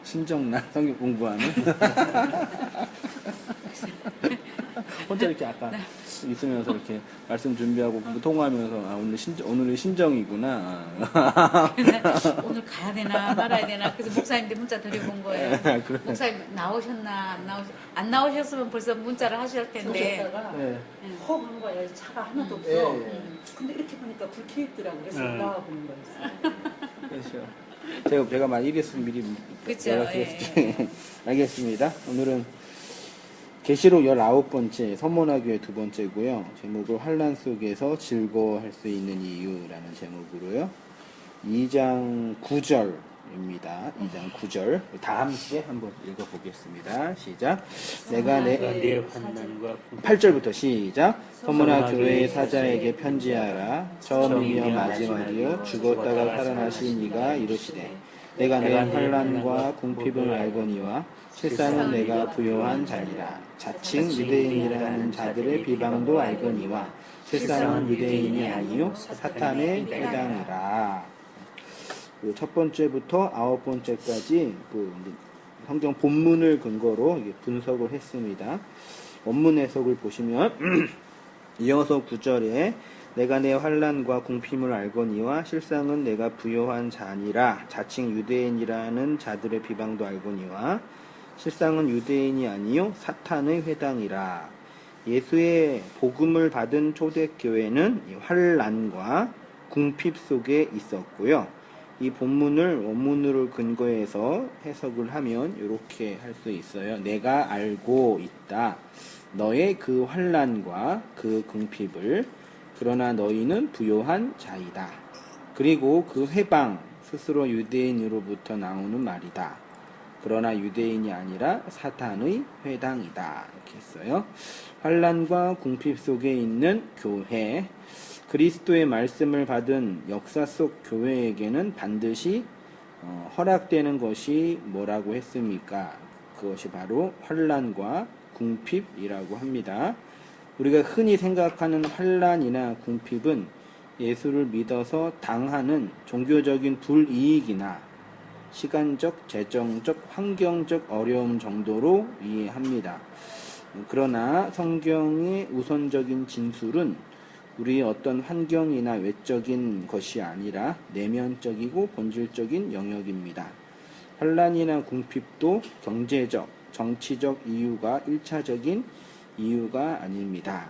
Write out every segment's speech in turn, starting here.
신정날 성경 공부하는 혼자 이렇게 아까 있으면서 이렇게 말씀 준비하고 통화하면서 오늘이 신정이구나. 오늘 가야 되나 말아야 되나 그래서 목사님한테 문자 드려본 거예요. 그래. 목사님 나오셨나 안 나오셨으면 벌써 문자를 하실 텐데. 오셨다가 네. 헉 한 거야. 차가 하나도 없어. 예. 근데 이렇게 보니까 불 켜 있더라고. 그래서 나와 보는 거였어. 그렇죠. 제가 만 이랬으면 미리 그쵸, 연락드렸지. 알겠습니다. 오늘은 계시록 19번째 선문화교의 두 번째고요. 제목을 환란 속에서 즐거워할 수 있는 이유라는 제목으로요. 2장 9절입니다. 2장 9절 다 함께 한번 읽어보겠습니다. 시작. 내가 내 환난과 8절부터 시작. 선문화 교회의 사자에게 편지하라. 처음이며 마지막이요 죽었다가 살아나신 이가 이르시되 내가 내 환난과 궁핍을 알거니와 실상은 내가 부요한 자니라. 자칭 유대인이라는 자들의 비방도 알거니와 실상은 유대인이 아니요 사탄의 회당이라. 첫 번째부터 9번째까지 성경 본문을 근거로 분석을 했습니다. 원문 해석을 보시면 이어서 9절에 내가 내 환난과 궁핍을 알거니와 실상은 내가 부요한 자니라. 자칭 유대인이라는 자들의 비방도 알거니와 실상은 유대인이 아니요 사탄의 회당이라. 예수의 복음을 받은 초대교회는 환난과 궁핍 속에 있었고요. 이 본문을 원문으로 근거해서 해석을 하면 이렇게 할 수 있어요. 내가 알고 있다. 너의 그 환난과 그 궁핍을. 그러나 너희는 부요한 자이다. 그리고 그 회방, 스스로 유대인으로부터 나오는 말이다. 그러나 유대인이 아니라 사탄의 회당이다. 이렇게 했어요. 환난과 궁핍 속에 있는 교회, 그리스도의 말씀을 받은 역사 속 교회에게는 반드시 허락되는 것이 뭐라고 했습니까? 그것이 바로 환난과 궁핍이라고 합니다. 우리가 흔히 생각하는 환난이나 궁핍은 예수를 믿어서 당하는 종교적인 불이익이나 시간적, 재정적, 환경적 어려움 정도로 이해합니다. 그러나 성경의 우선적인 진술은 우리의 어떤 환경이나 외적인 것이 아니라 내면적이고 본질적인 영역입니다. 환난이나 궁핍도 경제적, 정치적 이유가 1차적인 이유가 아닙니다.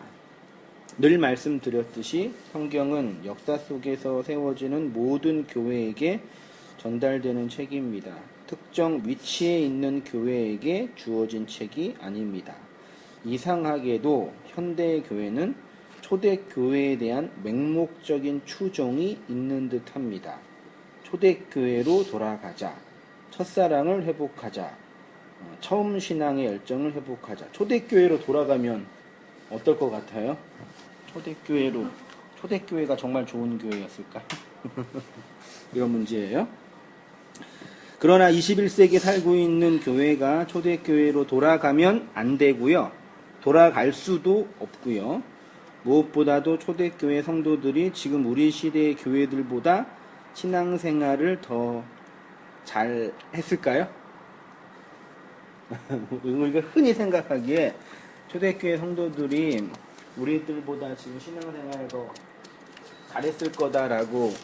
늘 말씀드렸듯이 성경은 역사 속에서 세워지는 모든 교회에게 전달되는 책입니다. 특정 위치에 있는 교회에게 주어진 책이 아닙니다. 이상하게도 현대의 교회는 초대교회에 대한 맹목적인 추종이 있는 듯합니다. 초대교회로 돌아가자. 첫사랑을 회복하자. 처음 신앙의 열정을 회복하자. 초대교회로 돌아가면 어떨 것 같아요? 초대교회가 정말 좋은 교회였을까? 이런 문제예요. 그러나 21세기에 살고 있는 교회가 초대교회로 돌아가면 안 되고요. 돌아갈 수도 없고요. 무엇보다도 초대교회 성도들이 지금 우리 시대의 교회들보다 신앙생활을 더 잘 했을까요? 우리가 흔히 생각하기에 초대교회 성도들이 우리들보다 지금 신앙생활을 더 잘했을 거다라고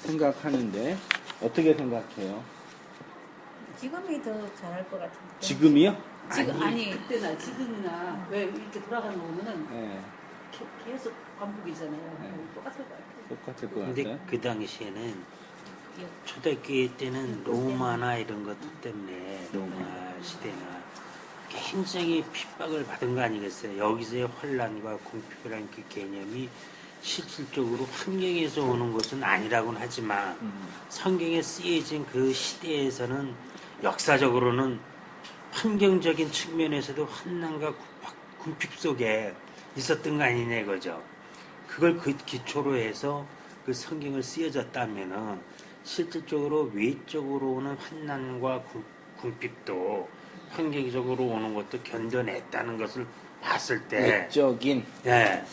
생각하는데 어떻게 생각해요? 지금이 더 잘할 것 같은데. 지금이요? 지금 아니 그때나 지금이나 왜 이렇게 돌아가는 거 보면은 네, 계속 반복이잖아요. 네. 똑같을 것 같아요. 똑같을 것 근데 같아요. 그 당시에는 초대교회 때는 로마나 이런 것들 때문에 로마 시대나 굉장히 핍박을 받은 거 아니겠어요? 여기서의 환란과 궁핍이라는 그 개념이 실질적으로 환경에서 오는 것은 아니라고는 하지만 성경에 쓰여진 그 시대에서는 역사적으로는 환경적인 측면에서도 환난과 궁핍 속에 있었던 거 아니냐 이거죠. 그걸 그 기초로 해서 그 성경을 쓰여졌다면은 실질적으로 외적으로 오는 환난과 궁핍도 환경적으로 오는 것도 견뎌냈다는 것을 봤을 때 외적인 네,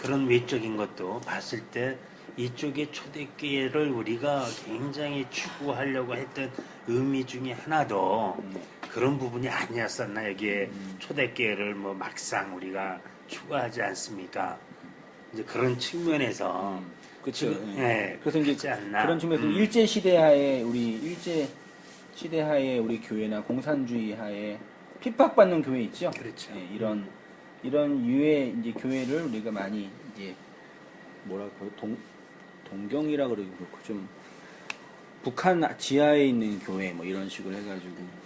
그런 외적인 것도 봤을 때 이쪽의 초대교회를 우리가 굉장히 추구하려고 했던 의미 중에 하나도 그런 부분이 아니었었나. 여기에 초대교회를 뭐 막상 우리가 추구하지 않습니까? 이제 그런 측면에서 그렇죠. 예, 그래서 이제 그렇지 않나. 그런 측면에서 일제 시대하에 우리 시대하에 우리 교회나 공산주의 하에 핍박받는 교회 있죠. 그렇죠. 예, 이런 유의 이제 교회를 우리가 많이 이제 뭐랄까 동경이라 그러기 그렇고 좀 북한 지하에 있는 교회 뭐 이런 식으로 해가지고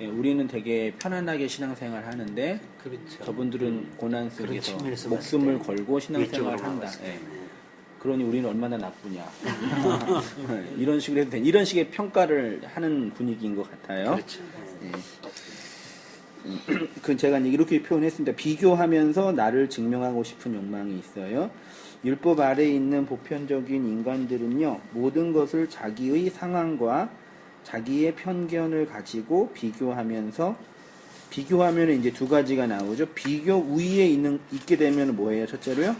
우리는 되게 편안하게 신앙생활 하는데 그렇죠. 저분들은 고난 그런 속에서 측면에서 목숨을 봤을 때 걸고 신앙생활 외적으로 한다. 봤을 때. 예. 그러니 우리는 얼마나 나쁘냐. 이런 식으로 해도 이런 식의 평가를 하는 분위기인 것 같아요. 그렇죠. 예. 그 제가 이렇게 표현했습니다. 비교하면서 나를 증명하고 싶은 욕망이 있어요. 율법 아래에 있는 보편적인 인간들은요, 모든 것을 자기의 상황과 자기의 편견을 가지고 비교하면 이제 두 가지가 나오죠. 비교 우위에 있게 되면 뭐예요? 첫째로요,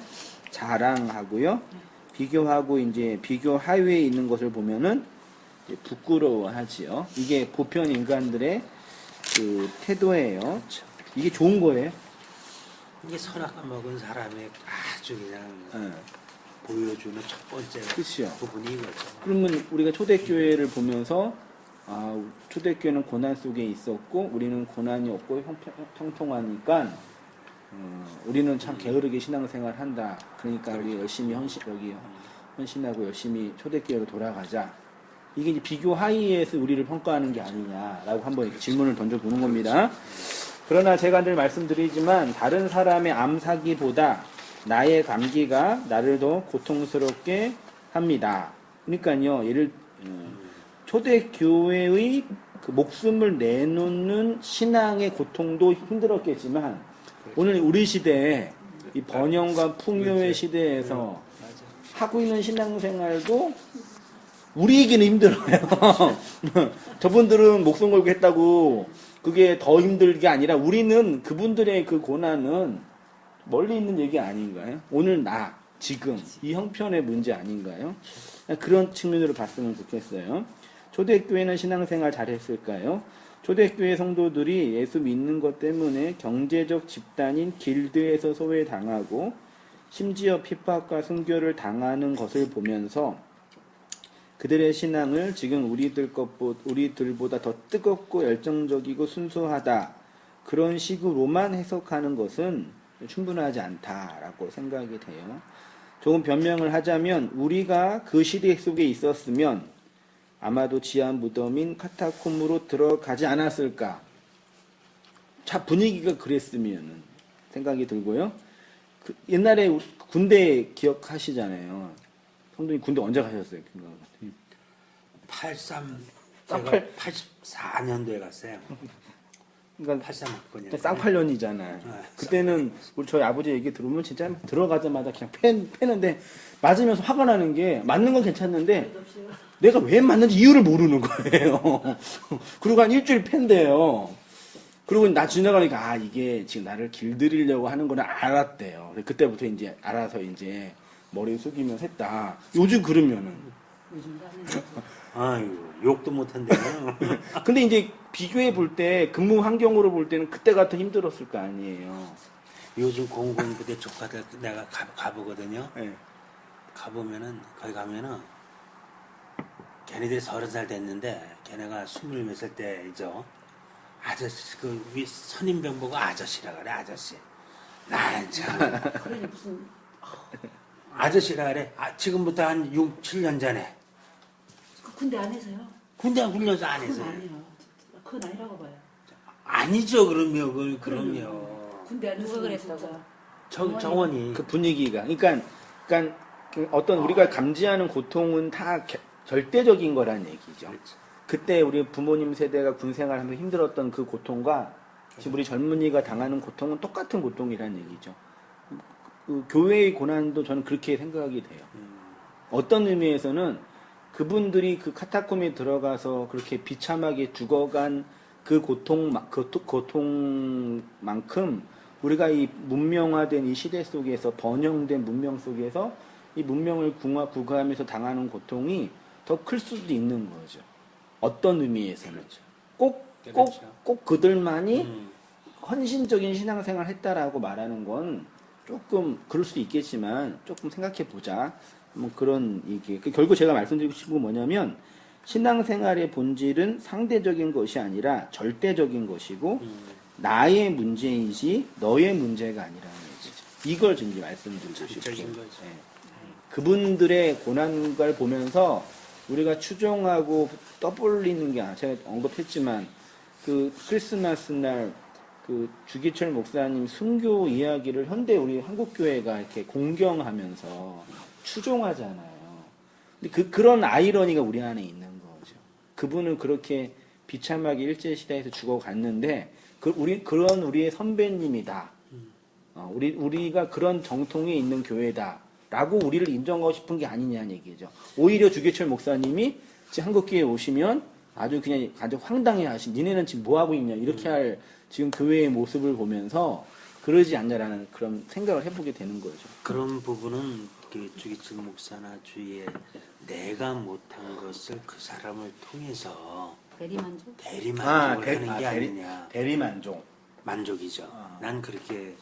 자랑하고요. 비교하고 이제 비교 하위에 있는 것을 보면은 이제 부끄러워하지요. 이게 보편 인간들의 그 태도예요. 이게 좋은 거예요. 이게 선악을 먹은 사람의 아주 그냥 예. 보여주는 첫 번째 그렇죠. 부분이 이거죠. 그러면 우리가 초대교회를 보면서 초대교회는 고난 속에 있었고 우리는 고난이 없고 형통하니까 우리는 참 게으르게 신앙생활 한다. 그러니까 우리 열심히 헌신하고 열심히 초대교회로 돌아가자. 이게 이제 비교 하위에서 우리를 평가하는 게 아니냐라고 한번 이렇게 질문을 던져보는 겁니다. 그러나 제가 늘 말씀드리지만 다른 사람의 암사기보다 나의 감기가 나를 더 고통스럽게 합니다. 그러니까요, 초대교회의 그 목숨을 내놓는 신앙의 고통도 힘들었겠지만 오늘 우리 시대에 이 번영과 풍요의 시대에서 하고 있는 신앙생활도 우리에게는 힘들어요. 저분들은 목숨 걸고 했다고 그게 더 힘들게 아니라 우리는 그분들의 그 고난은 멀리 있는 얘기 아닌가요? 오늘 지금 이 형편의 문제 아닌가요? 그런 측면으로 봤으면 좋겠어요. 초대교회는 신앙생활 잘했을까요? 초대교회 성도들이 예수 믿는 것 때문에 경제적 집단인 길드에서 소외당하고 심지어 핍박과 순교를 당하는 것을 보면서 그들의 신앙을 지금 우리들보다 더 뜨겁고 열정적이고 순수하다 그런 식으로만 해석하는 것은 충분하지 않다라고 생각이 돼요. 조금 변명을 하자면 우리가 그 시대 속에 있었으면 아마도 지하 무덤인 카타콤으로 들어가지 않았을까. 분위기가 그랬으면 생각이 들고요. 옛날에 군대 기억하시잖아요. 성도님 군대 언제 가셨어요? 84년도에 갔어요. 그러니까 83학번이요. 쌍팔년이잖아요. 그때는 우리 저희 아버지 얘기 들으면 진짜 들어가자마자 그냥 패는데 맞으면서 화가 나는 게 맞는 건 괜찮는데 내가 왜 맞는지 이유를 모르는 거예요. 그리고 한 일주일 팬대요. 그리고 나 지나가니까 이게 지금 나를 길들이려고 하는 거는 알았대요. 그때부터 이제 알아서 이제 머리 숙이면서 했다. 요즘 그러면은 아유, 욕도 못한대요. 근데 이제 비교해 볼 때 근무 환경으로 볼 때는 그때가 더 힘들었을 거 아니에요. 요즘 공군부대 조카들 내가 가보거든요. 네. 가보면은 거기 가면은 걔네들이 30살 됐는데 걔네가 20몇 살 때이죠. 아저씨 위 선임병 보고 아저씨라 그래. 아저씨. 난 참. 그러니 무슨 아저씨라 그래. 지금부터 한 6, 7년 전에 군대 안에서요? 군대 훈련소 안 그건 했어요. 아니에요. 그건 아니라고 봐요. 아니죠. 그럼요. 군대 안에서 누가 그랬다고? 정원이. 그 분위기가. 그러니까 그 어떤 우리가 감지하는 고통은 다 절대적인 거란 얘기죠. 그렇죠. 그때 우리 부모님 세대가 군 생활하면서 힘들었던 그 고통과 지금 우리 젊은이가 당하는 고통은 똑같은 고통이란 얘기죠. 그 교회의 고난도 저는 그렇게 생각이 돼요. 어떤 의미에서는 그분들이 그 카타콤에 들어가서 그렇게 비참하게 죽어간 그 고통만큼 우리가 이 문명화된 이 시대 속에서 번영된 문명 속에서 이 문명을 구가하면서 당하는 고통이 더 클 수도 있는 거죠. 어떤 의미에서는 꼭 그들만이 헌신적인 신앙생활을 했다라고 말하는 건 조금 그럴 수도 있겠지만 조금 생각해 보자. 뭐 그런 얘기. 결국 제가 말씀드리고 싶은 건 뭐냐면 신앙생활의 본질은 상대적인 것이 아니라 절대적인 것이고 나의 문제이지 너의 문제가 아니라는 얘기죠. 이걸 지금 말씀드리고 싶어요. 네. 그분들의 고난을 보면서 우리가 추종하고 떠올리는 게 아니라 제가 언급했지만 그 크리스마스 날 그 주기철 목사님 순교 이야기를 현대 우리 한국교회가 이렇게 공경하면서 추종하잖아요. 근데 그런 아이러니가 우리 안에 있는 거죠. 그분은 그렇게 비참하게 일제시대에서 죽어갔는데 그런 우리의 선배님이다. 우리가 그런 정통에 있는 교회다라고 우리를 인정하고 싶은 게 아니냐는 얘기죠. 오히려 주기철 목사님이 지금 한국교회에 오시면 아주 황당해하신 니네는 지금 뭐 하고 있냐 이렇게 할 지금 교회의 모습을 보면서 그러지 않냐라는 그런 생각을 해보게 되는 거죠. 그런 부분은 그 주기철 목사나 주위에 내가 못한 것을 그 사람을 통해서 대리만족을 하는 게 아니냐. 대리만족. 만족이죠. 난 그렇게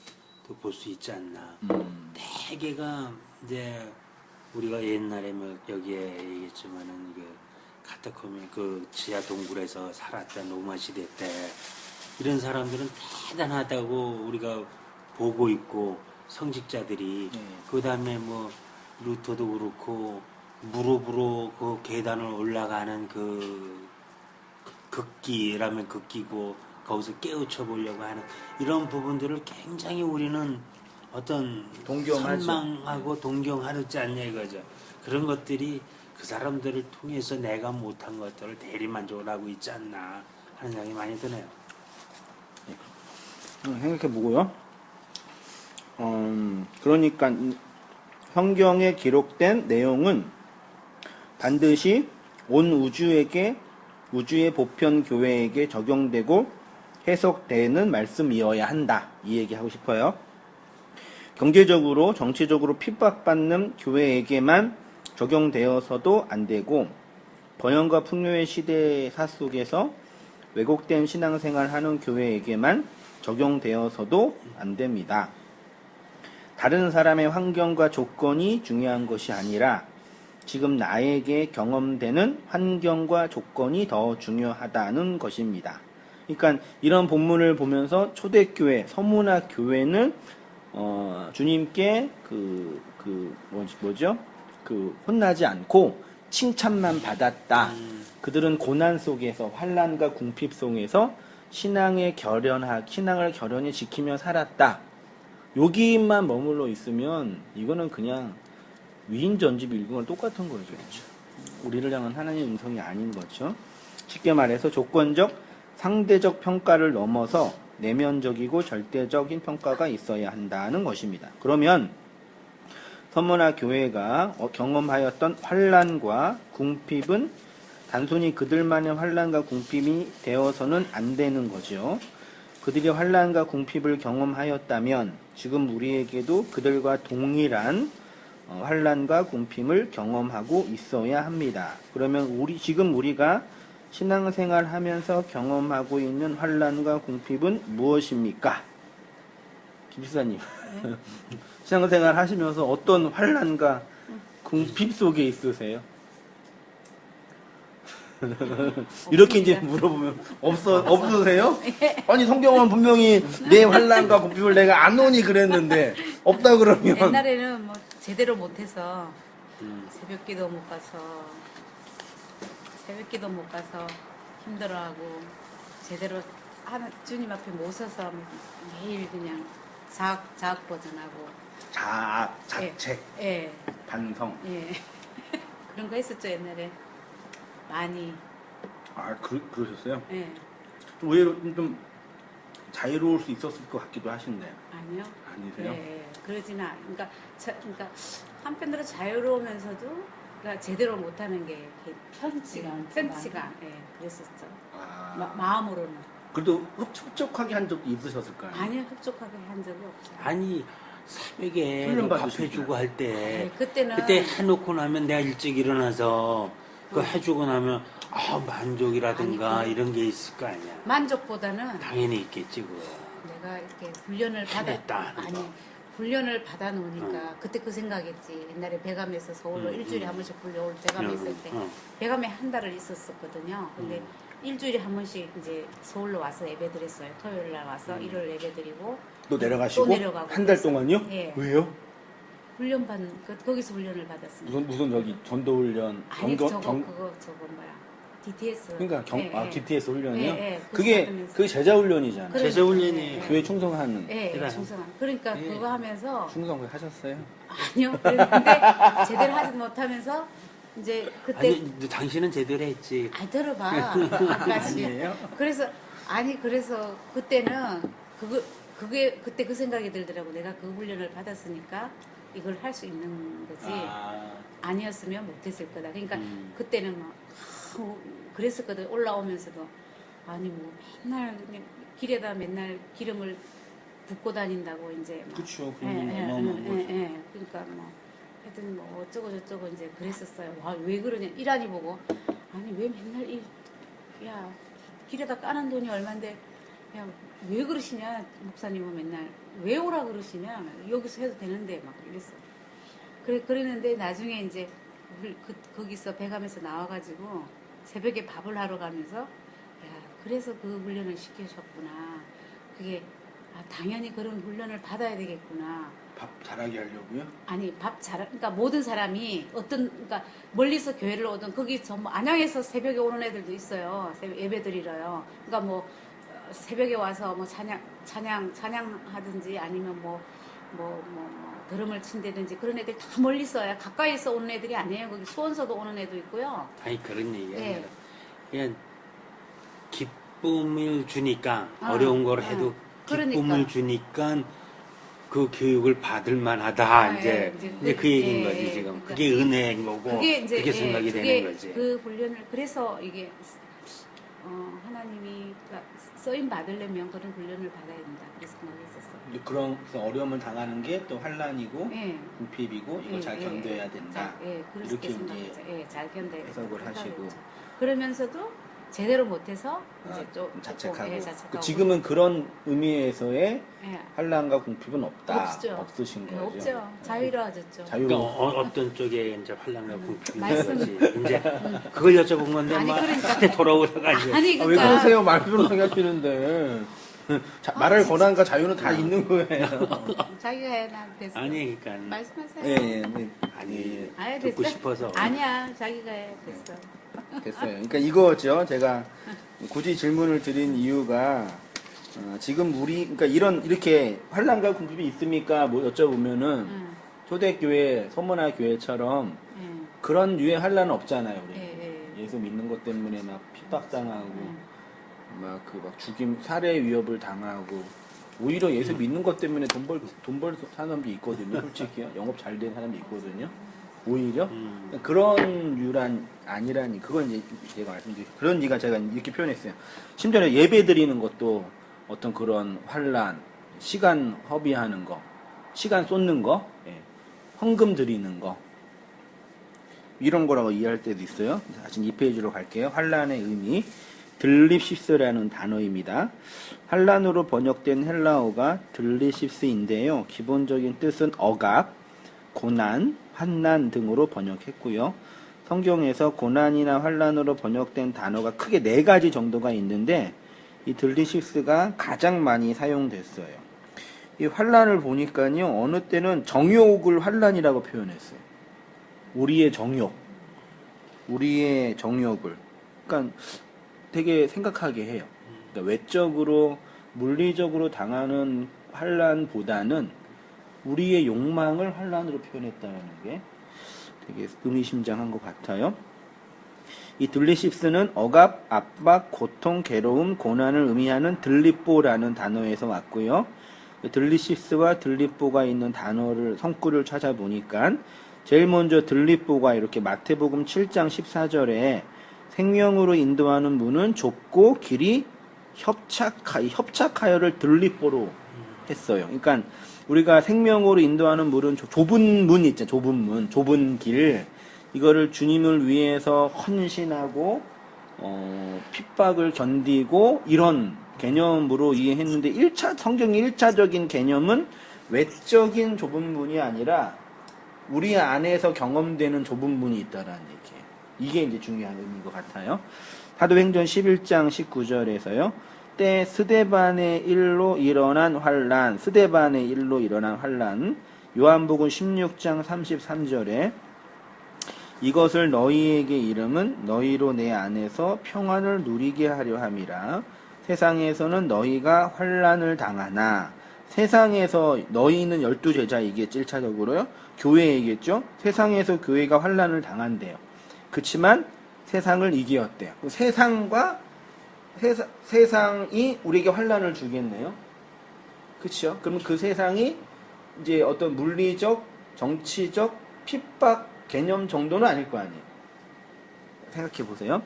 또 볼 수 있지 않나. 대개가 이제 우리가 옛날에 뭐 여기에 얘기했지만은 그 카타콤이 그 지하 동굴에서 살았던 로마 시대 때 이런 사람들은 대단하다고 우리가 보고 있고 성직자들이 그 다음에 뭐 루터도 그렇고 무릎으로 그 계단을 올라가는 그 극기라면 극기고 거기서 깨우쳐 보려고 하는 이런 부분들을 굉장히 우리는 어떤 동경하죠. 선망하고 동경하지 않냐 이거죠. 그런 것들이 그 사람들을 통해서 내가 못한 것들을 대리만족을 하고 있지 않나 하는 생각이 많이 드네요. 생각해보고요. 그러니까 성경에 기록된 내용은 반드시 온 우주의 보편 교회에게 적용되고 해석되는 말씀이어야 한다. 이 얘기하고 싶어요. 경제적으로, 정치적으로 핍박받는 교회에게만 적용되어서도 안 되고 번영과 풍요의 시대사 속에서 왜곡된 신앙생활 하는 교회에게만 적용되어서도 안 됩니다. 다른 사람의 환경과 조건이 중요한 것이 아니라 지금 나에게 경험되는 환경과 조건이 더 중요하다는 것입니다. 그러니까 이런 본문을 보면서 초대교회, 서문화 교회는 주님께 혼나지 않고 칭찬만 받았다. 그들은 고난 속에서 환난과 궁핍 속에서 신앙을 결연히 지키며 살았다. 여기만 머물러 있으면 이거는 그냥 위인 전집 읽은 건 똑같은 거죠. 우리를 향한 하나님의 음성이 아닌 거죠. 쉽게 말해서 조건적, 상대적 평가를 넘어서 내면적이고 절대적인 평가가 있어야 한다는 것입니다. 그러면 서문화 교회가 경험하였던 환난과 궁핍은 단순히 그들만의 환난과 궁핍이 되어서는 안 되는 거죠. 그들이 환난과 궁핍을 경험하였다면 지금 우리에게도 그들과 동일한 환난과 궁핍을 경험하고 있어야 합니다. 그러면 지금 우리가 신앙생활 하면서 경험하고 있는 환난과 궁핍은 무엇입니까? 김지사님. 네. 신앙생활 하시면서 어떤 환난과 궁핍 속에 있으세요? 이렇게 이제 물어보면 없으세요? 아니 성경은 분명히 내 환난과 궁핍을 내가 안 오니 그랬는데 없다 그러면 옛날에는 뭐 제대로 못해서 새벽기도 못 가서 힘들어하고 제대로 주님 앞에 못 서서 매일 그냥 자학 버전하고 자책 예. 반성 그런 거 했었죠 옛날에 많이. 그러셨어요? 예. 의외로 좀 자유로울 수 있었을 것 같기도 하신데. 아니요. 아니세요? 예. 그러지는 그러니까 한편으로 자유로우면서도 그러니까 제대로 못하는 게 편치가 그랬었죠. 마음으로는. 그래도 흡족하게 한 적도 있으셨을 거예요. 아니요, 흡족하게 한 적이 없어요. 아니 새벽에 훈련 밥 받으시구나. 해주고 할 때 네, 그때는 그때 해놓고 나면 내가 일찍 일어나서 그거 해주고 나면 만족이라든가 아니, 이런 게 있을 거 아니야. 만족보다는 당연히 있겠지 그거. 내가 이렇게 훈련을 해냈다 하는 아니 거. 훈련을 받아 놓으니까 그때 그 생각했지. 옛날에 배감에서 서울로 일주일에 한 번씩 불려올 배감에 있을 때 배감에 한 달을 있었었거든요. 근데 일주일에 한 번씩 이제 서울로 와서 예배 드렸어요. 토요일 날 와서 일요일 예배 드리고 또 내려가시고 또 내려가고 한 달 동안요? 예. 왜요? 훈련 받는 거기서 훈련을 받았습니다. 무슨 여기 전도훈련 아니 경도- 저거 그거 뭐야 DTS. 그러니까 GTS 훈련이요? 예, 예. 그게 그거 받으면서. 그게 제자 훈련이잖아요. 그래. 제자 훈련이 교회 충성하는 예, 그래. 충성한. 그러니까 예. 그거 하면서 충성 하셨어요? 아니요. 그랬는데 제대로 하지 못하면서 이제 그때 아니 당신은 제대로 했지. 들어봐. 아까지. 아니에요? 그래서 그때는 그게 그때 그 생각이 들더라고. 내가 그 훈련을 받았으니까 이걸 할 수 있는 거지. 아니었으면 못했을 거다. 그러니까 그때는 막 그랬었거든. 올라오면서도 아니 뭐 맨날 그냥 길에다 맨날 기름을 붓고 다닌다고 이제 막. 그렇죠. 예, 그건 예, 어마어마한 거죠. 그러니까 뭐 하여튼 뭐 어쩌고 저쩌고 이제 그랬었어요. 와, 왜 그러냐. 일하니 보고 아니 왜 맨날 야 길에다 까는 돈이 얼만데 야 왜 그러시냐 목사님은 맨날 왜 오라 그러시냐 여기서 해도 되는데 막 이랬어. 그랬는데 나중에 이제 거기서 배감에서 나와가지고 새벽에 밥을 하러 가면서 야 그래서 그 훈련을 시키셨구나. 그게 당연히 그런 훈련을 받아야 되겠구나. 밥 잘하게 하려고요? 아니 그러니까 모든 사람이 그러니까 멀리서 교회를 오든 거기 전부 안양에서 새벽에 오는 애들도 있어요. 예배 드리러요. 그러니까 뭐 새벽에 와서 뭐 찬양하든지 아니면 뭐 드럼을 친다든지 그런 애들 다 멀리서 가까이서 오는 애들이 아니에요. 거기 수원서도 오는 애도 있고요. 아니 그런 얘기가 예. 아니라 그냥 기쁨을 주니까 어려운 걸 해도 기쁨을 그러니까. 주니까 그 교육을 받을 만하다 이제 그 얘기인 거지 지금. 그러니까. 그게 은혜인 거고 그게 생각이 되는 거지. 그 훈련을 그래서 이게 하나님이 쓰임 받으려면 그런 훈련을 받아야 된다. 그래서 생각했었어. 그런 어려움을 당하는 게 또 환란이고 예. 궁핍이고 이걸 잘 견뎌야 된다. 이렇게 이렇게 생각했죠. 잘 견뎌야 해석을 된다. 하시고. 그러면서도 제대로 못해서 이제 좀 자책하고. 자책하고. 지금은 그런 의미에서의 예. 환란과 궁핍은 없다. 없죠. 없으신 거죠. 없죠. 자유로워졌죠. 그러니까 어떤 쪽에 이제 환란과 궁핍이 말씀. 있는 거지. 이제 그걸 여쭤본 건데 아니, 막 그러니까. 그때 돌아오다가지고 아니 왜 그러니까 그러세요? 말씀으로 생각하시는데 말할 권한과 자유는 다 있는 거예요. 자기가 해나 됐어. 아니 그러니까 말씀하세요. 예. 아니 아예 듣고 됐어? 싶어서 아니야, 자기가 해 됐어. 됐어요. 그러니까 이거죠. 제가 굳이 질문을 드린 이유가 지금 그러니까 이렇게 환란과 궁핍이 있습니까? 뭐 여쭤보면은 초대교회, 소문화 교회처럼 그런 유의 환란은 없잖아요. 우리 예수 믿는 것 때문에 막 핍박당하고 막 죽임, 살해 위협을 당하고 오히려 예수 믿는 것 때문에 돈 벌 사람도 있거든요. 솔직히요. 영업 잘 된 사람도 있거든요. 오히려 그런 유란 아니라니 그건 이제 제가 말씀드린 그런 얘기가 제가 이렇게 표현했어요. 심지어 예배 드리는 것도 어떤 그런 환란, 시간 허비하는 거, 시간 쏟는 거, 헌금 드리는 거 이런 거라고 이해할 때도 있어요. 다시 2페이지로 갈게요. 환란의 의미 들립시스라는 단어입니다. 환란으로 번역된 헬라어가 들립시스인데요. 기본적인 뜻은 억압, 고난, 환난 등으로 번역했고요. 성경에서 고난이나 환난으로 번역된 단어가 크게 4가지 정도가 있는데 이 들리시스가 가장 많이 사용됐어요. 이 환난을 보니까요. 어느 때는 정욕을 환난이라고 표현했어요. 우리의 정욕을. 그러니까 되게 생각하게 해요. 그러니까 외적으로 물리적으로 당하는 환난보다는 우리의 욕망을 환난으로 표현했다는 게 되게 의미심장한 것 같아요. 이 들리십스는 억압, 압박, 고통, 괴로움, 고난을 의미하는 들립보라는 단어에서 왔고요. 들리십스와 들립보가 있는 단어를 성구를 찾아보니까 제일 먼저 들립보가 이렇게 마태복음 7장 14절에 생명으로 인도하는 문은 좁고 길이 협착하여를 들리포로 했어요. 그러니까 우리가 생명으로 인도하는 물은 좁은 문 있죠. 좁은 문, 좁은 길. 이거를 주님을 위해서 헌신하고 핍박을 견디고 이런 개념으로 이해했는데 성경의 1차적인 개념은 외적인 좁은 문이 아니라 우리 안에서 경험되는 좁은 문이 있다라는 얘기예요. 이게 이제 중요한 의미인 것 같아요. 사도행전 11장 19절에서요. 때 스데반의 일로 일어난 환란, 스데반의 일로 일어난 환란. 요한복음 16장 33절에 이것을 너희에게 이름은 너희로 내 안에서 평안을 누리게 하려 함이라. 세상에서는 너희가 환란을 당하나 세상에서 너희는 12제자이겠지 1차적으로요. 교회이겠죠. 세상에서 교회가 환란을 당한대요. 그렇지만 세상을 이기었대요. 세상이 우리에게 환란을 주겠네요. 그렇죠? 그러면 그 세상이 이제 어떤 물리적, 정치적 핍박 개념 정도는 아닐 거 아니에요. 생각해 보세요.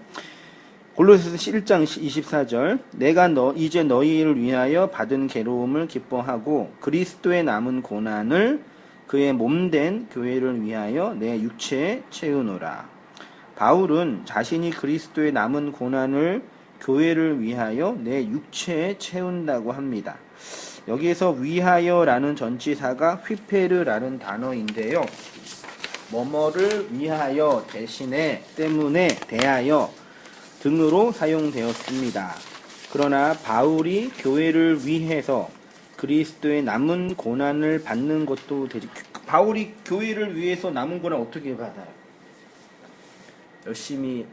골로새서 1장 24절 내가 이제 너희를 위하여 받은 괴로움을 기뻐하고 그리스도의 남은 고난을 그의 몸된 교회를 위하여 내 육체에 채우노라. 바울은 자신이 그리스도의 남은 고난을 교회를 위하여 내 육체에 채운다고 합니다. 여기에서 위하여라는 전치사가 휘페르라는 단어인데요. 뭐뭐를 위하여 대신에 때문에 대하여 등으로 사용되었습니다. 그러나 바울이 교회를 위해서 그리스도의 남은 고난을 받는 것도 되지. 바울이 교회를 위해서 남은 고난 어떻게 받아요? 열심히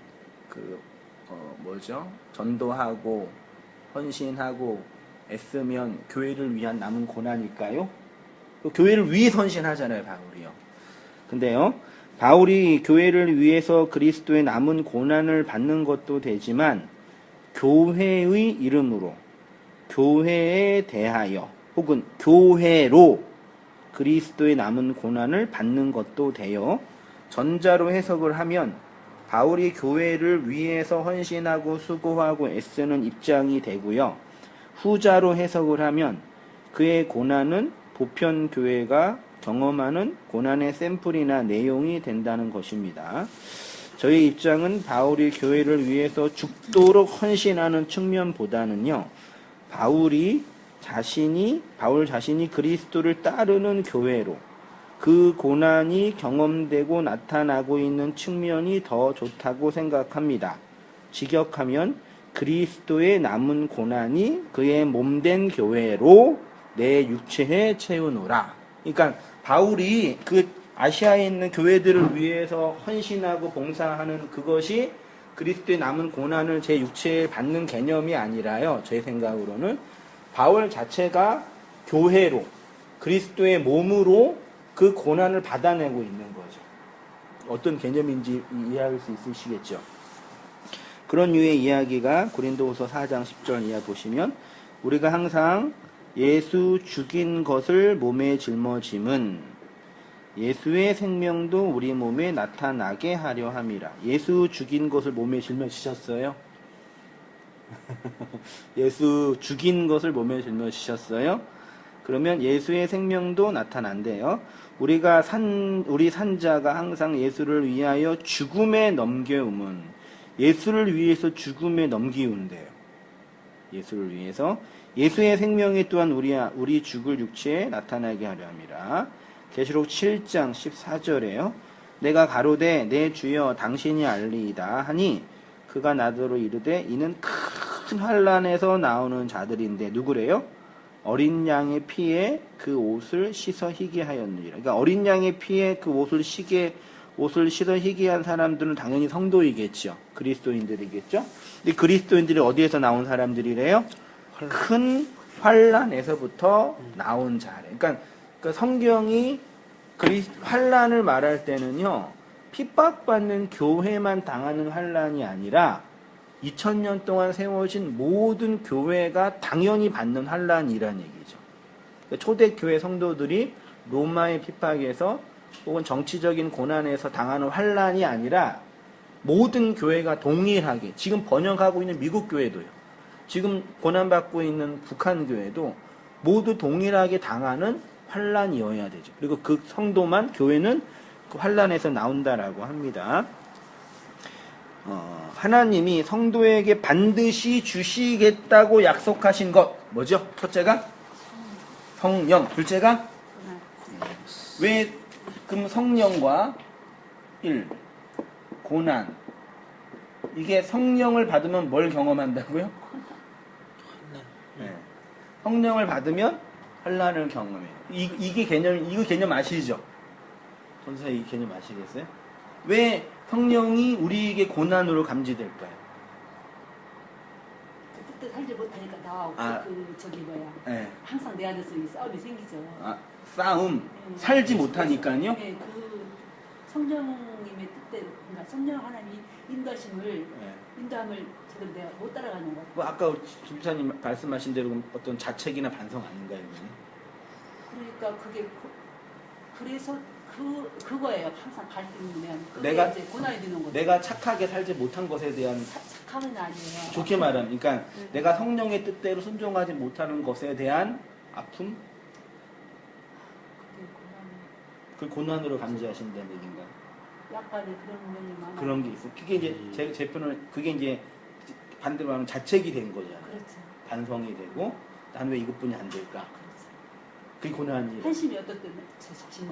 전도하고 헌신하고 애쓰면 교회를 위한 남은 고난일까요? 교회를 위해서 헌신하잖아요, 바울이요. 근데요, 바울이 교회를 위해서 그리스도의 남은 고난을 받는 것도 되지만 교회의 이름으로 교회에 대하여 혹은 교회로 그리스도의 남은 고난을 받는 것도 돼요. 전자로 해석을 하면 바울이 교회를 위해서 헌신하고 수고하고 애쓰는 입장이 되고요. 후자로 해석을 하면 그의 고난은 보편 교회가 경험하는 고난의 샘플이나 내용이 된다는 것입니다. 저희 입장은 바울이 교회를 위해서 죽도록 헌신하는 측면보다는요. 바울 자신이 그리스도를 따르는 교회로 그 고난이 경험되고 나타나고 있는 측면이 더 좋다고 생각합니다. 직역하면 그리스도의 남은 고난이 그의 몸된 교회로 내 육체에 채우노라. 그러니까 바울이 그 아시아에 있는 교회들을 위해서 헌신하고 봉사하는 그것이 그리스도의 남은 고난을 제 육체에 받는 개념이 아니라요. 제 생각으로는 바울 자체가 교회로 그리스도의 몸으로 그 고난을 받아내고 있는 거죠. 어떤 개념인지 이해할 수 있으시겠죠. 그런 류의 이야기가 고린도후서 4장 10절 이하 보시면 우리가 항상 예수 죽인 것을 몸에 짊어짐은 예수의 생명도 우리 몸에 나타나게 하려 함이라. 예수 죽인 것을 몸에 짊어지셨어요? 예수 죽인 것을 몸에 짊어지셨어요? 그러면 예수의 생명도 나타난대요. 우리 산자가 항상 예수를 위하여 죽음에 넘겨움은 예수를 위해서 죽음에 넘기운대요. 예수를 위해서 예수의 생명이 또한 우리 죽을 육체에 나타나게 하려 함이라. 계시록 7장 14절에요. 내가 가로되 내 주여 당신이 알리이다 하니 그가 나더러 이르되 이는 큰 환난에서 나오는 자들인데 누구래요? 어린 양의 피에 그 옷을 씻어 희게 하였느니라. 그러니까 어린 양의 피에 그 옷을 씻어 희게 한 사람들은 당연히 성도이겠죠. 그리스도인들이겠죠. 근데 그리스도인들이 어디에서 나온 사람들이래요? 큰 환난에서부터 나온 자래. 그러니까 성경이 환난을 말할 때는요. 핍박받는 교회만 당하는 환난이 아니라 2000년 동안 세워진 모든 교회가 당연히 받는 환난이라는 얘기죠. 그러니까 초대교회 성도들이 로마의 핍박에서 혹은 정치적인 고난에서 당하는 환난이 아니라 모든 교회가 동일하게 지금 번영하고 있는 미국 교회도요. 지금 고난받고 있는 북한 교회도 모두 동일하게 당하는 환란이어야 되죠. 그리고 그 성도만 교회는 그 환란에서 나온다라고 합니다. 하나님이 성도에게 반드시 주시겠다고 약속하신 것 뭐죠? 첫째가 성령, 둘째가 왜 그럼 성령과 고난 이게 성령을 받으면 뭘 경험한다고요? 네. 성령을 받으면 환란을 경험해요. 이게 이거 개념 아시죠? 전사 이 개념 아시겠어요? 왜 성령이 우리에게 고난으로 감지될까요? 그때 살지 못하니까 나하고 저기 뭐야. 네. 항상 내 안에서 이 싸움이 생기죠. 싸움, 살지 못하니까요. 네, 그 성령님의 뜻대로, 그러니까 성령 하나님이 인도하심을 인도함을 지금 내가 못 따라가는 것 같아요. 뭐 아까 김사님 말씀하신 대로 어떤 자책이나 반성 아닌가요? 그러니까 그게 그래서 그거예요. 항상 갈등이면 내가 이제 고난이 되는 거죠. 내가 착하게 살지 못한 것에 대한 착함은 아니에요. 좋게 말하면, 그러니까 내가 성령의 뜻대로 순종하지 못하는 것에 대한 아픔, 그 고난으로 감지하신다는 얘기인가요? 약간의 그런 면이 많아. 그런 게 있어. 그게 이제 제 표현은 그게 이제 반대로 하면 자책이 된 거잖아요. 그렇죠. 반성이 되고 난 왜 이것뿐이 안 될까? 그렇죠. 그게 고난이. 한심이 어떨 때는 제 자신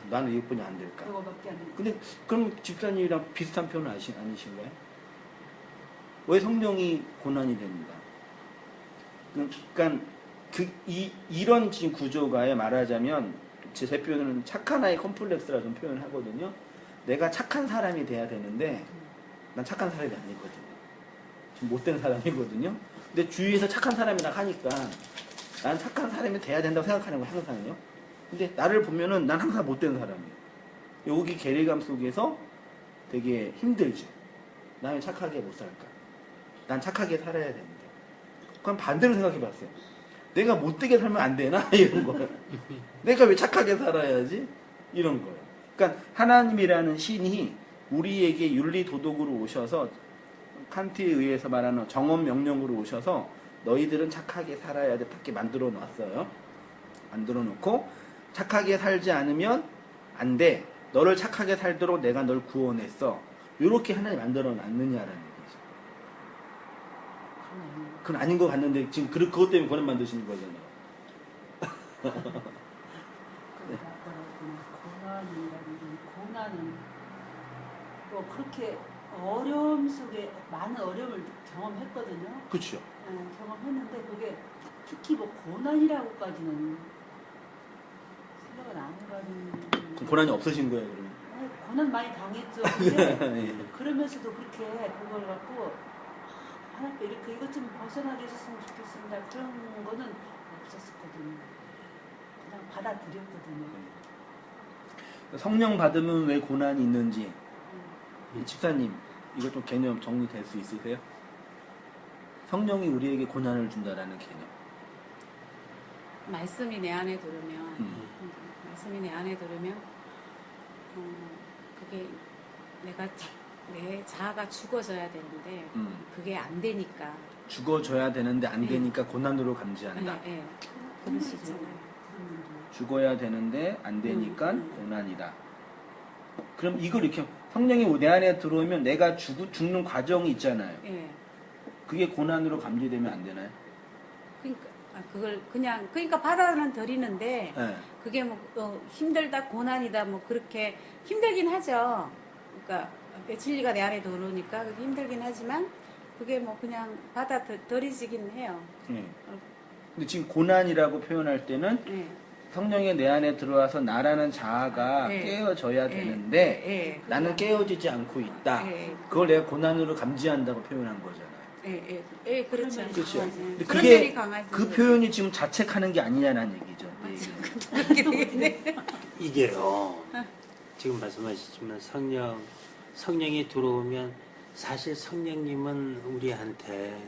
나는 왜 이것뿐이 안 될까? 그거밖에 안 돼. 근데 그럼 집사님이랑 비슷한 표현 아니신가요? 왜 성령이 고난이 됩니다? 그러니까 이런 지금 구조가 말하자면 제 표현은 착한 아이 컴플렉스라 좀 표현하거든요. 내가 착한 사람이 돼야 되는데 난 착한 사람이 아니거든요. 지금 못된 사람이거든요. 근데 주위에서 착한 사람이라 하니까 난 착한 사람이 돼야 된다고 생각하는 거 항상요. 근데 나를 보면은 난 항상 못된 사람이에요. 여기 괴리감 속에서 되게 힘들죠. 나 왜 착하게 못 살까? 난 착하게 살아야 됩니다. 그럼 반대로 생각해 봤어요. 내가 못되게 살면 안 되나? 이런 거예요. 내가 왜 착하게 살아야지? 이런 거예요. 그러니까 하나님이라는 신이 우리에게 윤리 도덕으로 오셔서 칸트에 의해서 말하는 정언 명령으로 오셔서 너희들은 착하게 살아야 돼. 밖에 만들어 놨어요. 만들어 놓고 착하게 살지 않으면 안 돼. 너를 착하게 살도록 내가 널 구원했어. 이렇게 하나님 만들어 놨느냐라는 얘기죠. 그건 아닌 것 같는데 지금 그것 때문에 권한 만드시는 거잖아요. 고난은 뭐 그렇게 어려움 속에 많은 어려움을 경험했거든요. 그렇죠. 경험했는데 그게 특히 뭐 고난이라고까지는 생각은 안 해가지고. 그럼 고난이 없으신 거예요, 그러면? 고난 많이 당했죠. 근데 예. 그러면서도 그렇게 그걸 갖고 하나님 이렇게 이것 좀 벗어나게 해줬으면 좋겠습니다. 그런 거는 없었었거든요. 그냥 받아들였거든요. 성령 받으면 왜 고난이 있는지 집사님 이거 좀 개념 정리될 수 있으세요? 성령이 우리에게 고난을 준다라는 개념. 말씀이 내 안에 들으면 말씀이 내 안에 들으면 그게 내 자아가 죽어져야 되는데 그게 안 되니까 죽어져야 되는데 안 되니까 고난으로 감지한다. 네, 그러시잖아요. 죽어야 되는데 안 되니까 고난이다. 그럼 이걸 이렇게 성령이 내 안에 들어오면 내가 죽는 과정이 있잖아요. 예. 그게 고난으로 감지되면 안 되나요? 그러니까 그걸 그냥 그러니까 받아는 드리는데 네. 그게 뭐 힘들다 고난이다 뭐 그렇게 힘들긴 하죠. 그러니까 진리가 내 안에 들어오니까 그게 힘들긴 하지만 그게 뭐 그냥 받아들이지긴 해요. 네. 근데 지금 고난이라고 표현할 때는 예. 성령이 내 안에 들어와서 나라는 자아가 네. 깨어져야 네. 되는데 예. 나는 깨어지지 않고 있다. 예. 그걸 내가 고난으로 감지한다고 표현한 거잖아요. 예, 그렇죠. 그렇죠. 예. 근데 그런 그게 면이 강하신 그 거죠. 표현이 지금 자책하는 게 아니냐는 얘기죠. 그렇게 되겠네. 이게요. 지금 말씀하셨지만 성령이 들어오면 사실 성령님은 우리한테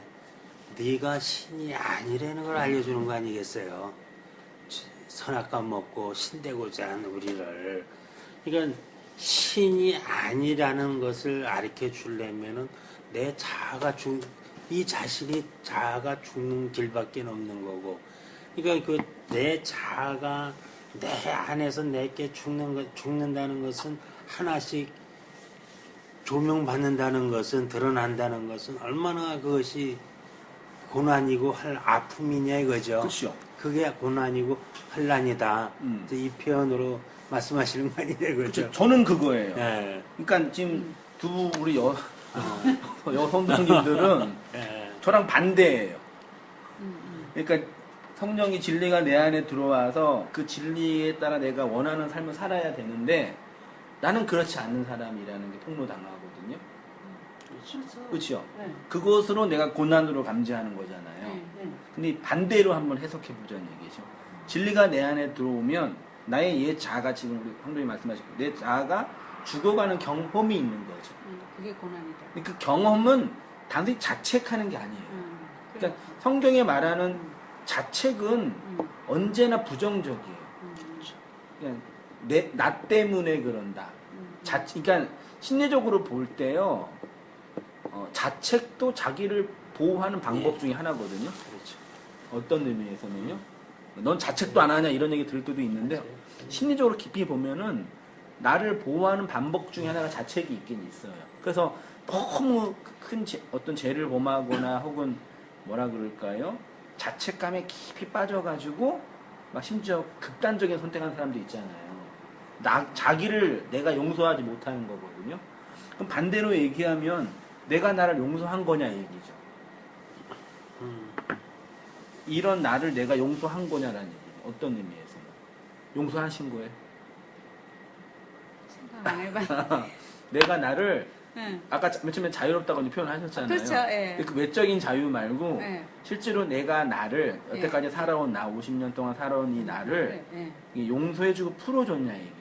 네가 신이 아니라는 걸 알려주는 거 아니겠어요? 선악과 먹고 신되고자 하는 우리를. 그러니까 신이 아니라는 것을 가르쳐 주려면은 내 자아가 이 자신이 자아가 죽는 길밖에 없는 거고, 그러니까 그 내 자아가 내 안에서 내게 죽는다는 것은 하나씩 조명받는다는 것은, 드러난다는 것은 얼마나 그것이 고난이고 아픔이냐 이거죠. 그렇죠. 그게 고난이고 환난이다. 이제 이 표현으로 말씀하시는 거 아니냐 이거죠. 저는 그거예요. 예. 그러니까 지금 두 우리 여성장님들은 예. 저랑 반대예요. 그러니까 성령이 진리가 내 안에 들어와서 그 진리에 따라 내가 원하는 삶을 살아야 되는데 나는 그렇지 않는 사람이라는 게 폭로당하거든요. 그렇죠. 그렇죠. 네. 그것으로 내가 고난으로 감지하는 거잖아요. 네. 근데 반대로 한번 해석해 보자는 얘기죠. 진리가 내 안에 들어오면 나의 옛 자아가, 지금 우리 황도님 말씀하신 내 자아가 죽어가는 경험이 있는 거죠. 그게 고난이다. 근데 그 경험은 단순히 자책하는 게 아니에요. 그러니까 그래. 성경에 말하는 자책은 언제나 부정적이에요. 그냥 나 때문에 그런다. 그러니까 심리적으로 볼 때요, 자책도 자기를 보호하는 방법 중에 하나거든요. 그렇죠. 어떤 의미에서는요. 넌 자책도 안 하냐 이런 얘기 들을 때도 있는데 심리적으로 깊이 보면은 나를 보호하는 방법 중에 하나가 자책이 있긴 있어요. 그래서 너무 큰 어떤 죄를 범하거나 혹은 뭐라 그럴까요? 자책감에 깊이 빠져가지고 막 심지어 극단적인 선택한 사람도 있잖아요. 자기를 내가 용서하지 못하는 거거든요. 그럼 반대로 얘기하면 내가 나를 용서한 거냐 얘기죠. 이런 나를 내가 용서한 거냐라는 얘기죠. 어떤 의미에서 용서하신 거예요? 생각 안 해봐. 내가 나를 응. 아까 맨 처음에 자유롭다고 표현하셨잖아요. 그렇죠. 예. 그 외적인 자유 말고 예. 실제로 내가 나를 예. 여태까지 살아온 나 50년 동안 살아온 이 나를 예. 이게 용서해주고 풀어줬냐 얘기죠.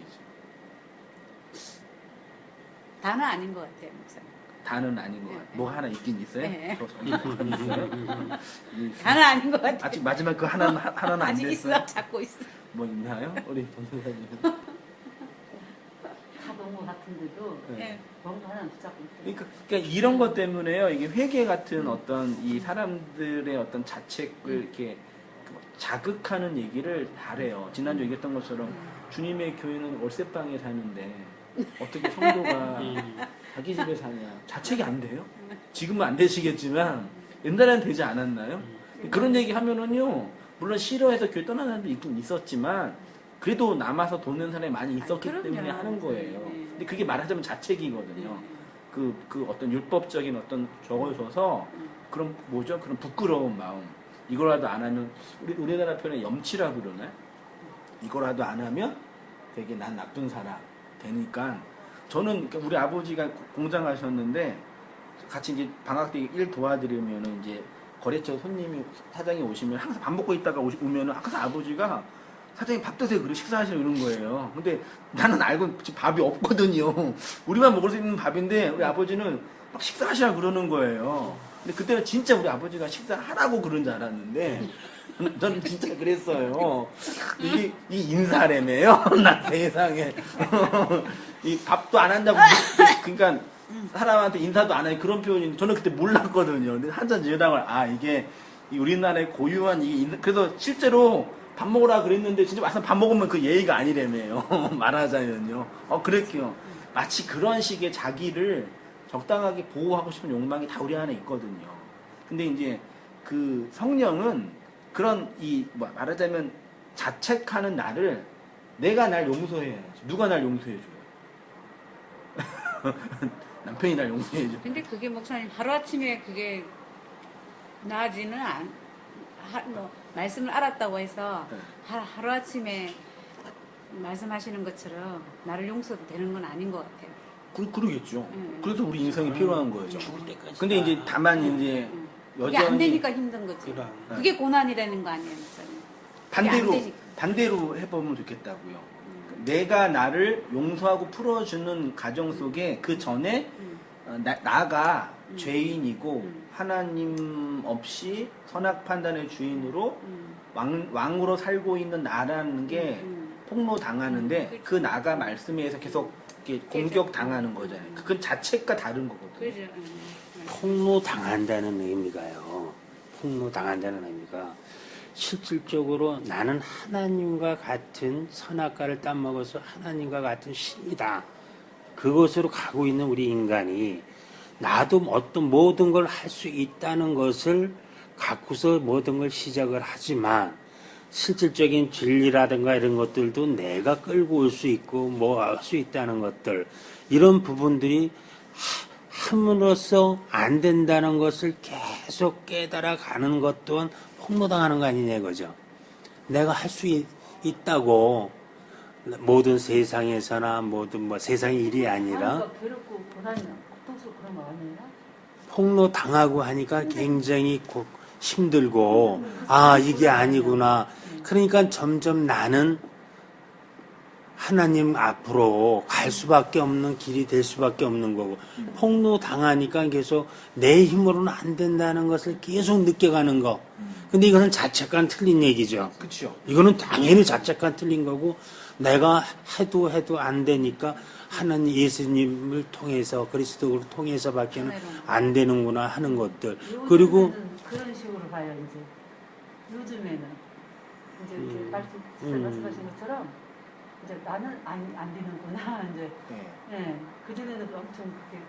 다는 아닌 것 같아요, 목사님. 다는 아닌 것 같아요. 뭐 하나 있긴 있어요? 예. 있어요? 다는 아닌 것 같아요. 아직 마지막 그 하나는 안 아직 됐어요? 있어, 잡고 있어. 뭐 있나요? 우리 전도사님. 다 너무 같은데도 네. 예. 뭔가 하나 붙잡고 있더라고요. 그러니까 이런 것 때문에요. 이게 회개 같은 어떤 이 사람들의 어떤 자책을 이렇게 자극하는 얘기를 잘해요. 지난주 얘기했던 것처럼 주님의 교회는 월세방에 사는데 어떻게 성도가 자기 집에 사냐. 자책이 안 돼요? 지금은 안 되시겠지만 옛날에는 되지 않았나요? 그런 얘기 하면은요. 물론 싫어해서 교회 떠나는 사람도 있긴 있었지만 그래도 남아서 돕는 사람이 많이 있었기 그럼요. 때문에 하는 거예요. 네. 근데 그게 말하자면 자책이거든요. 그 어떤 율법적인 어떤 적어줘서 그런 뭐죠? 그런 부끄러운 마음. 이거라도 안 하면 우리나라 표현에 염치라 그러나요? 이거라도 안 하면 되게 난 나쁜 사람 되니까 저는 그러니까 우리 아버지가 공장 하셨는데 같이 이제 방학 때 일 도와드리면은 이제 거래처 손님이 사장이 오시면 항상 밥 먹고 있다가 오면은 항상 아버지가 사장님 밥 드세요. 그리고 식사하시고 이런 거예요. 근데 나는 알고 지금 밥이 없거든요. 우리만 먹을 수 있는 밥인데 우리 아버지는 막 식사하시라 그러는 거예요. 근데 그때는 진짜 우리 아버지가 식사하라고 그런 줄 알았는데 저는 진짜 그랬어요. 이 인사래매요. 나 세상에. 이 밥도 안 한다고 그러니까 사람한테 인사도 안 하는 그런 표현인데 저는 그때 몰랐거든요. 근데 한참 지나다가 이게 우리나라의 고유한 이게 그래서 실제로 밥 먹으라 그랬는데 진짜 와서 밥 먹으면 그 예의가 아니래매요. 말하자면요. 그랬게요. 마치 그런 식의 자기를 적당하게 보호하고 싶은 욕망이 다 우리 안에 있거든요. 근데 이제 그 성령은 그런 말하자면 자책하는 나를 내가 날 용서해야지. 누가 날 용서해줘요? 남편이 날 용서해줘. 근데 그게 목사님 하루아침에 그게 나아지는 말씀을 알았다고 해서 네. 하루아침에 말씀하시는 것처럼 나를 용서도 되는 건 아닌 것 같아요. 그러겠죠. 응. 그래서 우리 인생이 필요한 거죠. 죽을 때까지. 근데 이제 다만 이제 그게 안 여전히 되니까 힘든 거지. 그럼. 그게 고난이라는 거 아니에요, 목사님. 그게 안 되니까. 반대로 해보면 좋겠다고요. 내가 나를 용서하고 풀어주는 가정 속에 그 전에 나가 죄인이고 하나님 없이 선악 판단의 주인으로 왕으로 살고 있는 나라는 게 폭로 당하는데 그 나가 말씀에 의해서 계속 이렇게 공격 당하는 거잖아요. 그건 자책과 다른 거거든요. 그죠. 폭로당한다는 의미가요. 폭로당한다는 의미가 실질적으로 나는 하나님과 같은 선악과를 따먹어서 하나님과 같은 신이다. 그것으로 가고 있는 우리 인간이 나도 어떤 모든 걸 할 수 있다는 것을 갖고서 모든 걸 시작을 하지만 실질적인 진리라든가 이런 것들도 내가 끌고 올 수 있고 뭐 할 수 있다는 것들 이런 부분들이 함으로써 안 된다는 것을 계속 깨달아 가는 것 또한 폭로당하는 거 아니냐 이거죠. 내가 할 수 있다고 모든 세상에서나 모든 뭐 세상의 일이 아니라 하나님과 괴롭고 고난이나 고통스럽고 그런 거 아니에요? 폭로당하고 하니까 굉장히 힘들고 아 이게 아니구나. 그러니까 점점 나는 하나님 앞으로 갈 수밖에 없는 길이 될 수밖에 없는 거고 폭로당하니까 계속 내 힘으로는 안 된다는 것을 계속 느껴가는 거. 근데 이거는 자책과는 틀린 얘기죠. 그렇죠. 이거는 당연히 자책과는 틀린 거고 내가 해도 안 되니까 하나님 예수님을 통해서 그리스도를 통해서밖에는 안 되는구나 하는 것들. 그리고 요즘에는 그런 식으로 봐요 이제. 요즘에는 이제 이렇게 말씀하신 것처럼 이제 나는 안 되는구나 이제. 네. 예. 그 전에는 엄청 그렇게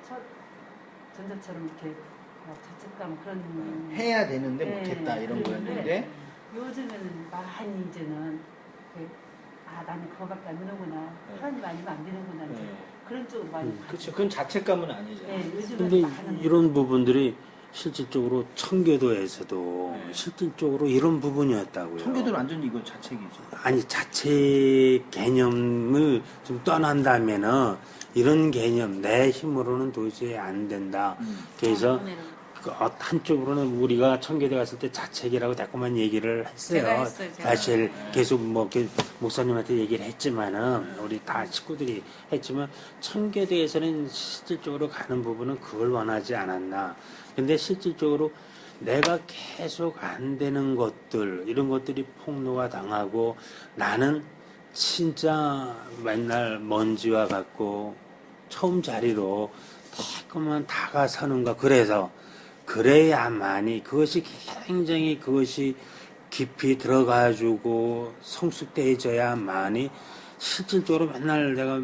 전자처럼 이렇게 막 자책감 그런. 해야 되는데 네, 못했다 이런 거였는데 요즘에는 많이 이제는 나는 그거밖에 안 되는구나. 네. 하나님 아니면 안 되는구나. 이제 네. 그런 쪽으로 많이. 그렇죠. 그건 자책감은 아니죠. 네, 요즘은 근데 많은 이런 부분들이 실질적으로 청교도에서도 네. 실질적으로 이런 부분이었다고요. 청교도는 완전히 이거 자책이죠. 아니 자책 개념을 좀 떠난다면은 이런 개념 내 힘으로는 도저히 안 된다. 그래서 그 한쪽으로는 우리가 청교대 갔을 때 자책이라고 자꾸만 얘기를 했어요. 제가 했어요, 제가. 사실 계속 뭐 이렇게 목사님한테 얘기를 했지만은 우리 다 식구들이 했지만 청교대에서는 실질적으로 가는 부분은 그걸 원하지 않았나. 근데 실질적으로 내가 계속 안 되는 것들 이런 것들이 폭로가 당하고 나는 진짜 맨날 먼지와 같고 처음 자리로 조금만 다가서는가 그래서 그래야만이 그것이 굉장히 그것이 깊이 들어가지고 성숙돼져야만이 실질적으로 맨날 내가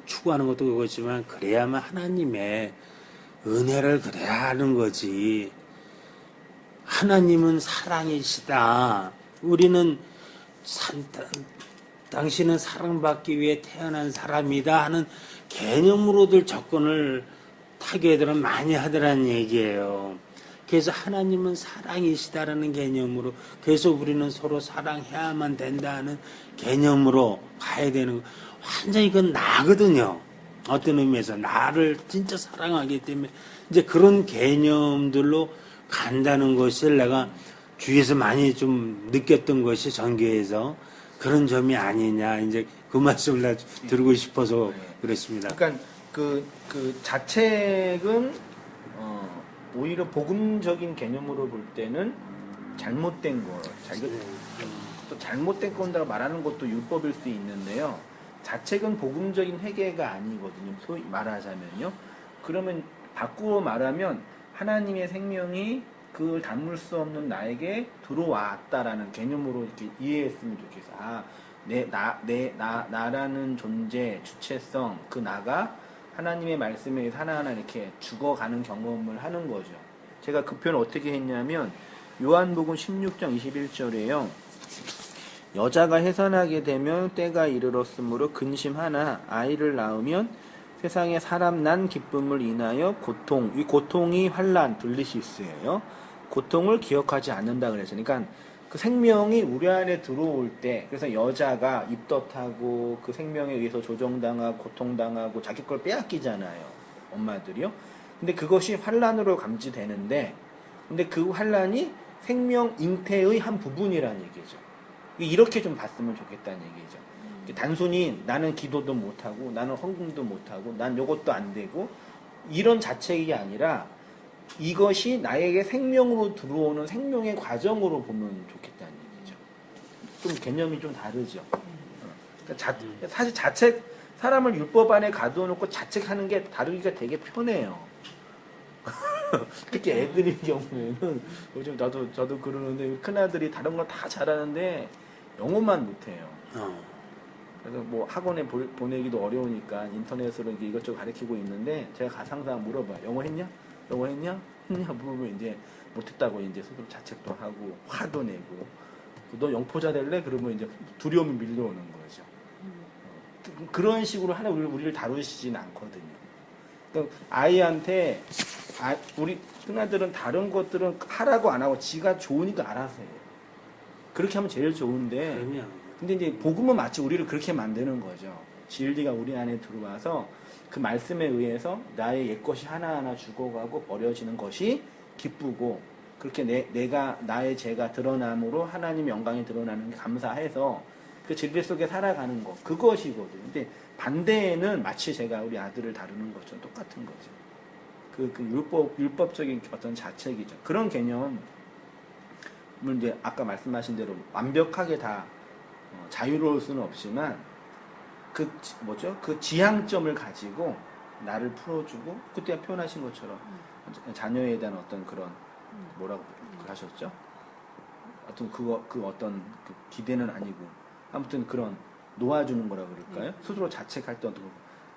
추구하는 것도 그거지만 그래야만 하나님의 은혜를 그래야 하는 거지. 하나님은 사랑이시다. 우리는 당신은 사랑받기 위해 태어난 사람이다 하는 개념으로들 접근을 타교애들은 많이 하더라는 얘기예요. 그래서 하나님은 사랑이시다라는 개념으로 그래서 우리는 서로 사랑해야만 된다는 개념으로 가야 되는 거. 완전히 그건 나거든요. 어떤 의미에서 나를 진짜 사랑하기 때문에 이제 그런 개념들로 간다는 것을 내가 주위에서 많이 좀 느꼈던 것이 전교에서 그런 점이 아니냐 이제 그 말씀을 드리고 싶어서 그랬습니다. 그러니까 그 자책은 오히려 복음적인 개념으로 볼 때는 잘못된 거, 또 잘못된 건다고 말하는 것도 율법일 수 있는데요. 자책은 복음적인 회개가 아니거든요. 소위 말하자면요. 그러면 바꾸어 말하면 하나님의 생명이 그걸 담을 수 없는 나에게 들어왔다라는 개념으로 이렇게 이해했으면 좋겠어요. 나라는 존재, 주체성, 그 나가 하나님의 말씀에 의해서 하나하나 이렇게 죽어가는 경험을 하는 거죠. 제가 그 표현을 어떻게 했냐면 요한복음 16장 21절에요. 여자가 해산하게 되면 때가 이르렀으므로 근심하나 아이를 낳으면 세상에 사람 난 기쁨을 인하여 이 고통이 환난 블리시스예요. 고통을 기억하지 않는다 그랬어요. 그러니까 그 생명이 우리 안에 들어올 때 그래서 여자가 입덧하고 그 생명에 의해서 조정당하고 고통당하고 자기 걸 빼앗기잖아요. 엄마들이요. 근데 그것이 환난으로 감지되는데 근데 그 환난이 생명 잉태의 한 부분이라는 얘기죠. 이렇게 좀 봤으면 좋겠다는 얘기죠. 단순히 나는 기도도 못하고 나는 헌금도 못하고 난 요것도 안 되고 이런 자책이 아니라 이것이 나에게 생명으로 들어오는 생명의 과정으로 보면 좋겠다는 얘기죠. 좀 개념이 좀 다르죠. 그러니까 사실 자책 사람을 율법 안에 가둬놓고 자책하는 게 다루기가 되게 편해요. 특히 애들의 경우에는 요즘 저도 그러는데 큰 아들이 다른 걸 다 잘하는데 영어만 못해요. 그래서 뭐 학원에 보내기도 어려우니까 인터넷으로 이렇게 이것저것 가르치고 있는데 제가 가서 항상 물어봐요. 영어 했냐? 영어 했냐? 했냐? 물어보면 이제 못했다고 이제 스스로 자책도 하고 화도 내고 너 영포자 될래? 그러면 이제 두려움이 밀려오는 거죠. 그런 식으로 하나 우리를 다루시진 않거든요. 그러니까 아이한테 우리 큰아들은 다른 것들은 하라고 안 하고 지가 좋으니까 알아서 해요. 그렇게 하면 제일 좋은데 그러면 근데 이제 복음은 마치 우리를 그렇게 만드는 거죠. 진리가 우리 안에 들어와서 그 말씀에 의해서 나의 옛것이 하나하나 죽어가고 버려지는 것이 기쁘고 그렇게 내가 나의 죄가 드러남으로 하나님 영광이 드러나는 게 감사해서 그 진리 속에 살아가는 것 그것이거든요. 근데 반대에는 마치 제가 우리 아들을 다루는 것처럼 똑같은 거죠. 그 율법적인 어떤 자책이죠. 그런 개념을 이제 아까 말씀하신 대로 완벽하게 다 자유로울 수는 없지만 그 지향점을 가지고 나를 풀어주고 그때 표현하신 것처럼 자녀에 대한 어떤 그런 뭐라고 하셨죠? 어떤 어떤 그 기대는 아니고 아무튼 그런 놓아주는 거라 그럴까요? 스스로 자책할 때 어떤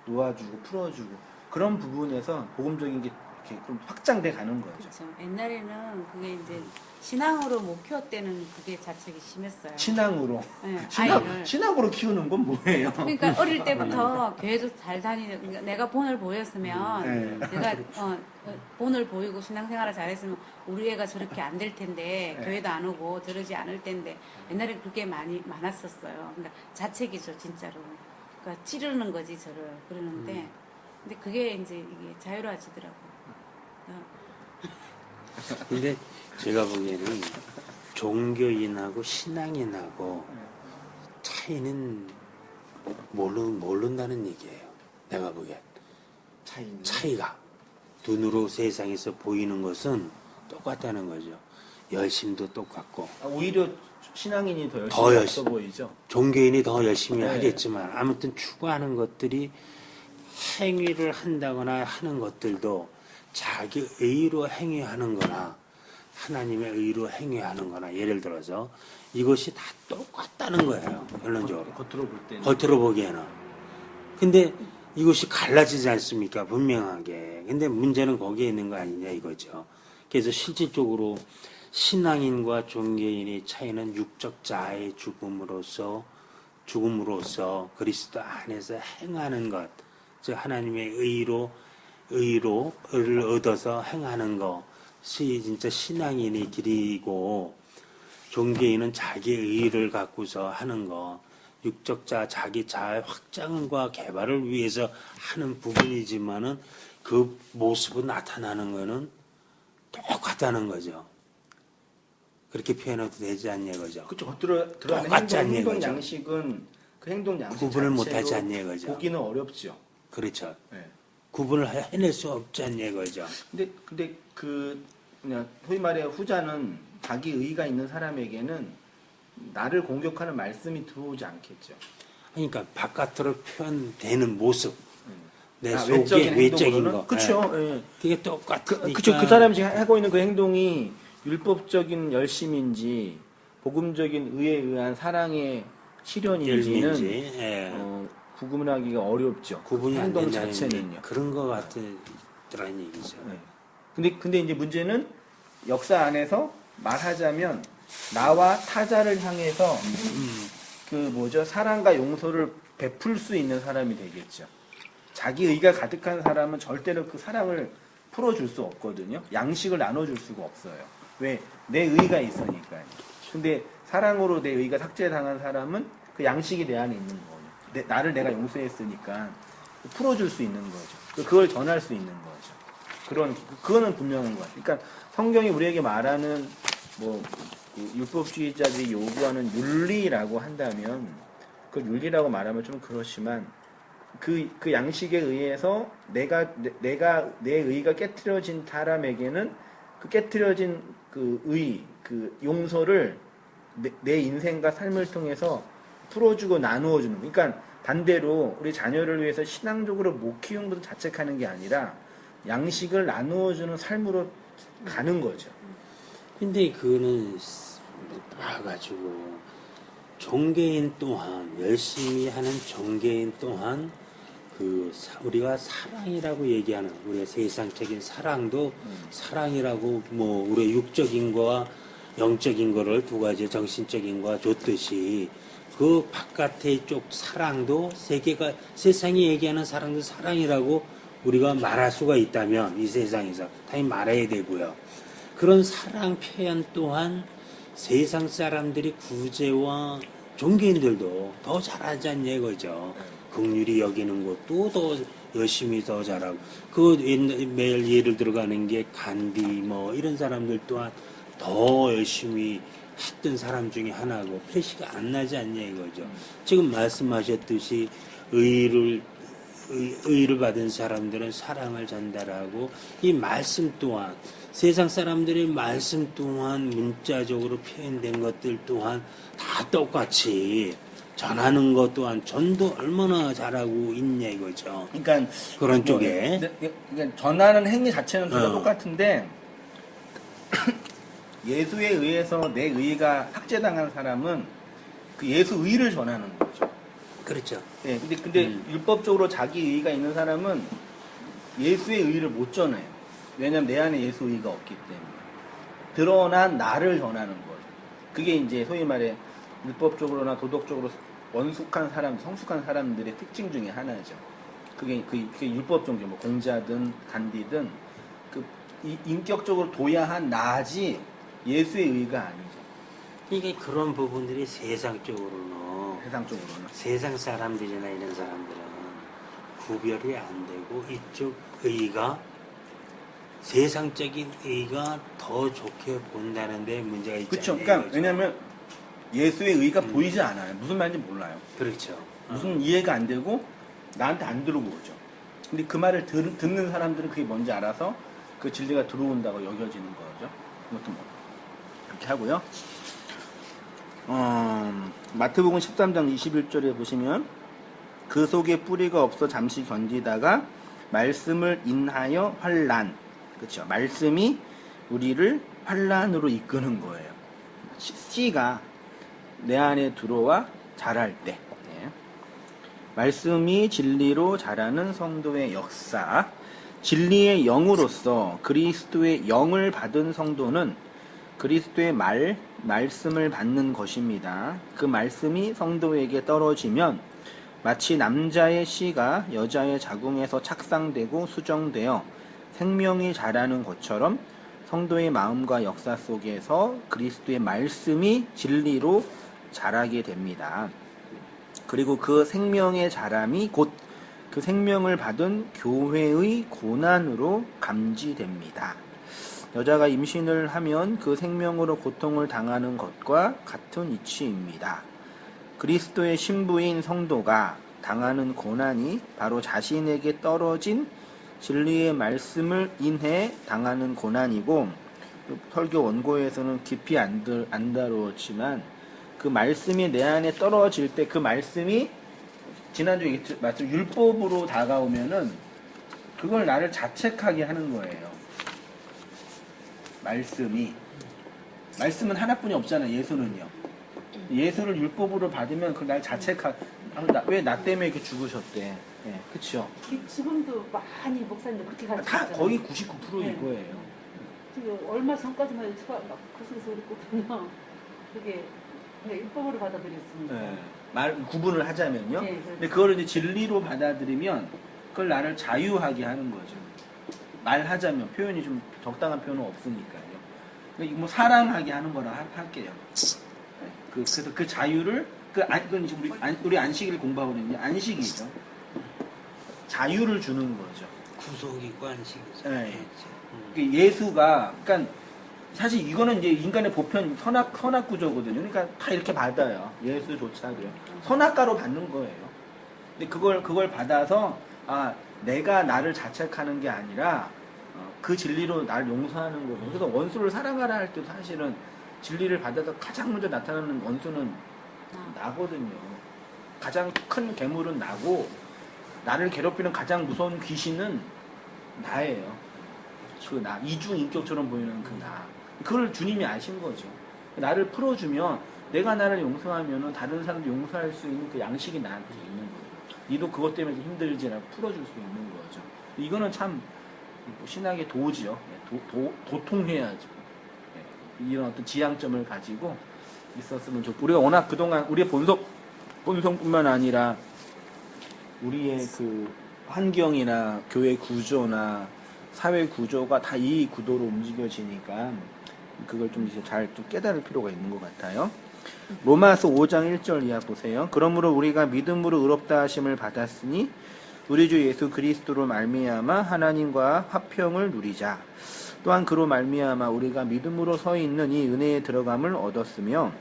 놓아주고 풀어주고 그런 부분에서 복음적인 게 이렇게 좀 확장돼 가는 거죠. 그렇죠. 옛날에는 그게 이제 신앙으로 못 키웠대는 그게 자책이 심했어요. 신앙으로 네, 아이를. 신앙으로 키우는 건 뭐예요? 그러니까 어릴 때부터 교회도 잘 다니는 그러니까 내가 본을 보였으면 내가 본을 보이고 신앙생활을 잘했으면 우리 애가 저렇게 안 될 텐데 교회도 안 오고 저러지 않을 텐데 옛날에 그렇게 많았었어요. 그러니까 자책이죠 진짜로. 그러니까 찌르는 거지 저를 그러는데 근데 그게 이제 이게 자유로워지더라고요. 근데 제가 보기에는 종교인하고 신앙인하고 차이는 모른다는 얘기예요. 내가 보기엔. 차이가. 눈으로 세상에서 보이는 것은 똑같다는 거죠. 열심도 똑같고. 오히려 신앙인이 더 열심히 없어 보이죠. 종교인이 더 열심히 하겠지만 아무튼 추구하는 것들이 행위를 한다거나 하는 것들도 자기 의로 행위하는 거나 하나님의 의로 행위하는 거나 예를 들어서 이것이 다 똑같다는 거예요. 결론적으로. 겉으로 보기에는. 근데 이것이 갈라지지 않습니까? 분명하게. 근데 문제는 거기에 있는 거 아니냐 이거죠. 그래서 실질적으로 신앙인과 종교인의 차이는 육적 자아의 죽음으로써 그리스도 안에서 행하는 것, 즉 하나님의 의를 얻어서 행하는 것이 진짜 신앙인의 길이고 종교인은 자기의 의를 갖고서 하는 것, 육적 자기 자아의 확장과 개발을 위해서 하는 부분이지만은 그 모습은 나타나는 것은 똑같다는 거죠. 그렇게 표현해도 되지 않냐 이거죠. 그렇죠. 겉으로 드러나는 행동 양식은 그 행동 양식 구분을 못하지 않냐 이거죠. 보기는 어렵죠. 그렇죠. 네. 구분을 해낼 수 없지 않냐 이거죠. 근데 그냥 소위 말해 후자는 자기 의가 있는 사람에게는 나를 공격하는 말씀이 들어오지 않겠죠. 그러니까 바깥으로 표현되는 모습, 내 속의 외적인 외적인 거, 그렇죠. 예. 그게 똑같으니까. 그렇죠. 그 사람이 지금 하고 있는 그 행동이 율법적인 열심인지 복음적인 의에 의한 사랑의 실현인지는 예. 구분하기가 어렵죠. 구분이 안 행동 된다는 자체는요. 그런 거 같더라는 얘기죠. 근데 이제 문제는 역사 안에서 말하자면 나와 타자를 향해서 사랑과 용서를 베풀 수 있는 사람이 되겠죠. 자기 의가 가득한 사람은 절대로 그 사랑을 풀어줄 수 없거든요. 양식을 나눠줄 수가 없어요. 왜? 내 의가 있으니까요. 근데 사랑으로 내 의가 삭제당한 사람은 그 양식이 내 안에 있는 거예요. 나를 내가 용서했으니까 풀어줄 수 있는 거죠. 그걸 전할 수 있는 거죠. 그거는 분명한 것 같아요. 그러니까 성경이 우리에게 말하는 율법주의자들이 요구하는 윤리라고 한다면 그 윤리라고 말하면 좀 그렇지만 그 양식에 의해서 내 의가 깨트려진 사람에게는 그 깨트려진 그 의, 그 용서를 내 인생과 삶을 통해서 풀어주고 나누어주는. 그러니까 반대로 우리 자녀를 위해서 신앙적으로 못 키우는 것을 자책하는 게 아니라 양식을 나누어주는 삶으로 가는 거죠. 근데 그거는 봐가지고 종교인 또한 열심히 하는 종교인 또한 우리가 사랑이라고 얘기하는 우리가 세상적인 사랑도 사랑이라고 뭐 우리 육적인 거와 영적인 거를 두 가지 정신적인 거와 줬듯이 그 바깥의 쪽 사랑도 세상이 얘기하는 사랑도 사랑이라고 우리가 말할 수가 있다면 이 세상에서 당연히 말해야 되고요. 그런 사랑 표현 또한 세상 사람들이 구제와 종교인들도 더 잘하지 않냐 이거죠. 긍휼히 여기는 것도 더 열심히 더 잘하고 매일 예를 들어가는 게 간디 뭐 이런 사람들 또한 더 열심히 했던 사람 중에 하나고 표시가 안 나지 않냐 이거죠. 지금 말씀하셨듯이 의를 받은 사람들은 사랑을 전달하고 이 말씀 또한 세상 사람들의 말씀 또한 문자적으로 표현된 것들 또한 다 똑같이 전하는 것 또한 전도 얼마나 잘하고 있냐 이거죠. 그러니까 그런 쪽에 그러니까 전하는 행위 자체는 둘 다 똑같은데 예수에 의해서 내 의가 삭제당한 사람은 그 예수 의를 전하는 거죠. 그렇죠. 네, 근데 율법적으로 자기 의가 있는 사람은 예수의 의를 못 전해요. 왜냐면 내 안에 예수 의가 없기 때문에 드러난 나를 전하는 거죠. 그게 이제 소위 말해 율법적으로나 도덕적으로 원숙한 사람, 성숙한 사람들의 특징 중에 하나죠. 그게 율법 종교, 뭐 공자든 간디든 인격적으로 도야한 나지 예수의 의가 아니죠. 이게 그런 부분들이 세상적으로는 세상 사람들이나 이런 사람들은 구별이 안 되고 이쪽 의가 세상적인 의가 더 좋게 본다는데 문제가 있잖아요. 그렇죠. 그러니까 왜냐하면 예수의 의가 보이지 않아요. 무슨 말인지 몰라요. 그렇죠. 무슨 이해가 안 되고 나한테 안 들어오죠. 근데 그 말을 듣는 사람들은 그게 뭔지 알아서 그 진리가 들어온다고 여겨지는 거죠. 그것도 뭐 그렇게 하고요. 마태복음 13장 21절에 보시면 그 속에 뿌리가 없어 잠시 견디다가 말씀을 인하여 환난, 그렇죠. 말씀이 우리를 환난으로 이끄는 거예요. 씨가 내 안에 들어와 자랄 때, 말씀이 진리로 자라는 성도의 역사, 진리의 영으로서 그리스도의 영을 받은 성도는 그리스도의 말씀을 받는 것입니다. 그 말씀이 성도에게 떨어지면 마치 남자의 씨가 여자의 자궁에서 착상되고 수정되어 생명이 자라는 것처럼 성도의 마음과 역사 속에서 그리스도의 말씀이 진리로 자라게 됩니다. 그리고 그 생명의 자람이 곧 그 생명을 받은 교회의 고난으로 감지됩니다. 여자가 임신을 하면 그 생명으로 고통을 당하는 것과 같은 이치입니다. 그리스도의 신부인 성도가 당하는 고난이 바로 자신에게 떨어진 진리의 말씀을 인해 당하는 고난이고, 설교 원고에서는 깊이 안 다루었지만 그 말씀이 내 안에 떨어질 때 그 말씀이 지난주에 말씀 율법으로 다가오면은 그걸 나를 자책하게 하는 거예요. 말씀은 하나뿐이 없잖아요. 예수는요. 예수를 율법으로 받으면 그걸 날 왜 나 때문에 이렇게 죽으셨대. 네, 그렇죠. 지금도 많이 목사님들 그렇게 가르치잖아요. 다 거의 99% 이거예요. 지금 얼마 전까지만 해도 제가 막 그래서 그랬거든요. 그게 그냥 율법으로 받아들였습니다. 네. 구분을 하자면요. 네, 그렇죠. 근데 그거를 이제 진리로 받아들이면 그걸 나를 자유하게 하는 거죠. 말하자면 표현이 좀 적당한 표현은 없으니까요. 그러니까 뭐 사랑하게 하는 거라 할게요. 그래서 그 자유를 그건 우리 안식일 공부하고 있는데 안식이죠. 자유를 주는 거죠. 구속이고 안식이죠. 네. 예수가 그러니까 사실 이거는 이제 인간의 보편 선악 구조거든요. 그러니까 다 이렇게 받아요. 예수조차도요. 선악가로 받는 거예요. 근데 그걸 받아서 내가 나를 자책하는 게 아니라 그 진리로 나를 용서하는 거고. 그래서 원수를 사랑하라 할 때도 사실은 진리를 받아서 가장 먼저 나타나는 원수는 나거든요. 가장 큰 괴물은 나고 나를 괴롭히는 가장 무서운 귀신은 나예요. 그 나, 이중 인격처럼 보이는 그 나. 그걸 주님이 아신 거죠. 나를 풀어주면 내가 나를 용서하면은 다른 사람도 용서할 수 있는 그 양식이 나한테 있는 거예요. 니도 그것 때문에 힘들지라고 풀어줄 수 있는 거죠. 이거는 참 신학의 도지요. 도통해야죠. 이런 어떤 지향점을 가지고 있었으면 좋고, 우리가 워낙 그동안 우리의 본성뿐만 아니라 우리의 그 환경이나 교회 구조나 사회 구조가 다 이 구도로 움직여지니까 그걸 좀 이제 잘 좀 깨달을 필요가 있는 것 같아요. 로마서 5장 1절 이하 보세요. 그러므로 우리가 믿음으로 의롭다 하심을 받았으니 우리 주 예수 그리스도로 말미암아 하나님과 화평을 누리자. 또한 그로 말미암아 우리가 믿음으로 서 있는 이 은혜에 들어감을 얻었으며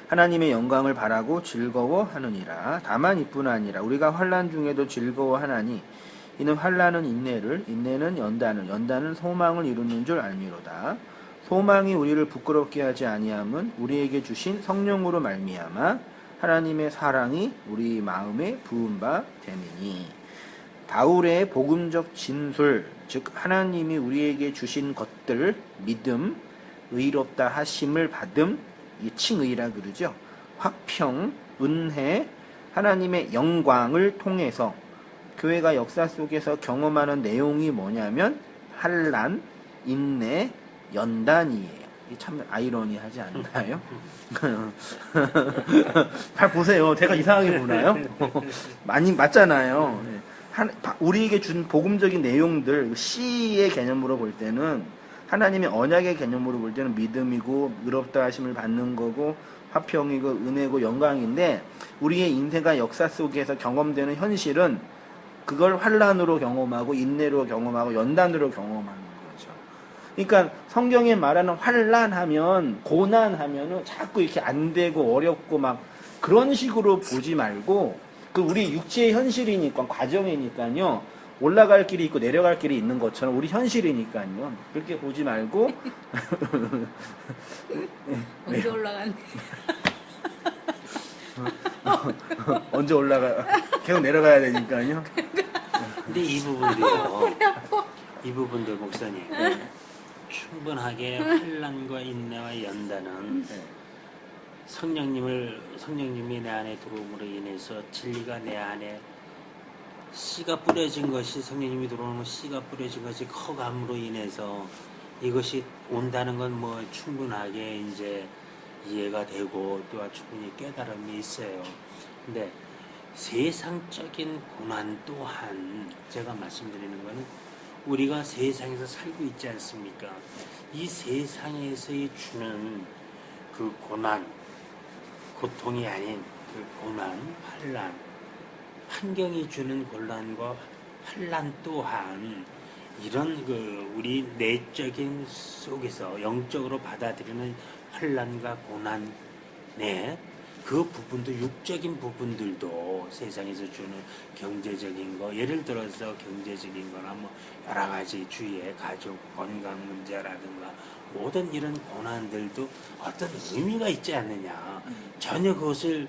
하나님의 영광을 바라고 즐거워하느니라. 다만 이뿐 아니라 우리가 환난 중에도 즐거워하나니 이는 환난은 인내를, 인내는 연단을, 연단은 소망을 이루는 줄 알미로다. 소망이 우리를 부끄럽게 하지 아니함은 우리에게 주신 성령으로 말미암아 하나님의 사랑이 우리 마음에 부은 바 됨이니. 바울의 복음적 진술, 즉 하나님이 우리에게 주신 것들, 믿음, 의롭다 하심을 받음, 이 칭의라 그러죠. 화평, 은혜, 하나님의 영광을 통해서 교회가 역사 속에서 경험하는 내용이 뭐냐면 환난, 인내, 연단이에요. 참 아이러니하지 않나요? 잘 보세요. 제가 이상하게 보나요? 많이 맞잖아요. 우리에게 준 복음적인 내용들, 시의 개념으로 볼 때는, 하나님의 언약의 개념으로 볼 때는 믿음이고 의롭다 하심을 받는 거고 화평이고 은혜고 영광인데, 우리의 인생과 역사 속에서 경험되는 현실은 그걸 환난으로 경험하고 인내로 경험하고 연단으로 경험하는 거죠. 그러니까 성경에 말하는 환난하면, 고난하면은 자꾸 이렇게 안 되고 어렵고 막 그런 식으로 보지 말고, 그 우리 육체의 현실이니까, 과정이니까요, 올라갈 길이 있고 내려갈 길이 있는 것처럼 우리 현실이니까요, 그렇게 보지 말고 언제 올라가는 언제 올라가, 계속 내려가야 되니까요. 근데 이 부분도요, 이 부분도 목사님 충분하게 환난과 인내와 연단은 성령님이 내 안에 들어옴으로 인해서 진리가 내 안에 씨가 뿌려진 것이, 성령님이 들어오는 씨가 뿌려진 것이 커감으로 인해서 이것이 온다는 건 뭐 충분하게 이제 이해가 되고 또한 충분히 깨달음이 있어요. 근데 세상적인 고난 또한 제가 말씀드리는 거는 우리가 세상에서 살고 있지 않습니까? 이 세상에서의 주는 그 고난, 고통이 아닌 그 고난, 환난, 환경이 주는 곤란과 환난 또한 이런 그 우리 내적인 속에서 영적으로 받아들이는 환난과 고난, 그 부분도, 육적인 부분들도 세상에서 주는 경제적인 거, 예를 들어서 경제적인 거나 뭐 여러 가지 주위의 가족 건강 문제라든가 모든 이런 고난들도 어떤 의미가 있지 않느냐. 전혀 그것을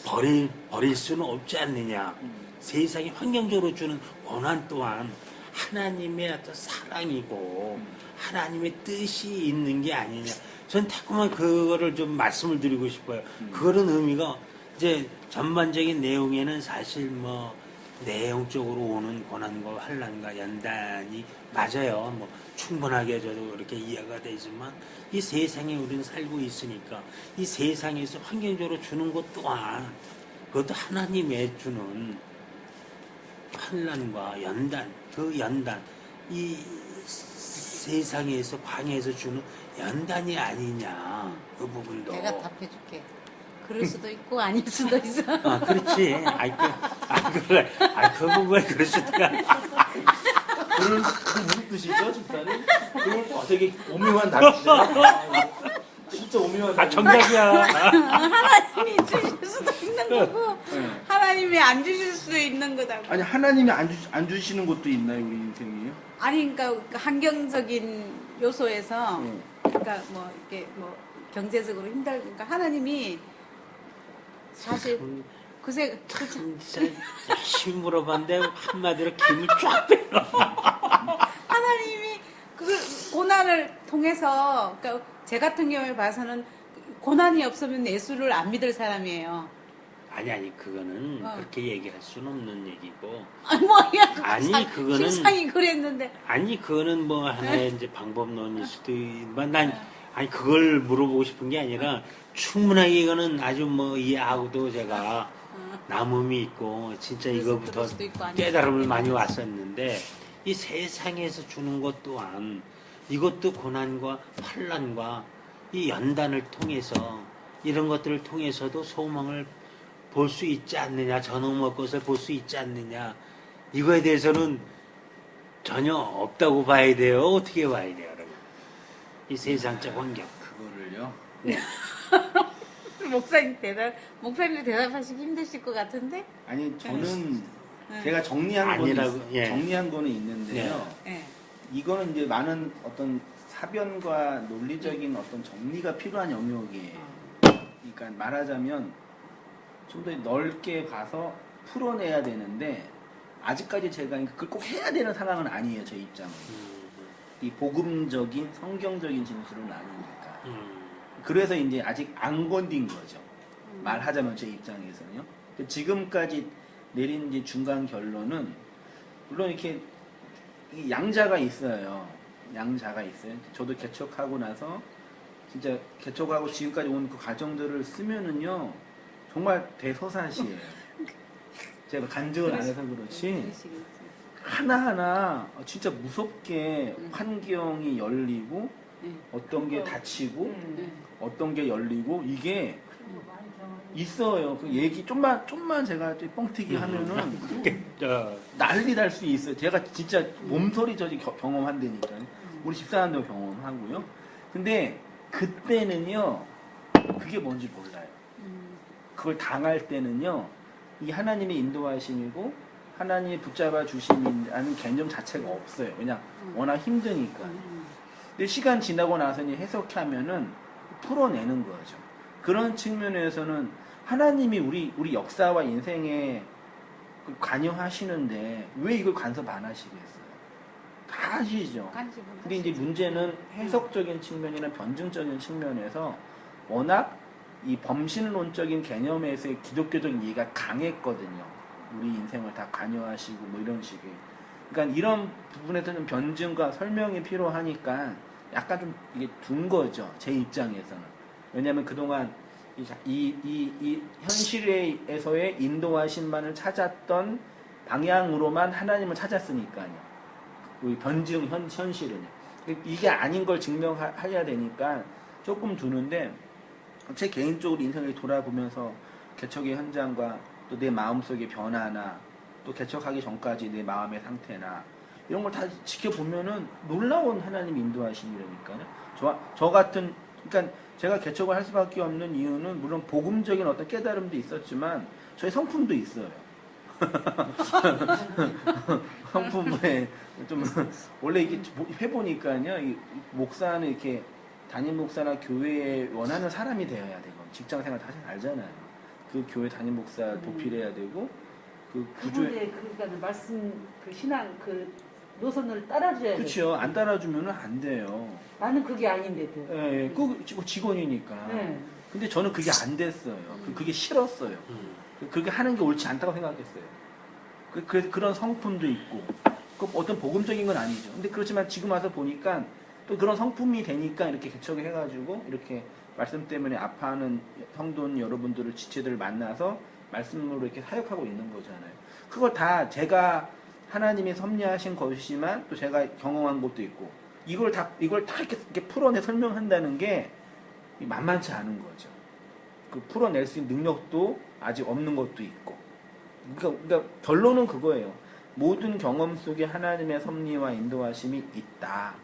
버릴 수는 없지 않느냐. 세상이 환경적으로 주는 고난 또한 하나님의 어떤 사랑이고 하나님의 뜻이 있는 게 아니냐. 전 자꾸만 그거를 좀 말씀을 드리고 싶어요. 그런 의미가 이제 전반적인 내용에는 사실 뭐 내용적으로 오는 고난과 환난과 연단이 맞아요. 뭐 충분하게 저도 그렇게 이해가 되지만 이 세상에 우리는 살고 있으니까 이 세상에서 환경적으로 주는 것 또한 그것도 하나님의 주는 환난과 연단, 그 연단, 이 세상에서 광야에서 주는 연단이 아니냐, 그 부분도. 내가 답해줄게. 그럴 수도 있고 아닐 수도 있어. 아, 그렇지. 그래. 그 부분에 그럴 수도 있고. 그 무슨 뜻이죠, 집사님? 그 되게 오묘한 답이죠. 진짜 오묘한 답. 정답이야. 하나님이 주실 수도 있는 거고 하나님이 안 주실 수도 있는 거다. 아니, 하나님이 안 주시는 것도 있나요, 우리 인생이요? 아니 그러니까 환경적인 요소에서 그러니까 뭐 이렇게 뭐 경제적으로 힘들니까 하나님이 사실 그새 진짜 열심히 물어봤는데 한마디로 김을 쫙 빼요. 하나님이 그 고난을 통해서 그러니까 제 같은 경우에 봐서는 고난이 없으면 예수를 안 믿을 사람이에요. 아니 그거는 어. 그렇게 얘기할 수는 없는 얘기고. 아니 뭐야 아니, 그거는- 신상이 그랬는데 아니 그거는 뭐 하나의 이제 방법론일 수도 있지만 난 아니 그걸 물어보고 싶은 게 아니라 충분하게 이거는 아주 뭐 이해하고도 제가 남음이 있고 진짜 그럴 이거부터 수도 있고 아닐 깨달음을 수도 많이 있고. 왔었는데 이 세상에서 주는 것 또한 이것도 고난과 환난과 이 연단을 통해서 이런 것들을 통해서도 소망을 볼 수 있지 않느냐, 전홍의 것을 볼 수 있지 않느냐, 이거에 대해서는 전혀 없다고 봐야 돼요. 어떻게 봐야 돼요, 여러분? 이 세상적 환경. 그거를요. 목사님 대답하시기 힘드실 것 같은데? 아니 저는 네. 제가 정리한 아니라고, 거는 예. 정리한 거는 있는데요. 예. 이거는 이제 많은 어떤 사변과 논리적인 어떤 정리가 필요한 영역이에요. 그러니까 말하자면 좀 더 넓게 봐서 풀어내야 되는데 아직까지 제가 그걸 꼭 해야 되는 상황은 아니에요. 제 입장은. 이 복음적인 성경적인 진술을 나누니까. 그래서 이제 아직 안 건든 거죠. 말하자면 제 입장에서는요. 지금까지 내린 이제 중간 결론은 물론 이렇게 이 양자가 있어요. 양자가 있어요. 저도 개척하고 나서 진짜 개척하고 지금까지 온 그 과정들을 쓰면은요 정말 대서사시예요. 제가 간증을 안 해서 그렇지 하나하나 진짜 무섭게 환경이 열리고 어떤 게 닫히고 어떤 게 열리고 이게 있어요. 그 얘기 좀만 제가 좀 뻥튀기 하면은 난리 날 수 있어요. 제가 진짜 몸소리 저리 경험한다니까요. 우리 집사람도 경험하고요. 근데 그때는요 그게 뭔지 몰라요. 그걸 당할 때는요 이 하나님의 인도하심이고 하나님이 붙잡아 주심이라는 개념 자체가 없어요. 왜냐 워낙 힘드니까. 근데 시간 지나고 나서 이제 해석하면은 풀어내는 거죠. 그런 측면에서는 하나님이 우리 역사와 인생에 관여하시는데 왜 이걸 간섭 안 하시겠어요? 다 하시죠. 근데 이제 문제는 해석적인 측면이나 변증적인 측면에서 워낙 이 범신론적인 개념에서의 기독교적인 이해가 강했거든요. 우리 인생을 다 관여하시고 뭐 이런 식의. 그러니까 이런 부분에서는 변증과 설명이 필요하니까 약간 좀 이게 둔 거죠. 제 입장에서는. 왜냐하면 그동안 이 현실에서의 인도하심만을 찾았던 방향으로만 하나님을 찾았으니까요. 우리 변증 현실은요. 이게 아닌 걸 증명해야 되니까 조금 두는데 제 개인적으로 인생을 돌아보면서 개척의 현장과 또 내 마음속의 변화나 또 개척하기 전까지 내 마음의 상태나 이런 걸 다 지켜보면은 놀라운 하나님 인도하심이라니까요. 저 같은 그러니까 제가 개척을 할 수밖에 없는 이유는 물론 복음적인 어떤 깨달음도 있었지만 저희 성품도 있어요. 성품에 좀 원래 이게 해보니까요. 이 목사는 이렇게 담임 목사나 교회에 원하는 사람이 되어야 되고 직장 생활 다들 알잖아요. 그 교회 담임 목사 도필해야 되고 그 구조에 그분의 그러니까 말씀 그 신앙 그 노선을 따라줘야 돼. 그렇죠. 안 따라주면은 안 돼요. 나는 그게 아닌데도. 예, 그 직원이니까. 네. 근데 저는 그게 안 됐어요. 그게 싫었어요. 그렇게 하는 게 옳지 않다고 생각했어요. 그런 성품도 있고, 그 어떤 복음적인 건 아니죠. 근데 그렇지만 지금 와서 보니까 또 그런 성품이 되니까 이렇게 개척을 해가지고 이렇게 말씀 때문에 아파하는 성도는 여러분들을 지체들을 만나서 말씀으로 이렇게 사역하고 있는 거잖아요. 그걸 다 제가 하나님이 섭리하신 것이지만 또 제가 경험한 것도 있고 이걸 다 이렇게 풀어내 설명한다는 게 만만치 않은 거죠. 그 풀어낼 수 있는 능력도 아직 없는 것도 있고. 그러니까 결론은 그거예요. 모든 경험 속에 하나님의 섭리와 인도하심이 있다.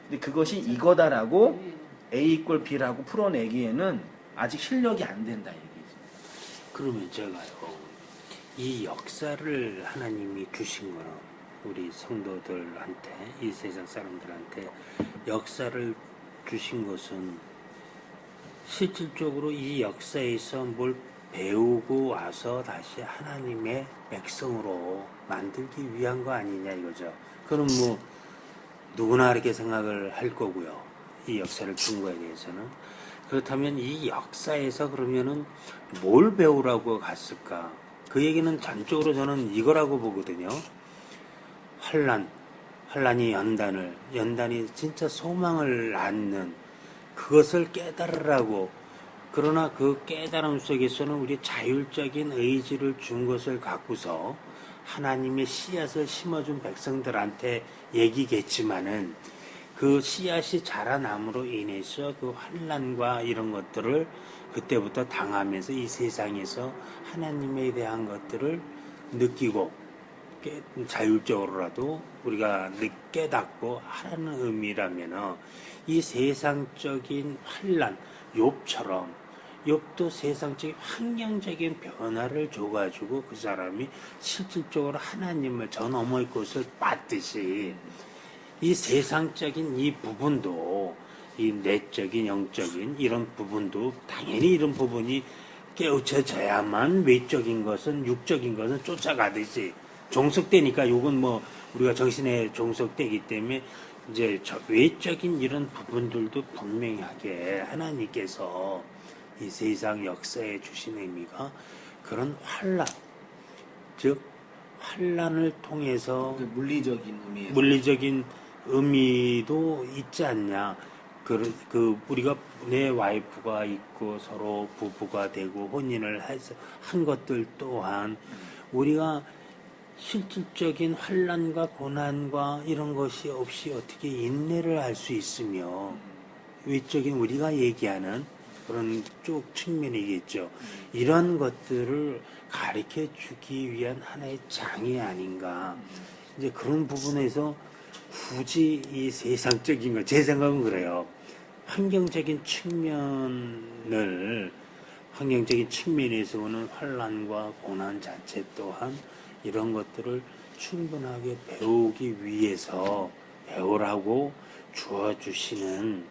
근데 그것이 이거다라고 A = B라고 풀어내기에는 아직 실력이 안 된다 얘기죠. 그러면 제가요, 이 역사를 하나님이 주신 거는 우리 성도들한테, 이 세상 사람들한테 역사를 주신 것은 실질적으로 이 역사에서 뭘 배우고 와서 다시 하나님의 백성으로 만들기 위한 거 아니냐 이거죠. 그럼 뭐 누구나 그렇게 생각을 할 거고요. 이 역사를 준 거에 대해서는. 그렇다면 이 역사에서 그러면은 뭘 배우라고 갔을까? 그 얘기는 전적으로 저는 이거라고 보거든요. 환란이 연단이 진짜 소망을 낳는 그것을 깨달으라고. 그러나 그 깨달음 속에서는 우리 자율적인 의지를 준 것을 갖고서 하나님의 씨앗을 심어준 백성들한테 얘기겠지만은 그 씨앗이 자라남으로 인해서 그 환난과 이런 것들을 그때부터 당하면서 이 세상에서 하나님에 대한 것들을 느끼고 자율적으로라도 우리가 깨닫고 하라는 의미라면 이 세상적인 환난, 욥처럼 욥도 세상적인 환경적인 변화를 줘가지고 그 사람이 실질적으로 하나님을 저 너머의 곳을 봤듯이 이 세상적인 이 부분도 이 내적인 영적인 이런 부분도 당연히 이런 부분이 깨우쳐져야만 외적인 것은 육적인 것은 쫓아가듯이 종속되니까 요건 뭐 우리가 정신에 종속되기 때문에 이제 외적인 이런 부분들도 분명하게 하나님께서 이 세상 역사에 주신 의미가 그런 환란, 즉 환란을 통해서 물리적인 의미도 있지 않냐. 우리가 내 와이프가 있고 서로 부부가 되고 혼인을 해서 한 것들 또한 우리가 실질적인 환란과 고난과 이런 것이 없이 어떻게 인내를 할 수 있으며 외적인 우리가 얘기하는 그런 쪽 측면이겠죠. 이런 것들을 가르쳐 주기 위한 하나의 장이 아닌가. 이제 그런 부분에서 굳이 이 세상적인 것, 제 생각은 그래요. 환경적인 측면에서 오는 환란과 고난 자체 또한 이런 것들을 충분하게 배우기 위해서 배우라고 주어주시는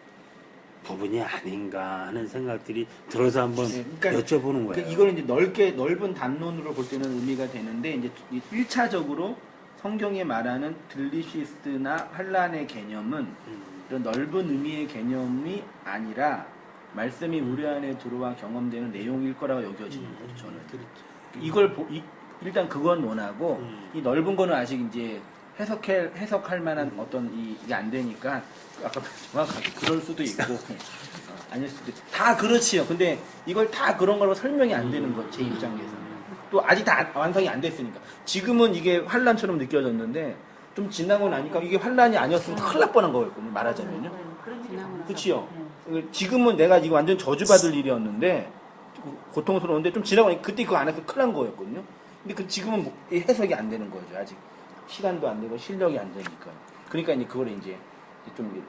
부분이 아닌가 하는 생각들이 들어서 한번 여쭤보는 거예요. 이걸 이제 넓은 담론으로 볼 때는 의미가 되는데, 이제 1차적으로 성경에 말하는 들리시스나 환란의 개념은 이런 넓은 의미의 개념이 아니라 말씀이 우리 안에 들어와 경험되는 내용일 거라고 여겨지는 거죠, 저는. 이걸 일단 그건 원하고, 이 넓은 거는 아직 이제 해석할 만한 어떤 이게 안 되니까, 아까 정확하게 그럴 수도 있고, 아닐 수도 있고, 다 그렇지요. 근데 이걸 다 그런 걸로 설명이 안 되는 거, 제 입장에서는. 또 아직 다 완성이 안 됐으니까. 지금은 이게 환란처럼 느껴졌는데, 좀 지나고 나니까 이게 환란이 아니었으면 큰일 날 뻔한 거였거든요, 말하자면요. 그치요? 지금은 내가 이거 완전 저주받을 일이었는데, 고통스러운데 좀 지나고 나니까 그때 그거 안 해서 큰일 난 거였거든요. 근데 지금은 뭐 해석이 안 되는 거죠. 아직 시간도 안 되고 실력이 안 되니까. 그러니까 이제 그걸 이제 좀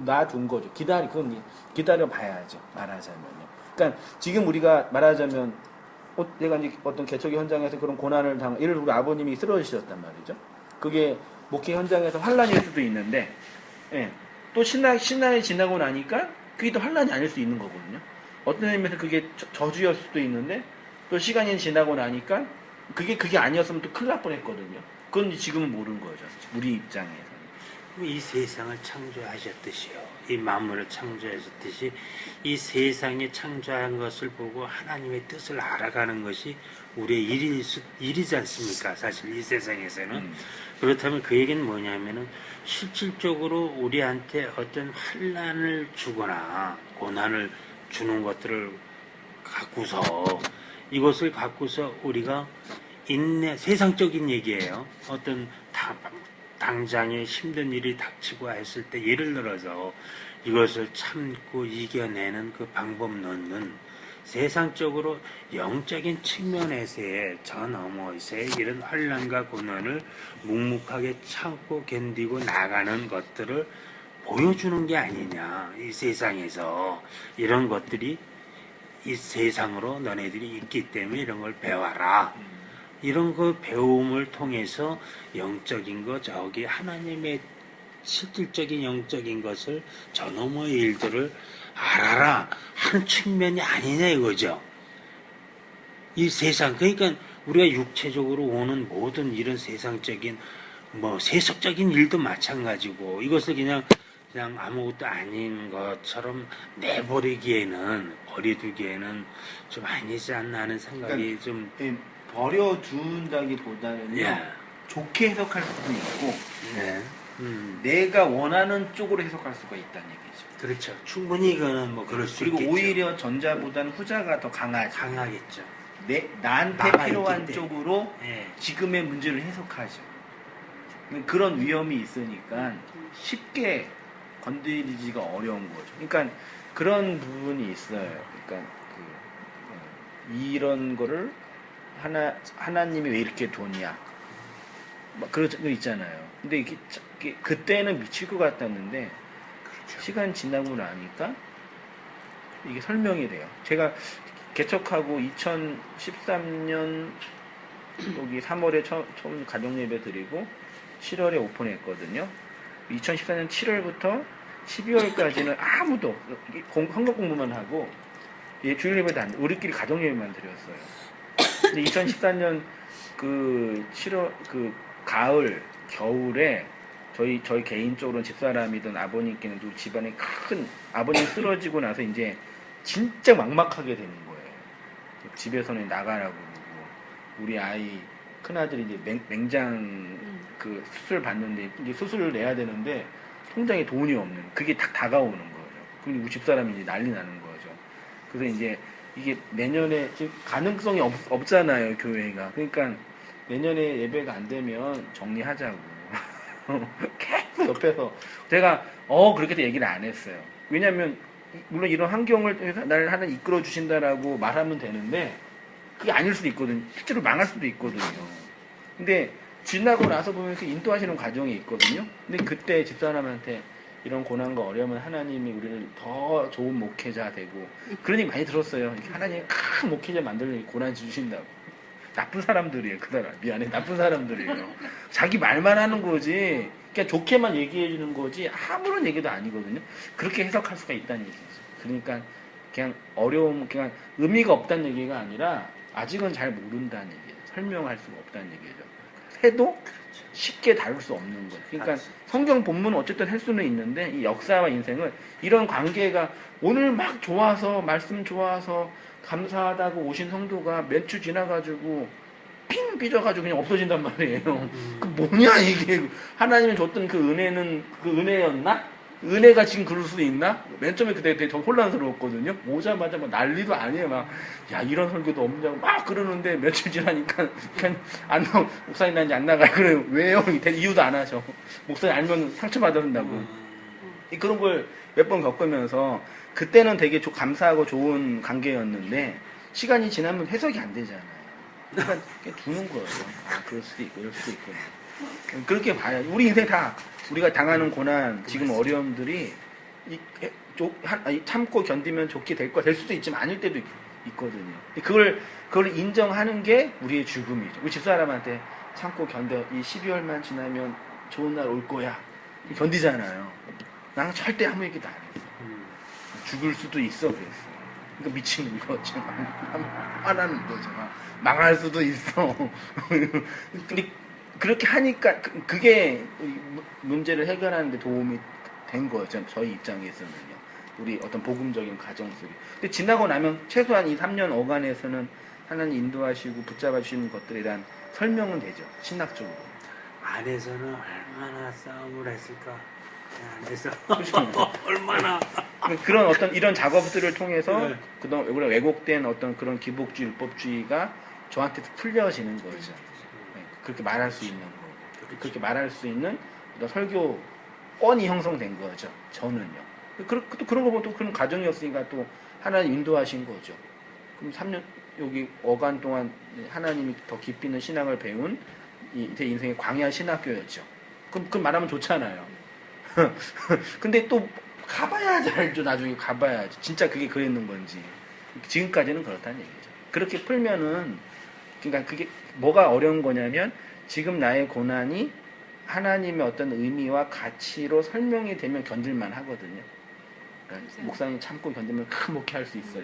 놔둔 거죠. 그건 기다려 봐야죠. 말하자면요. 그러니까 지금 우리가 말하자면 내가 이제 어떤 개척의 현장에서 그런 고난을 예를 들어 우리 아버님이 쓰러지셨단 말이죠. 그게 목회 현장에서 환란일 수도 있는데, 예. 또 신앙이 지나고 나니까 그게 또 환란이 아닐 수 있는 거거든요. 어떤 의미에서 그게 저주였을 수도 있는데, 또 시간이 지나고 나니까 그게 아니었으면 또 큰일 날 뻔했거든요. 그건 지금은 모르는 거죠. 우리 입장에서는. 이 세상을 창조하셨듯이요. 이 만물을 창조하셨듯이 이 세상에 창조한 것을 보고 하나님의 뜻을 알아가는 것이 우리의 일이지 않습니까? 사실 이 세상에서는. 그렇다면 그 얘기는 뭐냐면은 실질적으로 우리한테 어떤 환난을 주거나 고난을 주는 것들을 갖고서 이것을 갖고서 우리가 세상적인 얘기예요. 어떤 당장에 힘든 일이 닥치고 했을 때 예를 들어서 이것을 참고 이겨내는 그 방법론은 세상적으로 영적인 측면에서의 저 너머에서의 이런 환난과 고난을 묵묵하게 참고 견디고 나가는 것들을 보여주는 게 아니냐. 이 세상에서 이런 것들이 이 세상으로 너네들이 있기 때문에 이런 걸 배워라. 이런 그 배움을 통해서 영적인 것, 저기 하나님의 실질적인 영적인 것을 저 너머의 일들을 알아라 하는 측면이 아니냐 이거죠. 이 세상, 그러니까 우리가 육체적으로 오는 모든 이런 세상적인 뭐 세속적인 일도 마찬가지고 이것을 그냥 아무것도 아닌 것처럼 버리두기에는 좀 아니지 않나 하는 생각이 좀 예, 버려둔다기보다는요. 예. 좋게 해석할 수도 있고 네. 내가 원하는 쪽으로 해석할 수가 있다는 얘기죠. 그렇죠. 충분히 그거는 뭐 그럴 수 그리고 있겠죠. 오히려 전자보다는 후자가 더 강하죠. 나한테 나가 필요한 있기 쪽으로 예. 지금의 문제를 해석하죠. 그런 위험이 있으니까 쉽게 건드리기가 어려운 거죠. 그러니까 그런 부분이 있어요. 그러니까 이런 거를 하나님이 왜 이렇게 뒀냐, 막 그런 거 있잖아요. 근데 이게 그때는 미칠 것 같았는데 그렇죠. 시간 지나고 나니까 이게 설명이 돼요. 제가 개척하고 2013년 여기 3월에 처음 가정 예배 드리고 7월에 오픈했거든요. 2014년 7월부터 12월까지는 아무도 성경 공부만 하고 주일 예배도 안 우리끼리 가정 예배만 드렸어요. 근데 2014년 그 7월 그 가을 겨울에 저희 개인적으로는 집사람이든 아버님께는 또 집안에 큰 아버님 쓰러지고 나서 이제 진짜 막막하게 되는 거예요. 집에서는 나가라고 그러고 우리 아이 큰아들이 이제 맹장 그 수술 받는데 이제 수술을 내야 되는데 통장에 돈이 없는 그게 딱 다가오는 거죠. 그럼 우리 집사람이 이제 난리 나는 거죠. 그래서 이제 이게 내년에 지금 가능성이 없잖아요, 교회가. 그러니까 내년에 예배가 안 되면 정리하자고. 계속 옆에서 제가 그렇게 얘기를 안 했어요. 왜냐면 물론 이런 환경을 통해서 나를 하나 이끌어 주신다라고 말하면 되는데 그게 아닐 수도 있거든요. 실제로 망할 수도 있거든요. 근데 지나고 나서 보면 그 인도하시는 과정이 있거든요. 근데 그때 집사람한테 이런 고난과 어려움은 하나님이 우리를 더 좋은 목회자 되고 그런 얘기 많이 들었어요. 하나님이 큰 목회자 만들려고 고난 주신다고. 나쁜 사람들이에요. 그 사람. 미안해. 나쁜 사람들이에요. 자기 말만 하는 거지. 그냥 좋게만 얘기해 주는 거지 아무런 얘기도 아니거든요. 그렇게 해석할 수가 있다는 얘기죠. 그러니까 그냥 그냥 의미가 없다는 얘기가 아니라 아직은 잘 모른다는 얘기예요. 설명할 수가 없다는 얘기죠. 해도 쉽게 다룰 수 없는 거예요. 그러니까 성경 본문은 어쨌든 할 수는 있는데 이 역사와 인생은 이런 관계가 오늘 막 좋아서 말씀 좋아서 감사하다고 오신 성도가 몇 주 지나가지고 핑 삐져가지고 그냥 없어진단 말이에요. 그 뭐냐 이게 하나님이 줬던 그 은혜는 그 은혜였나? 은혜가 지금 그럴 수도 있나? 맨 처음에 그때 되게 혼란스러웠거든요. 오자마자 막 난리도 아니에요. 막, 야, 이런 설교도 없냐고 막 그러는데 며칠 지나니까 그냥 목사님 나 이제 안 나가요. 그래, 왜요? 이유도 안 하셔. 목사님 알면 상처받는다고. 그런 걸 몇 번 겪으면서 그때는 되게 감사하고 좋은 관계였는데 시간이 지나면 해석이 안 되잖아요. 그러니까 두는 거예요. 그럴 수도 있고, 이럴 수도 있고. 그렇게 봐야지. 우리 인생 다 우리가 당하는 고난, 지금 어려움들이 참고 견디면 좋게 될 수도 있지만 아닐 때도 있거든요. 그걸 인정하는 게 우리의 죽음이죠. 우리 집사람한테 참고 견뎌. 이 12월만 지나면 좋은 날 올 거야. 견디잖아요. 나는 절대 아무 얘기도 안 했어. 죽을 수도 있어 그랬어. 그러니까 미치는 거죠. 화나는 거죠. 망할 수도 있어. 근데 그렇게 하니까 그게 문제를 해결하는 데 도움이 된 거죠. 저희 입장에서는요. 우리 어떤 복음적인 가정 속에. 근데 지나고 나면 최소한 이 3년 어간에서는 하나님 인도하시고 붙잡아 주시는 것들에 대한 설명은 되죠. 신학적으로. 안에서는 얼마나 싸움을 했을까? 안에서 얼마나 그런 어떤 이런 작업들을 통해서 네. 그동안 우리가 왜곡된 어떤 그런 기복주의, 율법주의가 저한테 풀려지는 거죠. 네, 그렇게 말할 수 있는 거. 그렇게 말할 수 있는 어떤 설교권이 형성된 거죠. 저는요. 또 그런 거 보면 또 그런 과정이었으니까 또 하나님 인도하신 거죠. 그럼 3년 여기 어간 동안 하나님이 더 깊이 있는 신앙을 배운 제 인생의 광야 신학교였죠. 그럼 그 말하면 좋잖아요. 근데 또 가봐야지 알죠. 나중에 가봐야지. 진짜 그게 그랬는 건지. 지금까지는 그렇다는 얘기죠. 그렇게 풀면은 그러니까 그게 뭐가 어려운 거냐면 지금 나의 고난이 하나님의 어떤 의미와 가치로 설명이 되면 견딜만 하거든요. 그러니까 목사님 참고 견디면 큰 목회할 수 있어요.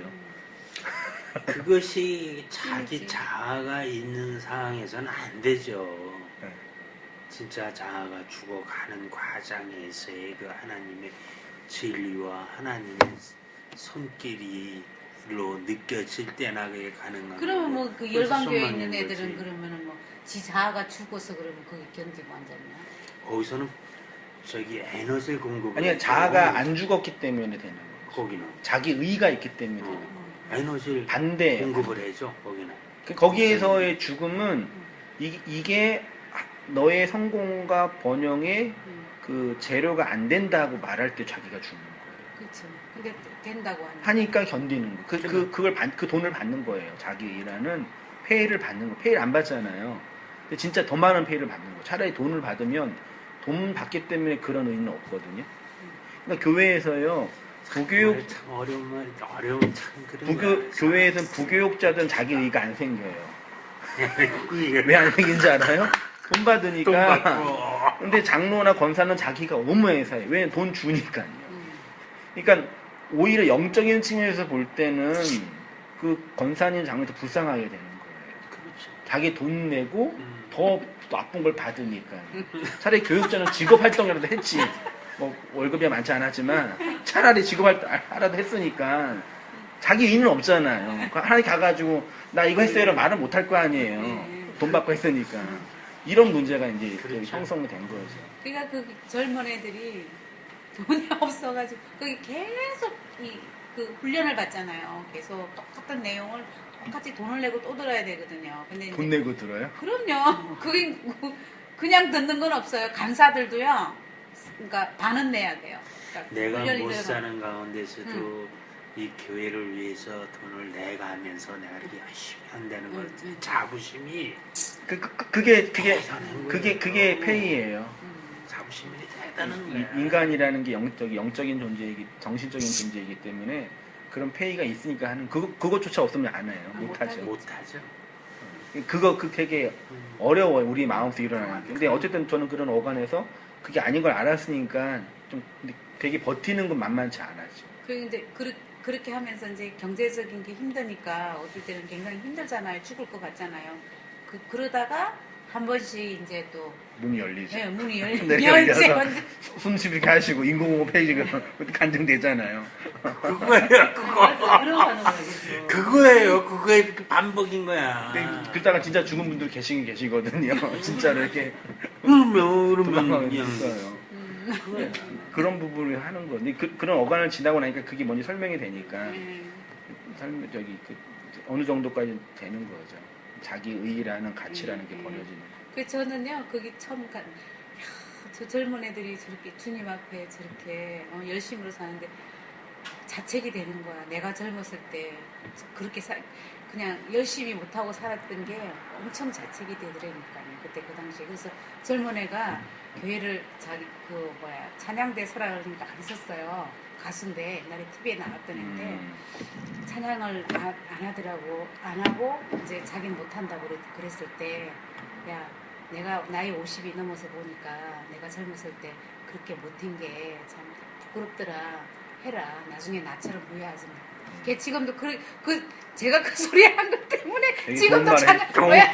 그것이 자기 그렇지. 자아가 있는 상황에서는 안 되죠. 네. 진짜 자아가 죽어가는 과정에서의 그 하나님의 진리와 하나님의 손길이로 느껴질 때나 그게 가능한 그러면 뭐 그 거고. 열방교에 그래서 있는 소망인 애들은 거지. 그러면은 뭐 지 자아가 죽어서 그러면 그게 견디고 앉았냐? 거기서는 저기 에너지를 공급을 아니 해서 자아가 안 죽었기 때문에 되는 거예요. 거기는 자기 의가 있기 때문에 되는 거예요. 에너지를 반대. 공급을 해줘 거기는. 거기에서의 죽음은 이게 너의 성공과 번영의 그 재료가 안 된다고 말할 때 자기가 죽는 거예요. 그렇죠. 근데 된다고 하니까 견디는 거. 그 돈을 받는 거예요. 자기 일하는 페이를 받는 거. 페이를 안 받잖아요. 근데 진짜 더 많은 페이를 받는 거. 차라리 돈을 받으면 돈 받기 때문에 그런 의미는 없거든요. 그러니까 교회에서요. 부교육 참 어려운 참 그런 거야. 교회에서는 부교육자들은 자기 의가 안 생겨요. 그게 왜 안 생긴지 알아요? 돈 받으니까. 돈 받고. 근데 장로나 권사는 자기가 의무회사예요. 왜? 돈 주니까요. 그러니까 오히려 영적인 측면에서 볼 때는 그 권사님 장로한테 불쌍하게 되는 거예요. 그렇죠. 자기 돈 내고 더 나쁜 걸 받으니까. 차라리 교육자는 직업활동이라도 했지. 뭐 월급이 많지 않았지만 차라리 직업활동이라도 했으니까 자기 의는 없잖아요. 하나님 가가지고 나 이거 했어요라고 말은 못할 거 아니에요. 돈 받고 했으니까. 이런 문제가 이제 그렇죠. 형성이 된 거죠. 그러니까 그 젊은 애들이 돈이 없어가지고 거기 계속 그 훈련을 받잖아요. 계속 똑같은 내용을 똑같이 돈을 내고 또 들어야 되거든요. 근데 이제 돈 내고 들어요? 그럼요. 그게 그냥 듣는 건 없어요. 강사들도요. 그러니까 반은 내야 돼요. 그러니까 내가 훈련이 못 들어가- 사는 가운데서도 이 교회를 위해서 돈을 내가면서 내가 이렇게 열심히 한다는 걸 자부심이 그게 페이예요. 자부심이 대단한 거야. 인간이라는 게 영적인 존재이기, 정신적인 존재이기 때문에 그런 페이가 있으니까 하는 그것조차 없으면 안 해요. 못 하죠. 못하죠. 그 되게 어려워요. 우리 마음속에 일어나는 게. 근데 어쨌든 저는 그런 어간에서 그게 아닌 걸 알았으니까 좀 되게 버티는 건 만만치 않았죠. 근데 그렇게 하면서 이제 경제적인 게 힘드니까 어떨 때는 굉장히 힘들잖아요. 죽을 것 같잖아요. 그러다가 한 번씩 이제 또 문이 열리죠. 네, 문이 네, 열리지. 열려서 숨쉬게 이렇게 하시고 인공호흡 페이지가 간증되잖아요. 그거예요, 그거. 들어가는 거예요. 계속. 그거예요. 그거의 반복인 거야. 근데 그러다가 진짜 죽은 분들 계시거든요. 진짜로 이렇게 그러면 도망가는 그냥 있어요. 그거야. 그런 부분을 하는 거. 근데 그런 어간을 지나고 나니까 그게 뭔지 설명이 되니까 어느 정도까지 되는 거죠. 자기 의라는 가치라는 게 버려지는. 그 저는요 거기 처음 저 젊은 애들이 저렇게 주님 앞에 저렇게 열심으로 사는데 자책이 되는 거야. 내가 젊었을 때 그렇게 그냥 열심히 못하고 살았던 게 엄청 자책이 되더라니까요. 그때 그 당시에. 그래서 젊은 애가 교회를 자기 찬양대 설하니까 안 썼어요. 가수인데 옛날에 TV에 나왔던 애인데 찬양을 안 하더라고. 안 하고 이제 자기는 못한다고 그랬을 때 야 내가 나이 50이 넘어서 보니까 내가 젊었을 때 그렇게 못한 게 참 부끄럽더라. 해라. 나중에 나처럼 후회하지 마. 걔 지금도 제가 그 소리 한 것 때문에 되게 지금도 좋은 말이에요.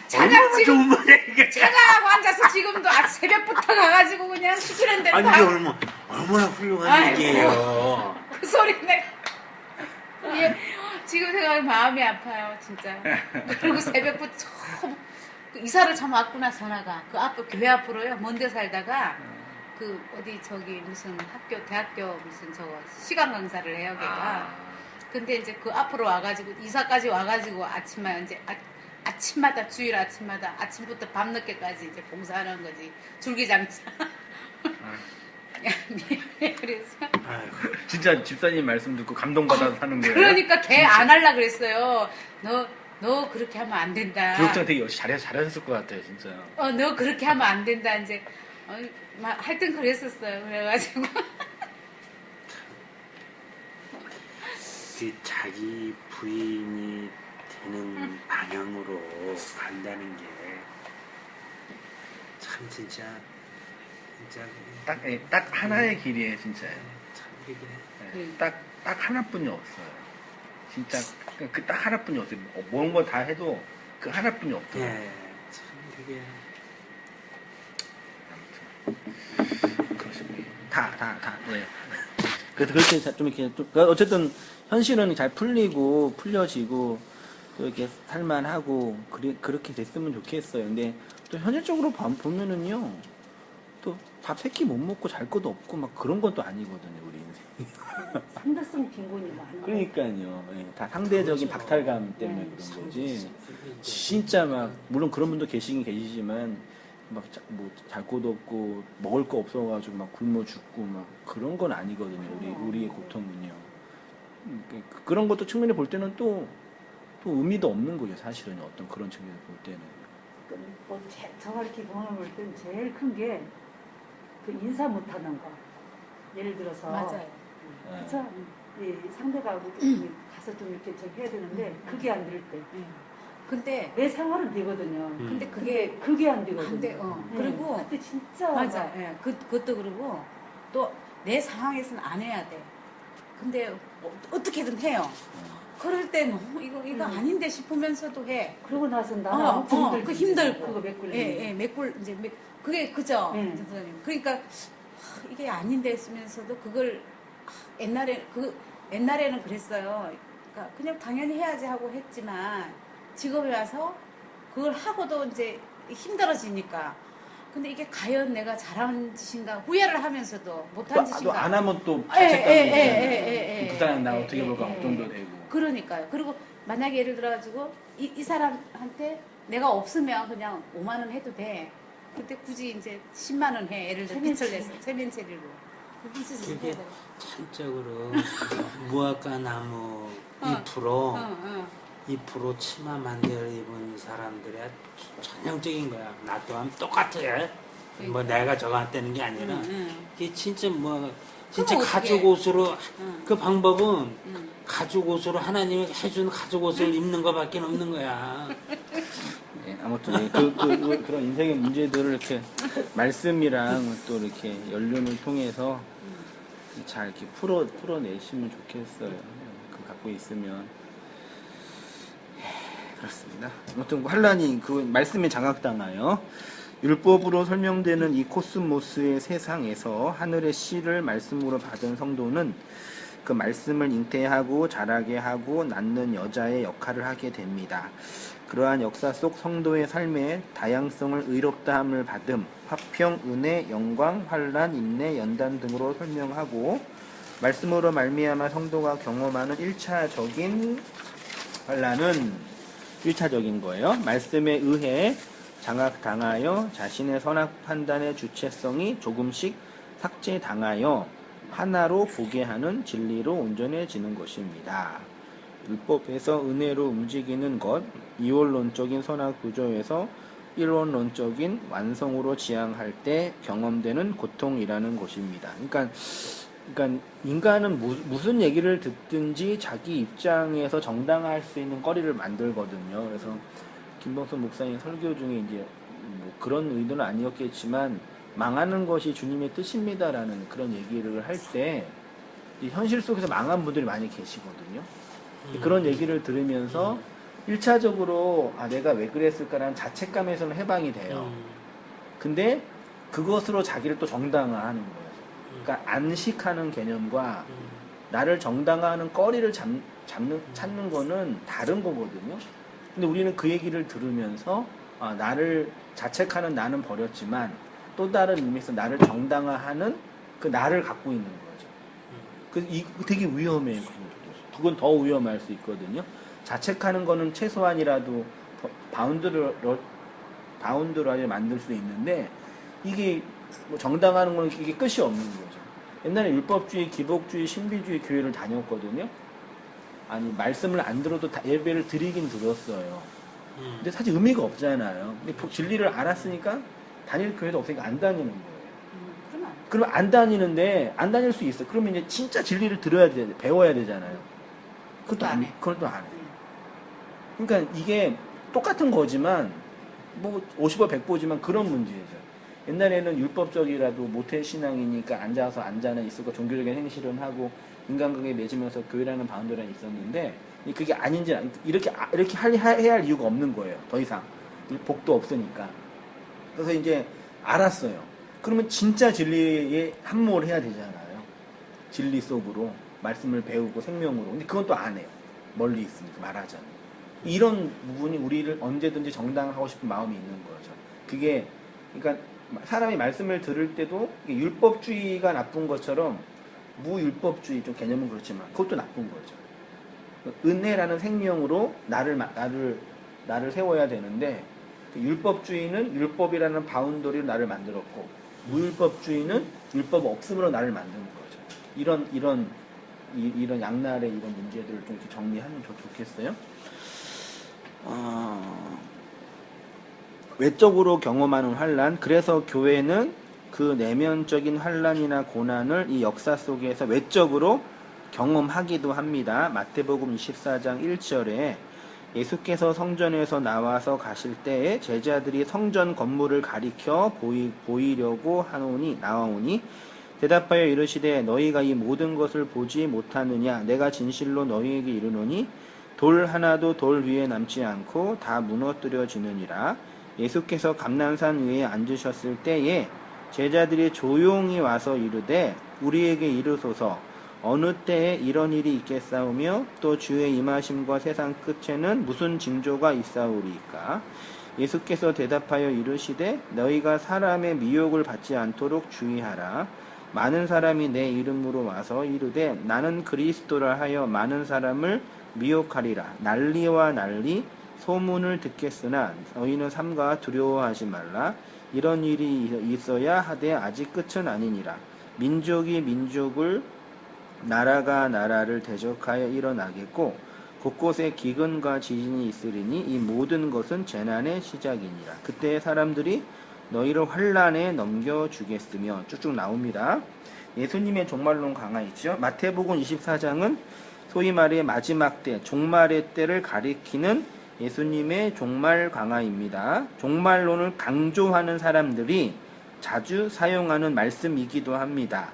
찬양 지금 좋은 말이야, 이게. 찬양하고 앉아서 지금도 새벽부터 가가지고 그냥 시키는 대로 아니, 다 이게 얼마나 훌륭한 아이고. 얘기예요. 그 소리 내가 예, 지금 생각하면 마음이 아파요 진짜. 그리고 새벽부터 처음 이사를 참 왔구나 전화가 그 앞에 교회 앞으로요. 먼데 살다가 그 어디 저기 무슨 대학교 무슨 저거 시간 강사를 해요 걔가. 근데 이제 그 앞으로 와가지고 이사까지 와가지고 아침마다 주일 아침마다 아침부터 밤늦게까지 이제 봉사하는 거지 줄기장차. 야 미안해 그래서. 아이고. 진짜 집사님 말씀 듣고 감동받아서 하는 거예요. 그러니까 걔 안 할라 그랬어요. 너 그렇게 하면 안 된다. 교육장 되게 잘하셨을 것 같아요, 진짜. 너 그렇게 하면 안 된다. 이제 하여튼 그랬었어요. 그래가지고 그 자기 부인이 되는 방향으로 간다는 게 참 진짜 딱 하나의 길이에요, 진짜요. 참 이게 딱 하나뿐이 없어요. 진짜 그 딱 하나뿐이 없어요. 모든 거 다 해도 그 하나뿐이 없더라고요. 예. 참 그게 그렇습니다. 네. 그래서 그렇게 좀 이렇게 그러니까 어쨌든 현실은 잘 풀리고 풀려지고 또 이렇게 살만하고 그렇게 됐으면 좋겠어요. 근데 또 현실적으로 보면은요, 또 밥 세 끼 못 먹고 잘 것도 없고 막 그런 건 또 아니거든요, 우리 인생. 상대성 빈곤이 많아. 그러니까요. 예, 다 상대적인 그렇죠. 박탈감 때문에 그런 거지. 진짜 막 물론 그런 분도 계시긴 계시지만 막 뭐 잘 것도 없고 먹을 거 없어가지고 막 굶어 죽고 막 그런 건 아니거든요. 우리의 고통은요. 그런 것도 측면에 볼 때는 또 의미도 없는 거죠. 사실은 어떤 그런 측면을 볼 때는. 저가 이렇게 경험을 볼 때는 제일 큰 게 그 인사 못하는 거. 예를 들어서 맞아요. 그쵸? 이 상대가 가서 좀 이렇게 저기 해야 되는데 그게 안 될 때. 예. 근데 내 생활은 되거든요. 근데 그게 안 되거든요. 근데 그리고 그때 진짜 맞아. 예. 그것도 그러고 또 내 상황에서는 안 해야 돼. 근데 어떻게든 해요. 그럴 때 너무 이거 아닌데 싶으면서도 해. 그러고 나서 나는 엄청 힘들지. 그 힘들고. 그거 메꾸려고. 예, 메꿀 이제 그게 그죠, 네. 선생님. 그러니까 이게 아닌데 했으면서도 그걸 옛날에는 그랬어요. 그러니까 그냥 당연히 해야지 하고 했지만 직업에 와서 그걸 하고도 이제 힘들어지니까. 근데 이게 과연 내가 잘한 짓인가 후회를 하면서도 못한 또 짓인가. 안 하면 또 예, 자책감이 부담 나 예, 어떻게 예, 볼까 예, 걱정도 예. 되고. 그러니까요. 그리고 만약에 예를 들어가지고 이 사람한테 내가 없으면 그냥 5만 원 해도 돼. 그때 굳이 이제 10만 원 해. 예를 들어 빚을 내서 세면체리로. 그게 전적으로 무화과 나무 어. 2% 2% 치마 만들 입은 사람들의 전형적인 거야. 나 또한 똑같아. 뭐 내가 저거 한다는 게 아니라 이게 진짜 뭐 진짜 그럼 가죽 어떡해. 옷으로 응. 그 방법은 가죽 옷으로 하나님이 해준 가죽 옷을 입는 거밖에 없는 거야. 예, 아무튼 예, 그런 인생의 문제들을 이렇게 말씀이랑 또 이렇게 연륜을 통해서 잘 이렇게 풀어내시면 좋겠어요. 그 갖고 있으면. 그렇습니다. 아무튼 환란이 그 말씀에 장악당하여 율법으로 설명되는 이 코스모스의 세상에서 하늘의 씨를 말씀으로 받은 성도는 그 말씀을 잉태하고 자라게 하고 낳는 여자의 역할을 하게 됩니다. 그러한 역사 속 성도의 삶의 다양성을 의롭다함을 받음, 화평, 은혜, 영광, 환란, 인내, 연단 등으로 설명하고 말씀으로 말미암아 성도가 경험하는 1차적인 환란은 1차적인 거예요. 말씀에 의해 장악당하여 자신의 선악 판단의 주체성이 조금씩 삭제당하여 하나로 보게 하는 진리로 온전해지는 것입니다. 율법에서 은혜로 움직이는 것, 이원론적인 선악 구조에서 일원론적인 완성으로 지향할 때 경험되는 고통이라는 것입니다. 그러니까 인간은 무슨 얘기를 듣든지 자기 입장에서 정당화할 수 있는 거리를 만들거든요. 그래서 김범선 목사님 설교 중에 이제 뭐 그런 의도는 아니었겠지만 망하는 것이 주님의 뜻입니다라는 그런 얘기를 할 때 현실 속에서 망한 분들이 많이 계시거든요. 그런 얘기를 들으면서 1차적으로 내가 왜 그랬을까라는 자책감에서는 해방이 돼요. 근데 그것으로 자기를 또 정당화하는 거예요. 그러니까 안식하는 개념과 나를 정당화하는 거리를 찾는 거는 다른 거거든요. 근데 우리는 그 얘기를 들으면서 나를 자책하는 나는 버렸지만 또 다른 의미에서 나를 정당화하는 그 나를 갖고 있는 거죠. 되게 위험해요. 그건 더 위험할 수 있거든요. 자책하는 거는 최소한이라도 바운드를 만들 수 있는데 이게 뭐 정당화하는 건 이게 끝이 없는 거죠. 옛날에 율법주의, 기복주의, 신비주의 교회를 다녔거든요. 아니 말씀을 안 들어도 예배를 드리긴 들었어요. 근데 사실 의미가 없잖아요. 근데 진리를 알았으니까 다닐 교회도 없으니까 안 다니는 거예요. 그러면 안 다니는데 안 다닐 수 있어. 그러면 이제 진짜 진리를 들어야 돼, 배워야 되잖아요. 그것도 안 해. 그러니까 이게 똑같은 거지만 뭐 50보 100보지만 그런 문제죠. 옛날에는 율법적이라도 모태신앙이니까 앉아서 앉아는 있었고 종교적인 행실은 하고 인간관계 맺으면서 교회라는 바운더리는 있었는데 그게 아닌지 이렇게 해야 할 이유가 없는 거예요. 더 이상 복도 없으니까. 그래서 이제 알았어요. 그러면 진짜 진리에 함몰 해야 되잖아요. 진리 속으로 말씀을 배우고 생명으로. 근데 그건 또 안 해요. 멀리 있으니까 말하자면. 이런 부분이 우리를 언제든지 정당하고 싶은 마음이 있는 거죠. 그게 그러니까 사람이 말씀을 들을 때도 율법주의가 나쁜 것처럼 무율법주의 좀 개념은 그렇지만 그것도 나쁜 거죠. 은혜라는 생명으로 나를 세워야 되는데 율법주의는 율법이라는 바운더리로 나를 만들었고 무율법주의는 율법 없음으로 나를 만드는 거죠. 이런 양날의 이런 문제들을 좀 이렇게 정리하면 좋겠어요. 외적으로 경험하는 환란. 그래서 교회는 그 내면적인 환란이나 고난을 이 역사 속에서 외적으로 경험하기도 합니다. 마태복음 24장 1절에 예수께서 성전에서 나와서 가실 때에 제자들이 성전 건물을 가리켜 보이려고 나와오니 대답하여 이르시되 너희가 이 모든 것을 보지 못하느냐. 내가 진실로 너희에게 이르노니 돌 하나도 돌 위에 남지 않고 다 무너뜨려지느니라. 예수께서 감난산 위에 앉으셨을 때에 제자들이 조용히 와서 이르되 우리에게 이르소서 어느 때에 이런 일이 있겠사오며 또 주의 임하심과 세상 끝에는 무슨 징조가 있사오리이까. 예수께서 대답하여 이르시되 너희가 사람의 미혹을 받지 않도록 주의하라. 많은 사람이 내 이름으로 와서 이르되 나는 그리스도라 하여 많은 사람을 미혹하리라. 난리와 난리 소문을 듣겠으나 너희는 삼가 두려워하지 말라. 이런 일이 있어야 하되 아직 끝은 아니니라. 민족이 민족을 나라가 나라를 대적하여 일어나겠고 곳곳에 기근과 지진이 있으리니 이 모든 것은 재난의 시작이니라. 그때 사람들이 너희를 환란에 넘겨주겠으며 쭉쭉 나옵니다. 예수님의 종말론 강화 있죠. 마태복음 24장은 소위 말해 마지막 때, 종말의 때를 가리키는 예수님의 종말 강화입니다. 종말론을 강조하는 사람들이 자주 사용하는 말씀이기도 합니다.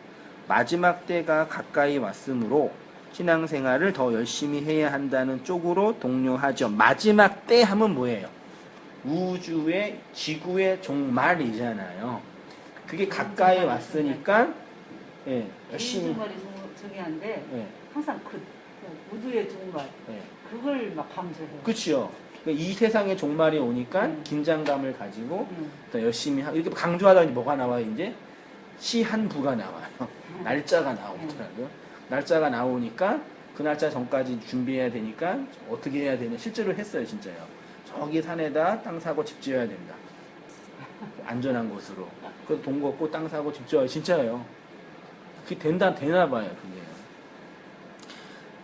마지막 때가 가까이 왔으므로 신앙생활을 더 열심히 해야 한다는 쪽으로 동료하죠. 마지막 때 하면 뭐예요? 우주의 지구의 종말이잖아요. 그게 가까이 왔으니까 열심히 종말이 중요한데 예, 항상 그 우주의 종말 예. 그걸 막 강조해요. 그렇죠. 이 세상의 종말이 오니까 긴장감을 가지고 더 열심히 이렇게 강조하다 보니 뭐가 나와요? 이제 시 한 부가 나와요. 날짜가 나오더라고요. 날짜가 나오니까 그 날짜 전까지 준비해야 되니까 어떻게 해야 되냐. 실제로 했어요, 진짜요. 저기 산에다 땅 사고 집 지어야 된다. 안전한 곳으로. 그래서 돈 걷고 땅 사고 집 지어요. 진짜요. 그게 되나 봐요, 그게.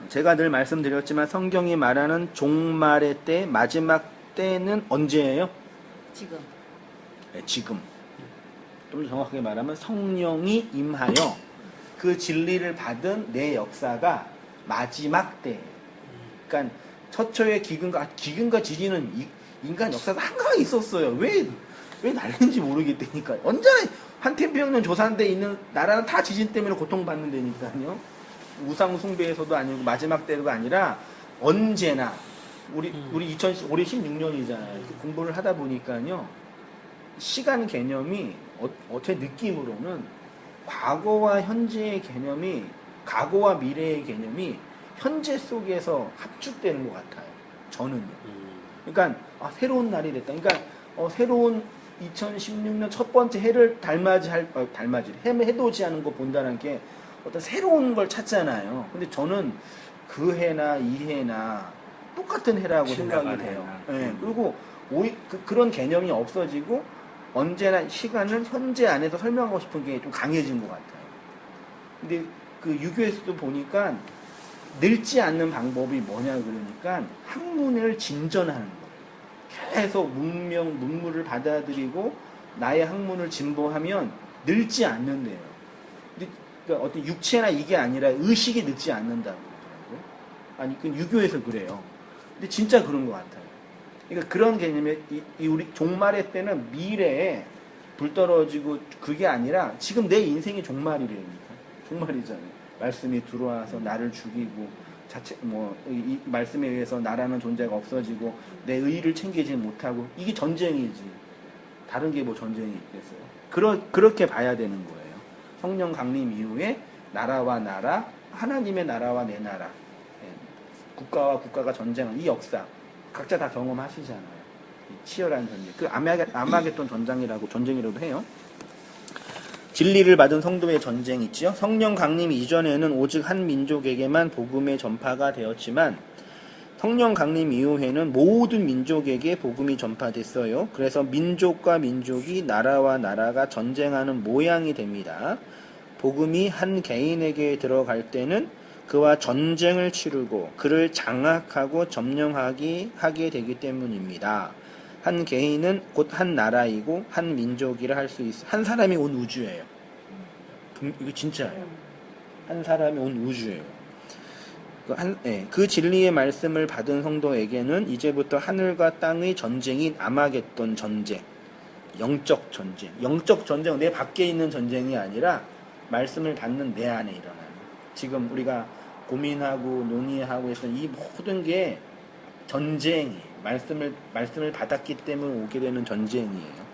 제가 늘 말씀드렸지만 성경이 말하는 종말의 때, 마지막 때는 언제예요? 지금. 네, 지금. 좀 정확하게 말하면 성령이 임하여 그 진리를 받은 내 역사가 마지막 때. 그러니까 처처의 기근과 지진은 인간 역사가 항상 있었어요. 왜 날는지 모르겠다니까. 언제나 한태평양 조산대에 있는 나라는 다 지진 때문에 고통받는 데니까요. 우상 숭배에서도 아니고 마지막 때가 아니라 언제나 우리 올해 16년이잖아요. 공부를 하다 보니까요. 시간 개념이 어떻게 느낌으로는 과거와 현재의 개념이 과거와 미래의 개념이 현재 속에서 합축되는 것 같아요. 저는요. 그러니까 새로운 날이 됐다. 그러니까 새로운 2016년 첫 번째 해를 해돋이 하는 거 본다는 게 어떤 새로운 걸 찾잖아요. 근데 저는 그 해나 이 해나 똑같은 해라고 생각이 돼요. 네. 그리고 그런 개념이 없어지고 언제나 시간은 현재 안에서 설명하고 싶은 게 좀 강해진 것 같아요. 근데 그 유교에서도 보니까 늙지 않는 방법이 뭐냐 그러니까 학문을 진전하는 거예요. 계속 문물을 받아들이고 나의 학문을 진보하면 늙지 않는데요. 근데 그러니까 어떤 육체나 이게 아니라 의식이 늙지 않는다고 그러더라고요. 아니, 그 유교에서 그래요. 근데 진짜 그런 것 같아요. 그러니까 그런 개념에 우리 종말의 때는 미래에 불 떨어지고 그게 아니라 지금 내 인생이 종말이래요. 종말이잖아요. 말씀이 들어와서 나를 죽이고 자체 이 말씀에 의해서 나라는 존재가 없어지고 내 의의를 챙기지 못하고 이게 전쟁이지. 다른 게 뭐 전쟁이 있겠어요? 그렇게 봐야 되는 거예요. 성령 강림 이후에 나라와 나라, 하나님의 나라와 내 나라, 국가와 국가가 전쟁하는 이 역사 각자 다 경험하시잖아요. 이 치열한 전쟁. 그 아마겟돈 전쟁이라도 해요. 진리를 받은 성도의 전쟁이 있지요. 성령 강림 이전에는 오직 한 민족에게만 복음의 전파가 되었지만 성령 강림 이후에는 모든 민족에게 복음이 전파됐어요. 그래서 민족과 민족이 나라와 나라가 전쟁하는 모양이 됩니다. 복음이 한 개인에게 들어갈 때는 그와 전쟁을 치르고 그를 장악하고 점령하게 되기 때문입니다. 한 개인은 곧 한 나라이고 한 민족이라 할 수 있어. 한 사람이 온 우주예요. 이거 진짜예요. 한 사람이 온 우주예요. 그 진리의 말씀을 받은 성도에게는 이제부터 하늘과 땅의 전쟁인 아마겟돈 전쟁, 영적 전쟁. 영적 전쟁은 내 밖에 있는 전쟁이 아니라 말씀을 받는 내 안에 일어나는. 지금 우리가 고민하고 논의하고 했던 이 모든 게 전쟁이 말씀을 받았기 때문에 오게 되는 전쟁이에요.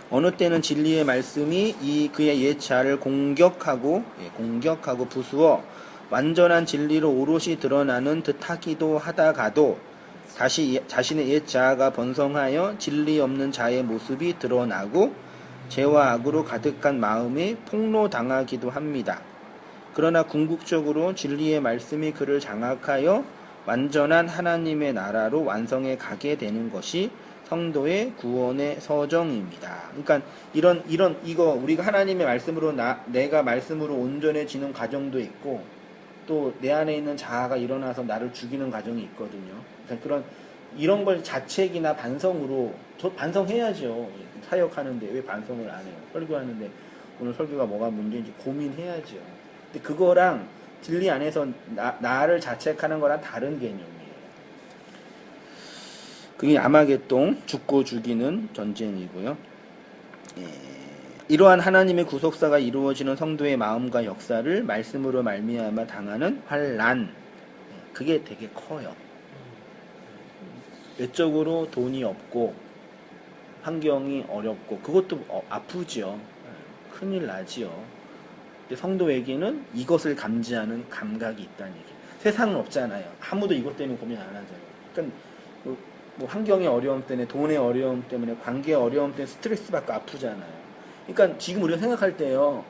어느 때는 진리의 말씀이 그의 옛 자아를 공격하고 부수어 완전한 진리로 오롯이 드러나는 듯하기도 하다가도 다시 자신의 옛 자아가 번성하여 진리 없는 자의 모습이 드러나고 죄와 악으로 가득한 마음에 폭로당하기도 합니다. 그러나 궁극적으로 진리의 말씀이 그를 장악하여 완전한 하나님의 나라로 완성해 가게 되는 것이 성도의 구원의 서정입니다. 그러니까 이거 우리가 하나님의 말씀으로 내가 말씀으로 온전해지는 과정도 있고 또 내 안에 있는 자아가 일어나서 나를 죽이는 과정이 있거든요. 그러니까 이런 걸 자책이나 반성으로 반성해야죠. 사역하는데 왜 반성을 안 해요? 설교하는데 오늘 설교가 뭐가 문제인지 고민해야죠. 근데 그거랑 진리 안에서 나를 자책하는 거랑 다른 개념이에요. 그게 아마겟돈, 죽고 죽이는 전쟁이고요. 이러한 하나님의 구속사가 이루어지는 성도의 마음과 역사를 말씀으로 말미암아 당하는 환난, 그게 되게 커요. 외적으로 돈이 없고 환경이 어렵고 그것도 아프죠. 큰일 나지요. 근데 성도에게는 이것을 감지하는 감각이 있다는 얘기예요. 세상은 없잖아요. 아무도 이것 때문에 고민 안 하잖아요. 그러니까 뭐 환경의 어려움 때문에, 돈의 어려움 때문에, 관계의 어려움 때문에 스트레스 받고 아프잖아요. 그러니까 지금 우리가 생각할 때요,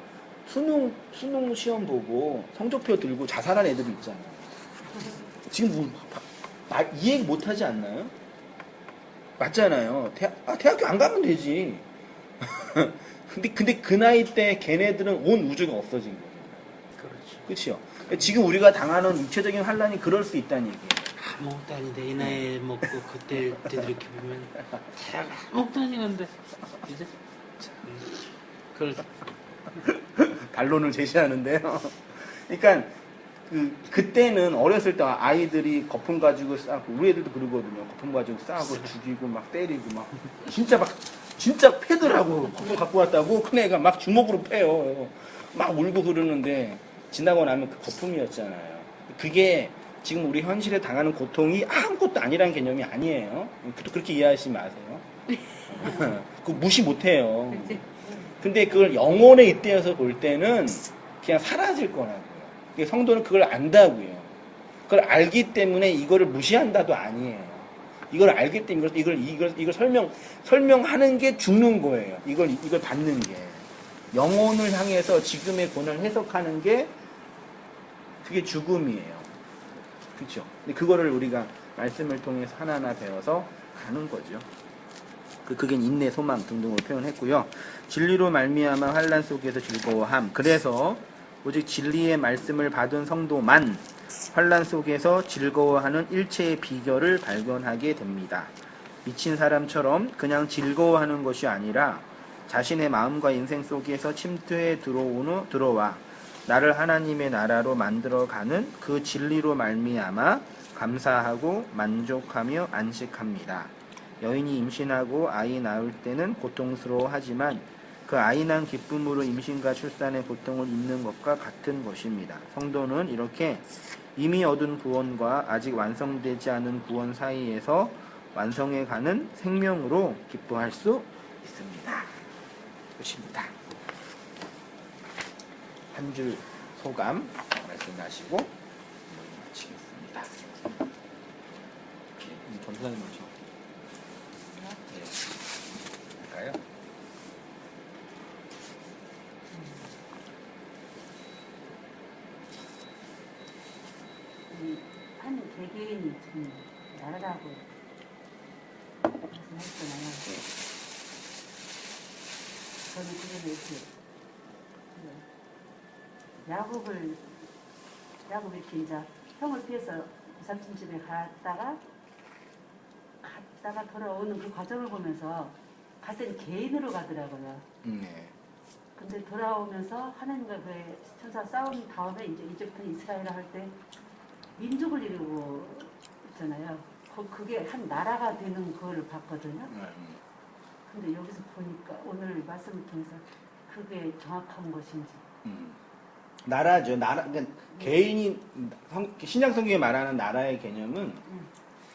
수능 시험 보고 성적표 들고 자살한 애들이 있잖아요. 지금 이 얘기 못 하지 않나요? 맞잖아요. 대학교 안 가면 되지. 근데 그 나이 때 걔네들은 온 우주가 없어진 거예요. 그렇죠. 지금 우리가 당하는 육체적인 환란이 그럴 수 있다는 얘기예요. 아무것도 아닌데 이 나이에 먹고 그때 이렇게 보면 대학 아무것도 아니는데 이제 참 그걸 반론을 제시하는데요. 그러니까 그때는 어렸을 때 아이들이 거품 가지고 싸고 우리 애들도 그러거든요. 거품 가지고 싸고 죽이고 막 때리고 막 진짜 패더라고. 거품 갖고 왔다고 큰 애가 막 주먹으로 패요. 막 울고 그러는데 지나고 나면 그 거품이었잖아요. 그게 지금 우리 현실에 당하는 고통이 아무것도 아니라는 개념이 아니에요. 그렇게 이해하시지 마세요. 그거 무시 못해요. 근데 그걸 영혼에 잇대어서 볼 때는 그냥 사라질 거라고요. 성도는 그걸 안다고요. 그걸 알기 때문에 이거를 무시한다도 아니에요. 이걸 알기 때문에 이걸 설명하는 게 죽는 거예요. 이걸 받는 게. 영혼을 향해서 지금의 고난을 해석하는 게 그게 죽음이에요. 그렇죠? 근데 그거를 우리가 말씀을 통해서 하나하나 배워서 가는 거죠. 그게 인내, 소망 등등으로 표현했고요. 진리로 말미암아 환난 속에서 즐거워함. 그래서 오직 진리의 말씀을 받은 성도만 환난 속에서 즐거워하는 일체의 비결을 발견하게 됩니다. 미친 사람처럼 그냥 즐거워하는 것이 아니라 자신의 마음과 인생 속에서 침투해 들어와 나를 하나님의 나라로 만들어가는 그 진리로 말미암아 감사하고 만족하며 안식합니다. 여인이 임신하고 아이 낳을 때는 고통스러워하지만 그 아이 낳은 기쁨으로 임신과 출산의 고통을 잊는 것과 같은 것입니다. 성도는 이렇게 이미 얻은 구원과 아직 완성되지 않은 구원 사이에서 완성해 가는 생명으로 기뻐할 수 있습니다. 끝입니다. 한 줄 소감 말씀하시고 마치겠습니다. 전사님 먼저. 네. 할까요? 한 개개인이 지금 나라라고 말씀하셨잖아요. 저는 그래서 이렇게 야곱을 이렇게 이제 형을 피해서 삼촌 집에 갔다가 돌아오는 그 과정을 보면서 갈 때는 개인으로 가더라고요. 네. 근데 돌아오면서 하나님과 그의 천사 싸운 다음에 이제 이집트 이스라엘을 할 때 민족을 이루고 있잖아요. 그게 한 나라가 되는 그걸 봤거든요. 근데 여기서 보니까 오늘 말씀을 통해서 그게 정확한 것인지. 나라죠. 그러니까 개인이 신약 성경에 말하는 나라의 개념은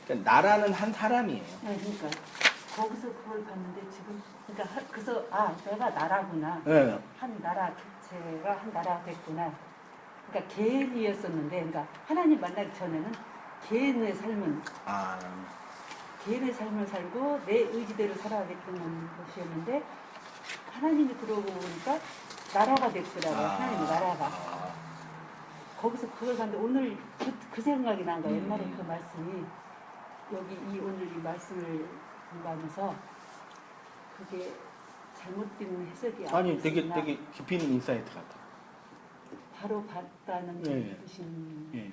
그러니까 나라는 한 사람이에요. 네, 그러니까 거기서 그걸 봤는데 지금 그러니까 그래서 내가 나라구나. 네. 한 나라 개체가 한 나라가 됐구나. 그러니까 개인이었었는데, 그러니까 하나님 만나기 전에는 개인의 삶은 개인의 삶을 살고 내 의지대로 살아야겠다는 것이었는데 하나님이 들어오고 보니까 나라가 됐더라고요. 하나님의 나라가. 거기서 그걸 봤는데 오늘 그 생각이 난 거예요. 옛날에 그 말씀이 여기 오늘 이 말씀을 공부하면서 그게 잘못된 해석이 아니 되게 아니었나. 깊이 있는 인사이트 같아. 바로 봤다는 네. 뜻인. 예.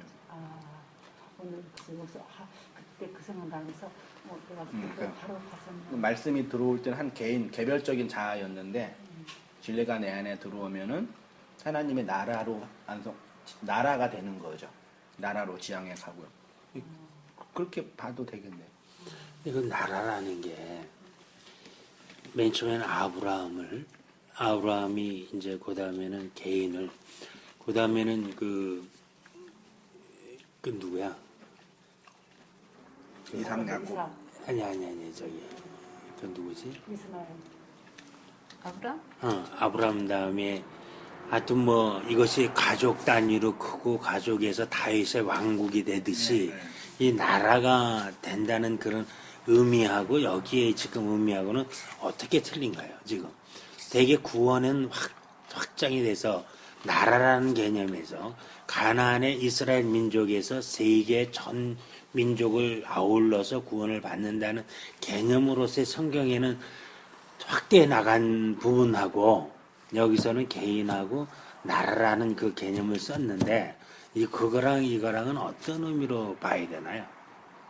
오늘 그래서 여기서 그때 그 생각나면서 내가 그때 그러니까 바로 봤었나. 말씀이 들어올 때는 한 개인 개별적인 자아였는데 진리가 내 안에 들어오면은 하나님의 나라가 되는 거죠. 나라로 지향해 가고요. 그렇게 봐도 되겠네요. 이거 나라라는 게 맨 처음에는 아브라함이 이제 그 다음에는 개인을, 그 다음에는 그 누구야? 이삭 야곱. 아니 저기 그 누구지? 이스마엘. 아브람? 아브라함 다음에 하여튼 뭐 이것이 가족 단위로 크고 가족에서 다윗의 왕국이 되듯이 이 나라가 된다는 그런 의미하고 여기에 지금 의미하고는 어떻게 틀린가요? 지금 대개 구원은 확장이 돼서 나라라는 개념에서 가나안의 이스라엘 민족에서 세계 전 민족을 아울러서 구원을 받는다는 개념으로서의 성경에는 확대해 나간 부분하고 여기서는 개인하고 나라라는 그 개념을 썼는데 그거랑 이거랑은 어떤 의미로 봐야 되나요?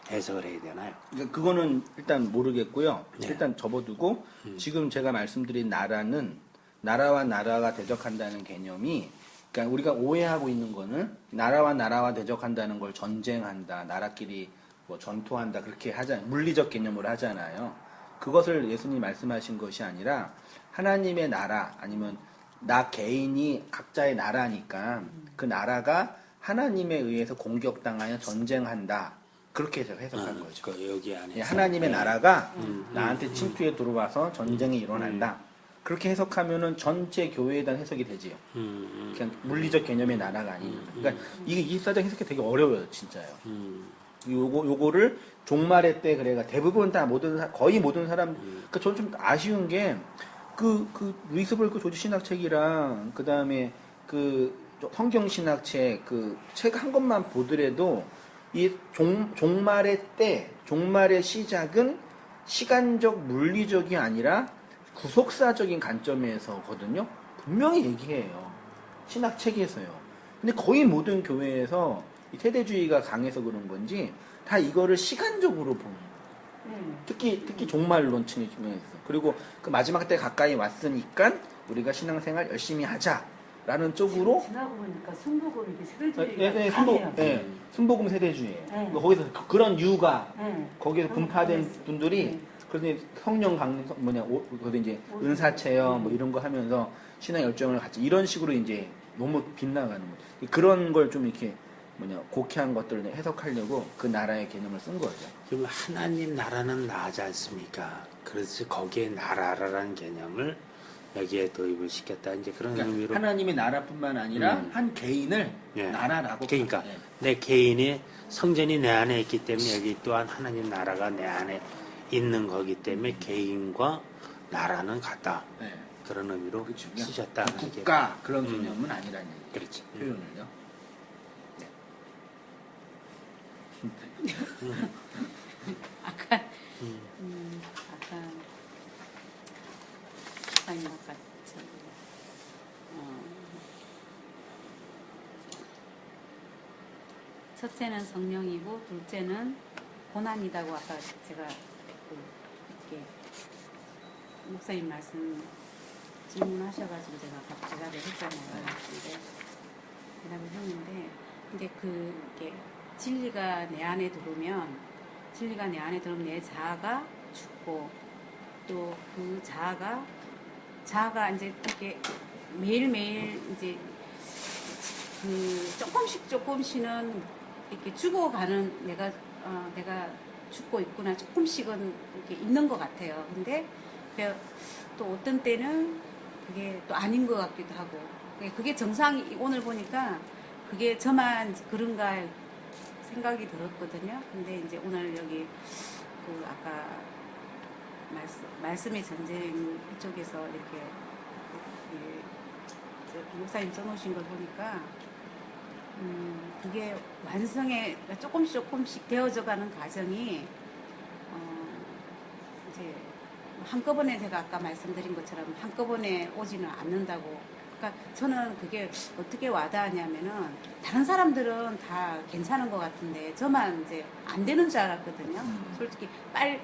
해석을 해야 되나요? 그거는 일단 모르겠고요. 네. 일단 접어두고 지금 제가 말씀드린 나라는 나라와 나라가 대적한다는 개념이 그러니까 우리가 오해하고 있는 거는 나라와 대적한다는 걸 전쟁한다, 나라끼리 뭐 전투한다 그렇게 물리적 개념으로 하잖아요. 그것을 예수님이 말씀하신 것이 아니라 하나님의 나라 아니면 나 개인이 각자의 나라니까 그 나라가 하나님에 의해서 공격당하여 전쟁한다. 그렇게 해석한 거죠. 여기 안에 하나님의 나라가 나한테 침투에 들어와서 전쟁이 일어난다. 그렇게 해석하면은 전체 교회에 대한 해석이 되지요. 그냥 물리적 개념의 나라가 아니니까. 그러니까 이게 24장 해석이 되게 어려워요, 진짜요. 요거를 종말의 때 그래가 대부분 다 거의 모든 사람. 그러니까 저는 좀 아쉬운 게 루이스 볼크 조지 신학책이랑 그 다음에 그 성경 신학책 그 책 한 것만 보더라도 이 종말의 때, 종말의 시작은 시간적, 물리적이 아니라 구속사적인 관점에서거든요. 분명히 얘기해요. 신학책에서요. 근데 거의 모든 교회에서 이 세대주의가 강해서 그런 건지 다 이거를 시간적으로 보는. 특히 종말론층이 중요해서. 그리고 그 마지막 때 가까이 왔으니까 우리가 신앙생활 열심히 하자라는 쪽으로. 지나고 보니까 순복음 이게 세대주의가 네, 강해요. 순복음 세대주의예요. 네. 거기서 그런 유가 네. 거기에서 분파된 분들이 그래서 성령 그래서 이제 은사 체험 뭐 이런 거 하면서 신앙 열정을 같이 이런 식으로 이제 너무 빗나가는 거죠. 그런 걸 좀 이렇게 곡해한 것들을 해석하려고 그 나라의 개념을 쓴 거죠. 그럼 하나님 나라는 나지 않습니까? 그래서 거기에 나라라는 개념을 여기에 도입을 시켰다. 이제 그런 그러니까 의미로. 하나님의 나라뿐만 아니라 한 개인을 예. 나라라고. 그러니까 예. 내 개인의 성전이 내 안에 있기 때문에 여기 또한 하나님 나라가 내 안에 있는 거기 때문에 개인과 나라는 같다. 예. 그런 의미로 그렇죠. 쓰셨다. 국가 그런 개념은 아니라는 얘기. 그렇지. 표현을요. 아까 아니 아까 저기 첫째는 성령이고 둘째는 고난이다고 아까 제가 이렇게 목사님 말씀 질문하셔가지고 제가 대답을 했잖아요. 근데 대답을 했는데 근데 그게 진리가 내 안에 들어오면 내 자아가 죽고 또 그 자아가 이제 이렇게 매일매일 이제 그 조금씩은 이렇게 죽어가는 내가 죽고 있구나 조금씩은 이렇게 있는 것 같아요. 근데 또 어떤 때는 그게 또 아닌 것 같기도 하고 그게 정상이 오늘 보니까 그게 저만 그런가 생각이 들었거든요. 근데 이제 오늘 여기 그 아까 말씀의 전쟁 이쪽에서 이렇게 목사님 써놓으신 걸 보니까 그게 완성에 조금씩 되어져가는 과정이 이제 한꺼번에 제가 아까 말씀드린 것처럼 한꺼번에 오지는 않는다고. 그러니까 저는 그게 어떻게 와닿았냐면은 다른 사람들은 다 괜찮은 것 같은데 저만 이제 안 되는 줄 알았거든요. 솔직히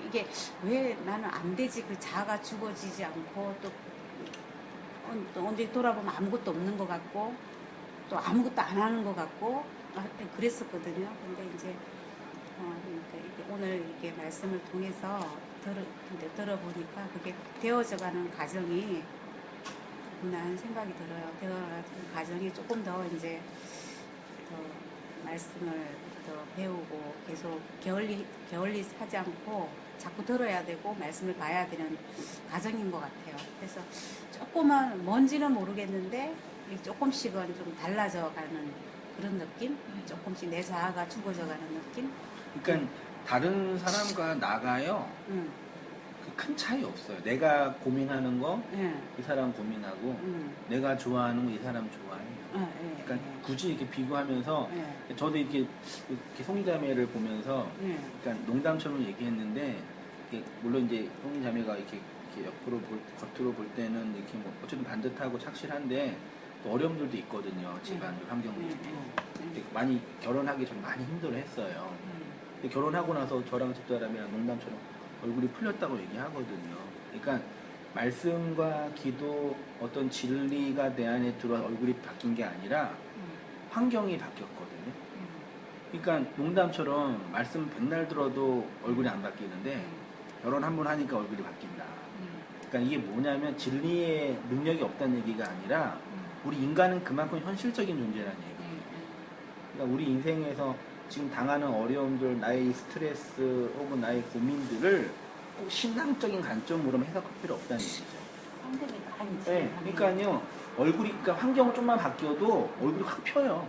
이게 왜 나는 안 되지? 그 자아가 죽어지지 않고 또 언제 돌아보면 아무것도 없는 것 같고 또 아무것도 안 하는 것 같고 그랬었거든요. 근데 이제 그러니까 이게 오늘 이렇게 말씀을 통해서 들어보니까 그게 되어져가는 과정이 하는 생각이 들어요. 되어가는 과정이 조금 더 이제 더 말씀을 더 배우고 계속 게을리 하지 않고 자꾸 들어야 되고 말씀을 봐야 되는 과정인 것 같아요. 그래서 조금은 뭔지는 모르겠는데 조금씩은 좀 달라져가는 그런 느낌? 조금씩 내 자아가 죽어져가는 느낌? 그러니까 다른 사람과 나가요. 큰 차이 없어요. 내가 고민하는 거 이 사람 고민하고 내가 좋아하는 거 이 사람 좋아해요. 그러니까 굳이 이렇게 비교하면서 저도 이렇게 송이자매를 보면서 그러니까 농담처럼 얘기했는데 물론 이제 송이자매가 이렇게 겉으로 볼 때는 이렇게 뭐 어쨌든 반듯하고 착실한데 또 어려움들도 있거든요. 집안 환경이 많이 결혼하기 전 많이 힘들어했어요. 결혼하고 나서 저랑 집사람이랑 농담처럼 얼굴이 풀렸다고 얘기하거든요. 그러니까 말씀과 기도 어떤 진리가 내 안에 들어 얼굴이 바뀐 게 아니라 환경이 바뀌었거든요. 그러니까 농담처럼 말씀 백날 들어도 얼굴이 안 바뀌는데 결혼 한 번 하니까 얼굴이 바뀐다. 그러니까 이게 뭐냐면 진리의 능력이 없다는 얘기가 아니라 우리 인간은 그만큼 현실적인 존재라는 얘기예요. 그러니까 우리 인생에서 지금 당하는 어려움들, 나의 스트레스 혹은 나의 고민들을 꼭 신앙적인 관점으로만 해석할 필요 없다는 얘기죠. 네, 그러니까요. 그러니까 환경을 좀만 바뀌어도 얼굴이 확 펴요.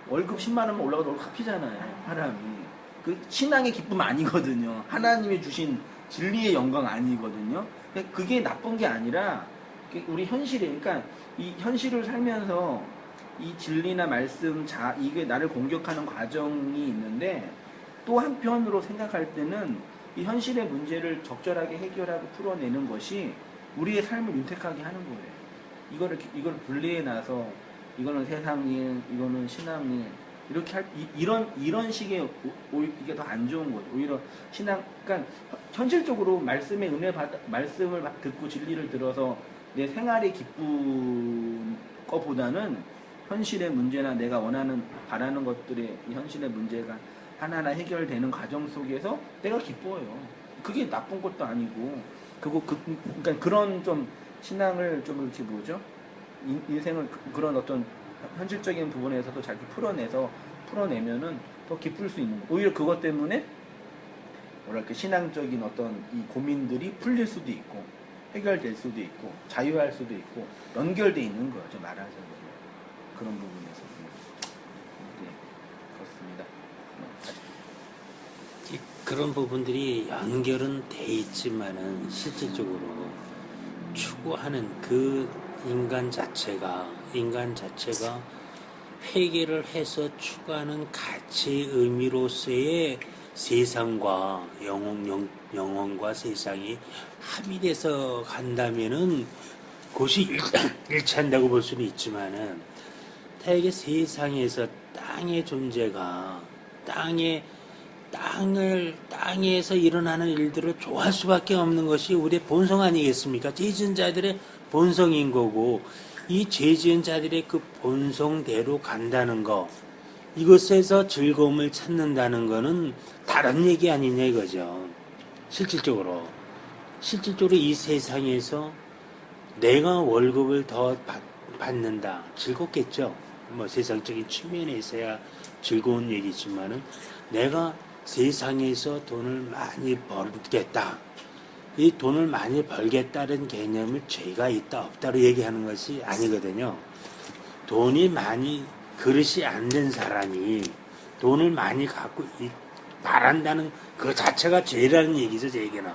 월급 10만 원만 올라가도 얼굴 확 피잖아요. 사람이. 그 신앙의 기쁨 아니거든요. 하나님이 주신 진리의 영광 아니거든요. 그게 나쁜 게 아니라 우리 현실에, 그러니까 이 현실을 살면서 이 진리나 말씀, 이게 나를 공격하는 과정이 있는데 또 한편으로 생각할 때는 이 현실의 문제를 적절하게 해결하고 풀어내는 것이 우리의 삶을 윤택하게 하는 거예요. 이걸 분리해 놔서 이거는 세상일, 이거는 신앙일 이렇게 이런 식의 이게 더 안 좋은 거죠. 오히려 그러니까 현실적으로 말씀의 말씀을 듣고 진리를 들어서 내 생활이 기쁜 것보다는 현실의 문제나 내가 바라는 것들의 현실의 문제가 하나하나 해결되는 과정 속에서 내가 기뻐요. 그게 나쁜 것도 아니고, 그러니까 그런 좀 신앙을 좀 이렇게 인생을 그런 어떤 현실적인 부분에서도 잘 풀어내서 풀어내면은 더 기쁠 수 있는 거. 오히려 그것 때문에 뭐랄까 신앙적인 어떤 이 고민들이 풀릴 수도 있고 해결될 수도 있고 자유할 수도 있고 연결돼 있는 거죠. 말하자면 그런 부분에서. 네, 그렇습니다. 그런 부분들이 연결은 돼 있지만은 실질적으로 추구하는 그 인간 자체가 회개를 해서 추구하는 가치 의미로서의 세상과 영혼과 세상이 합의돼서 간다면은 그것이 일치한다고 볼 수는 있지만은 대개 세상에서 땅의 존재가 땅에서 일어나는 일들을 좋아할 수밖에 없는 것이 우리의 본성 아니겠습니까? 죄 지은 자들의 본성인 거고 이 죄 지은 자들의 그 본성대로 간다는 거 이것에서 즐거움을 찾는다는 거는 다른 얘기 아니냐 이거죠. 실질적으로 이 세상에서 내가 월급을 더 받는다. 즐겁겠죠. 뭐 세상적인 측면에 있어야 즐거운 얘기지만은 내가 세상에서 돈을 많이 벌겠다. 이 돈을 많이 벌겠다는 개념을 죄가 있다 없다로 얘기하는 것이 아니거든요. 돈이 많이 그릇이 안 된 사람이 돈을 많이 갖고 바란다는 그 자체가 죄라는 얘기죠. 제 얘기는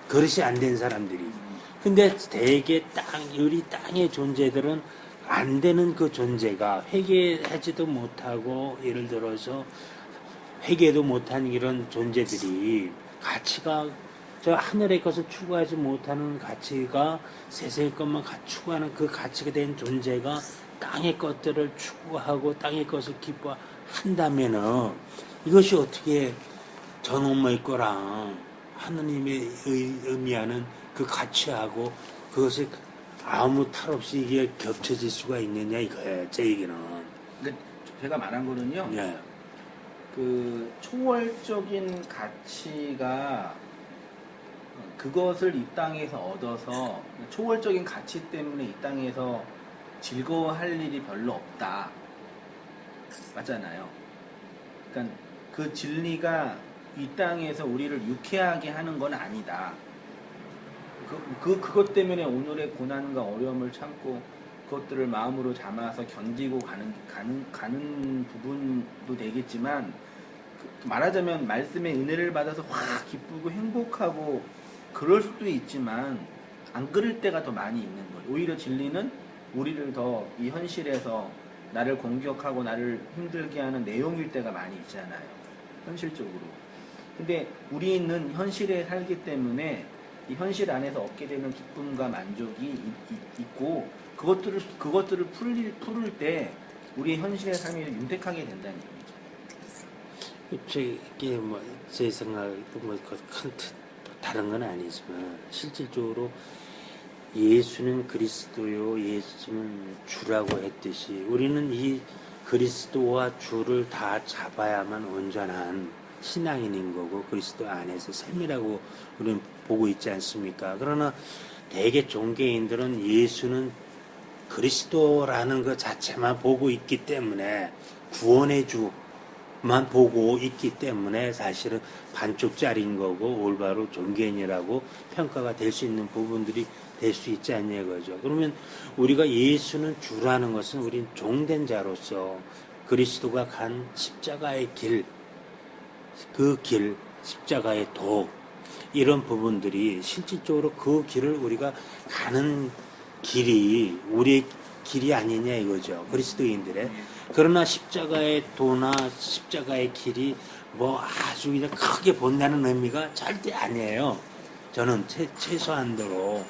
그릇이 안 된 사람들이. 근데 대개 우리 땅의 존재들은 안 되는 그 존재가 회개하지도 못하고 예를 들어서 회개도 못한 이런 존재들이 가치가 저 하늘의 것을 추구하지 못하는 가치가 세상의 것만 추구하는 그 가치가 된 존재가 땅의 것들을 추구하고 땅의 것을 기뻐한다면은 이것이 어떻게 저놈의 거랑 하느님의 의미하는 그 가치하고 그것이 아무 탈 없이 이게 겹쳐질 수가 있느냐 이거예요. 제 얘기는. 근데 제가 말한 거는요. 네. 그 초월적인 가치가 그것을 이 땅에서 얻어서 초월적인 가치 때문에 이 땅에서 즐거워할 일이 별로 없다. 맞잖아요. 그러니까 그 진리가 이 땅에서 우리를 유쾌하게 하는 건 아니다. 그것 때문에 오늘의 고난과 어려움을 참고 그것들을 마음으로 담아서 견디고 가는 부분도 되겠지만 말하자면 말씀의 은혜를 받아서 확 기쁘고 행복하고 그럴 수도 있지만 안 그럴 때가 더 많이 있는 거예요. 오히려 진리는 우리를 더 이 현실에서 나를 공격하고 나를 힘들게 하는 내용일 때가 많이 있잖아요. 현실적으로. 근데 우리는 현실에 살기 때문에 이 현실 안에서 얻게 되는 기쁨과 만족이 있고 그것들을 풀을 때 우리의 현실의 삶이 윤택하게 된다는 얘기죠. 이게 뭐 제 생각도 큰 다른 건 아니지만 실질적으로 예수는 그리스도요, 예수는 주라고 했듯이 우리는 이 그리스도와 주를 다 잡아야만 온전한 신앙인인 거고 그리스도 안에서 삶이라고 우리는 보고 있지 않습니까? 그러나 대개 종교인들은 예수는 그리스도라는 것 자체만 보고 있기 때문에 구원의 주만 보고 있기 때문에 사실은 반쪽짜리인 거고 올바로 종교인이라고 평가가 될 수 있는 부분들이 될 수 있지 않냐 이거죠. 그러면 우리가 예수는 주라는 것은 우린 종된 자로서 그리스도가 간 십자가의 길, 그 길, 십자가의 도 이런 부분들이 실질적으로 그 길을 우리가 가는 길이 우리의 길이 아니냐 이거죠. 그리스도인들의. 그러나 십자가의 도나 십자가의 길이 뭐 아주 그냥 크게 본다는 의미가 절대 아니에요. 저는 최소한도로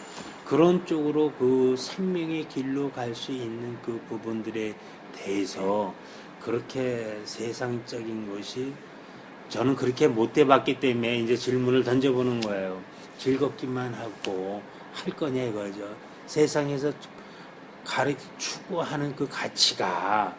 그런 쪽으로 그 생명의 길로 갈 수 있는 그 부분들에 대해서 그렇게 세상적인 것이 저는 그렇게 못 돼봤기 때문에 이제 질문을 던져보는 거예요. 즐겁기만 하고 할 거냐 이거죠. 세상에서 추구하는 그 가치가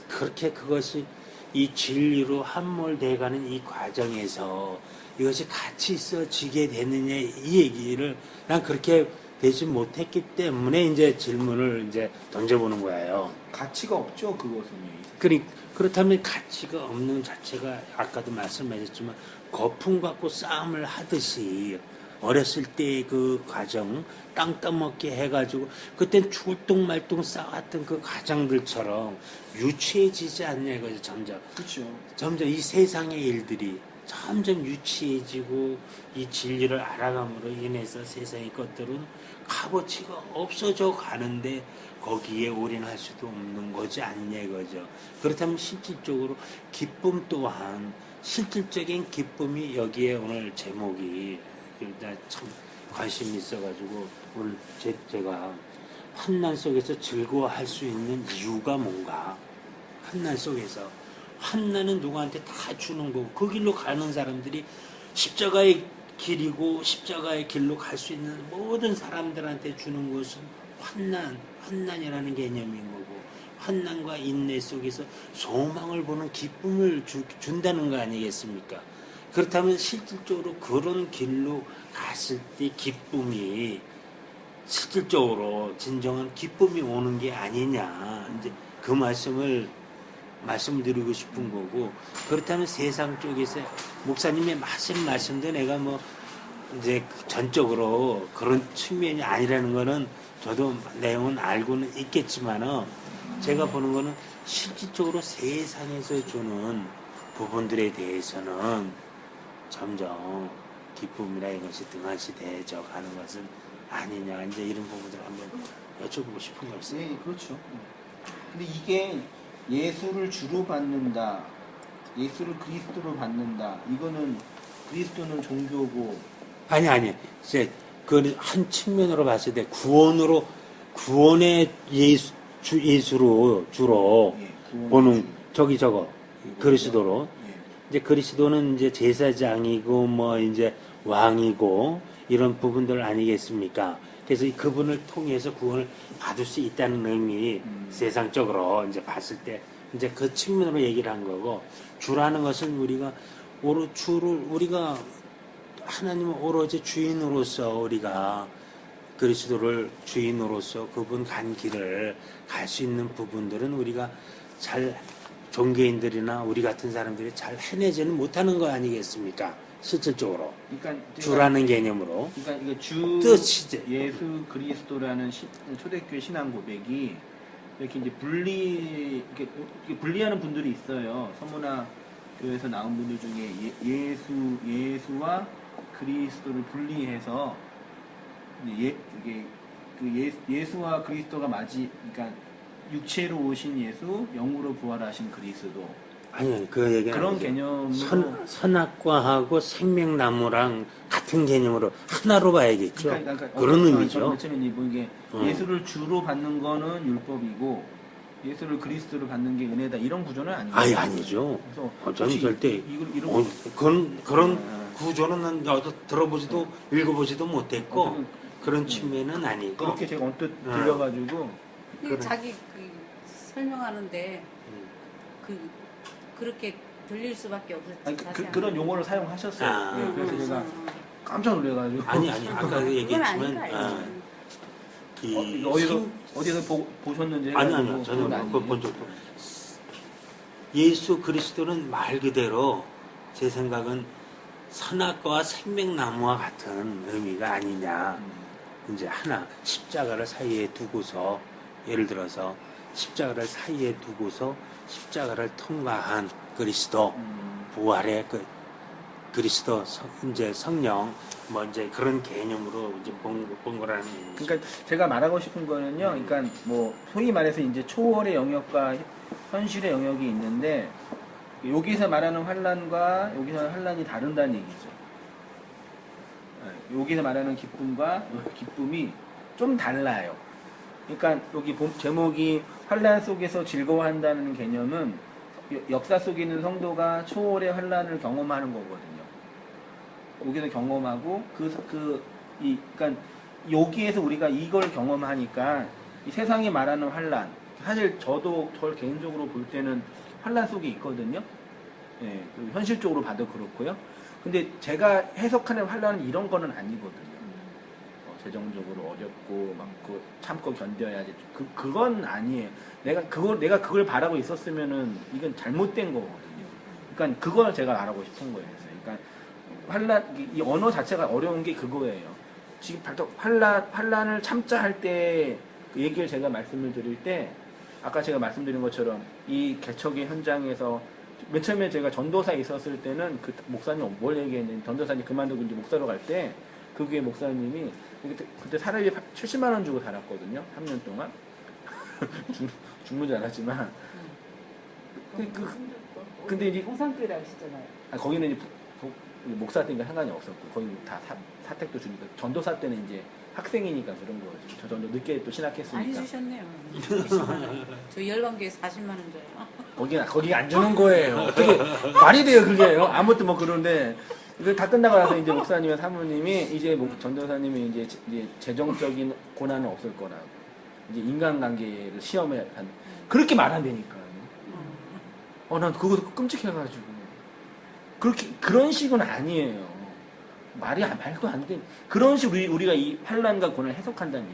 그렇게 그것이 이 진리로 함몰돼가는 이 과정에서 이것이 가치 있어지게 되느냐 이 얘기를 난 그렇게 되지 못했기 때문에 이제 질문을 이제 던져보는 거예요. 가치가 없죠, 그것은 이 그렇다면 가치가 없는 자체가 아까도 말씀하셨지만 거품 갖고 싸움을 하듯이 어렸을 때 그 과정 땅 따먹게 해가지고 그땐 죽을 똥 말똥 싸웠던 그 과정들처럼 유치해지지 않냐 이거죠. 그렇죠. 점점 이 세상의 일들이 점점 유치해지고 이 진리를 알아감으로 인해서 세상의 것들은 값어치가 없어져 가는데 거기에 올인할 수도 없는 거지 않냐 이거죠. 그렇다면 실질적으로 기쁨 또한 실질적인 기쁨이 여기에 오늘 제목이 나 참 관심이 있어가지고 오늘 제가 환난 속에서 즐거워할 수 있는 이유가 뭔가. 환난 속에서 환난은 누구한테 다 주는 거고 그 길로 가는 사람들이 십자가의 길이고 십자가의 길로 갈 수 있는 모든 사람들한테 주는 것은 환난이라는 개념인 거고 환난과 인내 속에서 소망을 보는 기쁨을 준다는 거 아니겠습니까? 그렇다면 실질적으로 그런 길로 갔을 때 기쁨이 실질적으로 진정한 기쁨이 오는 게 아니냐 이제 그 말씀드리고 싶은 거고 그렇다면 세상 쪽에서 목사님의 말씀도 내가 뭐 이제 전적으로 그런 측면이 아니라는 거는 저도 내용은 알고는 있겠지만은 제가 보는 거는 실질적으로 세상에서 주는 부분들에 대해서는 점점 기쁨이라 이것이 등한시되어져 가는 것은 아니냐 이제 이런 부분들을 한번 여쭤보고 싶은 거 있어요. 네, 그렇죠. 근데 이게 예수를 주로 받는다, 예수를 그리스도로 받는다. 이거는 그리스도는 종교고. 아니. 이제 그 한 측면으로 봤을 때 구원의 예수로 주로 보는 저거 그리스도로. 이제 그리스도는 이제 제사장이고 뭐 이제 왕이고 이런 부분들 아니겠습니까? 그래서 그분을 통해서 구원을 받을 수 있다는 의미 세상적으로 이제 봤을 때 이제 그 측면으로 얘기를 한 거고 주라는 것은 우리가 우리가 하나님을 오로지 주인으로서 우리가 그리스도를 주인으로서 그분 간 길을 갈 수 있는 부분들은 우리가 잘 종교인들이나 우리 같은 사람들이 잘 해내지는 못하는 거 아니겠습니까? 실질적으로. 그러니까 주라는 개념으로. 그러니까 이게 주 뜻이지. 예수 그리스도라는 초대교회 신앙 고백이 이렇게 이제 이렇게 분리하는 분들이 있어요. 서문화 교회에서 나온 분들 중에 예수와 그리스도를 분리해서 예수와 그리스도가 그러니까 육체로 오신 예수, 영으로 부활하신 그리스도. 아니, 그 얘기는 그런 개념으로 선악과하고 생명나무랑 같은 개념으로 하나로 봐야겠죠. 그러니까 그런 의미죠. 이게 예수를 주로 받는 거는 율법이고 예수를 그리스도로 받는 게 은혜다 이런 구조는 아니에요. 아니죠. 그래서 저는 절대 그런 구조는 나도 들어보지도 읽어보지도 못했고 그런 측면은 아니고 그렇게 제가 언뜻 들려가지고 자기 설명하는데 그렇게 들릴 수밖에 없었죠. 그런 용어를 사용하셨어요. 그래서 제가 깜짝 놀래가지고 아니 아까 얘기했지만 어디서 보셨는지 아니요 저는 본 적도 예수 그리스도는 말 그대로 제 생각은 선악과와 생명나무와 같은 의미가 아니냐. 이제 하나 십자가를 사이에 두고서 예를 들어서 십자가를 사이에 두고서 십자가를 통과한 그리스도 부활의 그리스도 이제 성령 뭐 이제 그런 개념으로 이제 본 거라는 얘기죠. 그러니까 제가 말하고 싶은 거는요. 그러니까 뭐 소위 말해서 이제 초월의 영역과 현실의 영역이 있는데 여기서 말하는 환난과 여기서 환난이 다른다는 얘기죠. 여기서 말하는 기쁨과 기쁨이 좀 달라요. 그러니까 여기 제목이 환난 속에서 즐거워한다는 개념은 역사 속에 있는 성도가 초월의 환난을 경험하는 거거든요. 여기서 경험하고 그러니까 여기에서 우리가 이걸 경험하니까 이 세상이 말하는 환난, 사실 저 개인적으로 볼 때는 환난 속에 있거든요. 예, 현실적으로 봐도 그렇고요. 근데 제가 해석하는 환난은 이런 거는 아니거든요. 재정적으로 어렵고 막 그 참고 견뎌야지. 그건 아니에요. 내가 그걸 바라고 있었으면은 이건 잘못된 거거든요. 그러니까 그걸 제가 말하고 싶은 거예요. 그러니까 이 언어 자체가 어려운 게 그거예요. 지금 환란을 참자 할 때 그 얘기를 제가 말씀을 드릴 때 아까 제가 말씀드린 것처럼 이 개척의 현장에서 맨 처음에 제가 전도사에 있었을 때는 그 목사님 뭘 얘기했는지 전도사님 그만두고 이제 목사로 갈 때 그 교회 목사님이 그때 사람이 70만 원 주고 살았거든요. 3년 동안. 죽는 줄 알았지만 근데 이제 공산교회라 하시잖아요. 거기는 이제 목사 때니까 상관이 없었고 거기 다 사택도 주니까 전도사 때는 이제 학생이니까 그런 거죠. 저 정도 늦게 또 신학했으니까. 많이 주셨네요. 20만 원. 저 열방교에 40만 원 줘요. 거기 안 주는 거예요. 어떻게 말이 돼요 그게요. 아무튼 뭐 그런데 이거 다 끝나고 나서 이제 목사님과 사모님이 이제 전도사님이 이제 재정적인 고난은 없을 거라고 이제 인간관계를 시험에 한 그렇게 말한다니까요. 난 그거 끔찍해가지고 그런 식은 아니에요. 말도 안 돼. 그런 식으로 우리가 이 환란과 고난을 해석한다는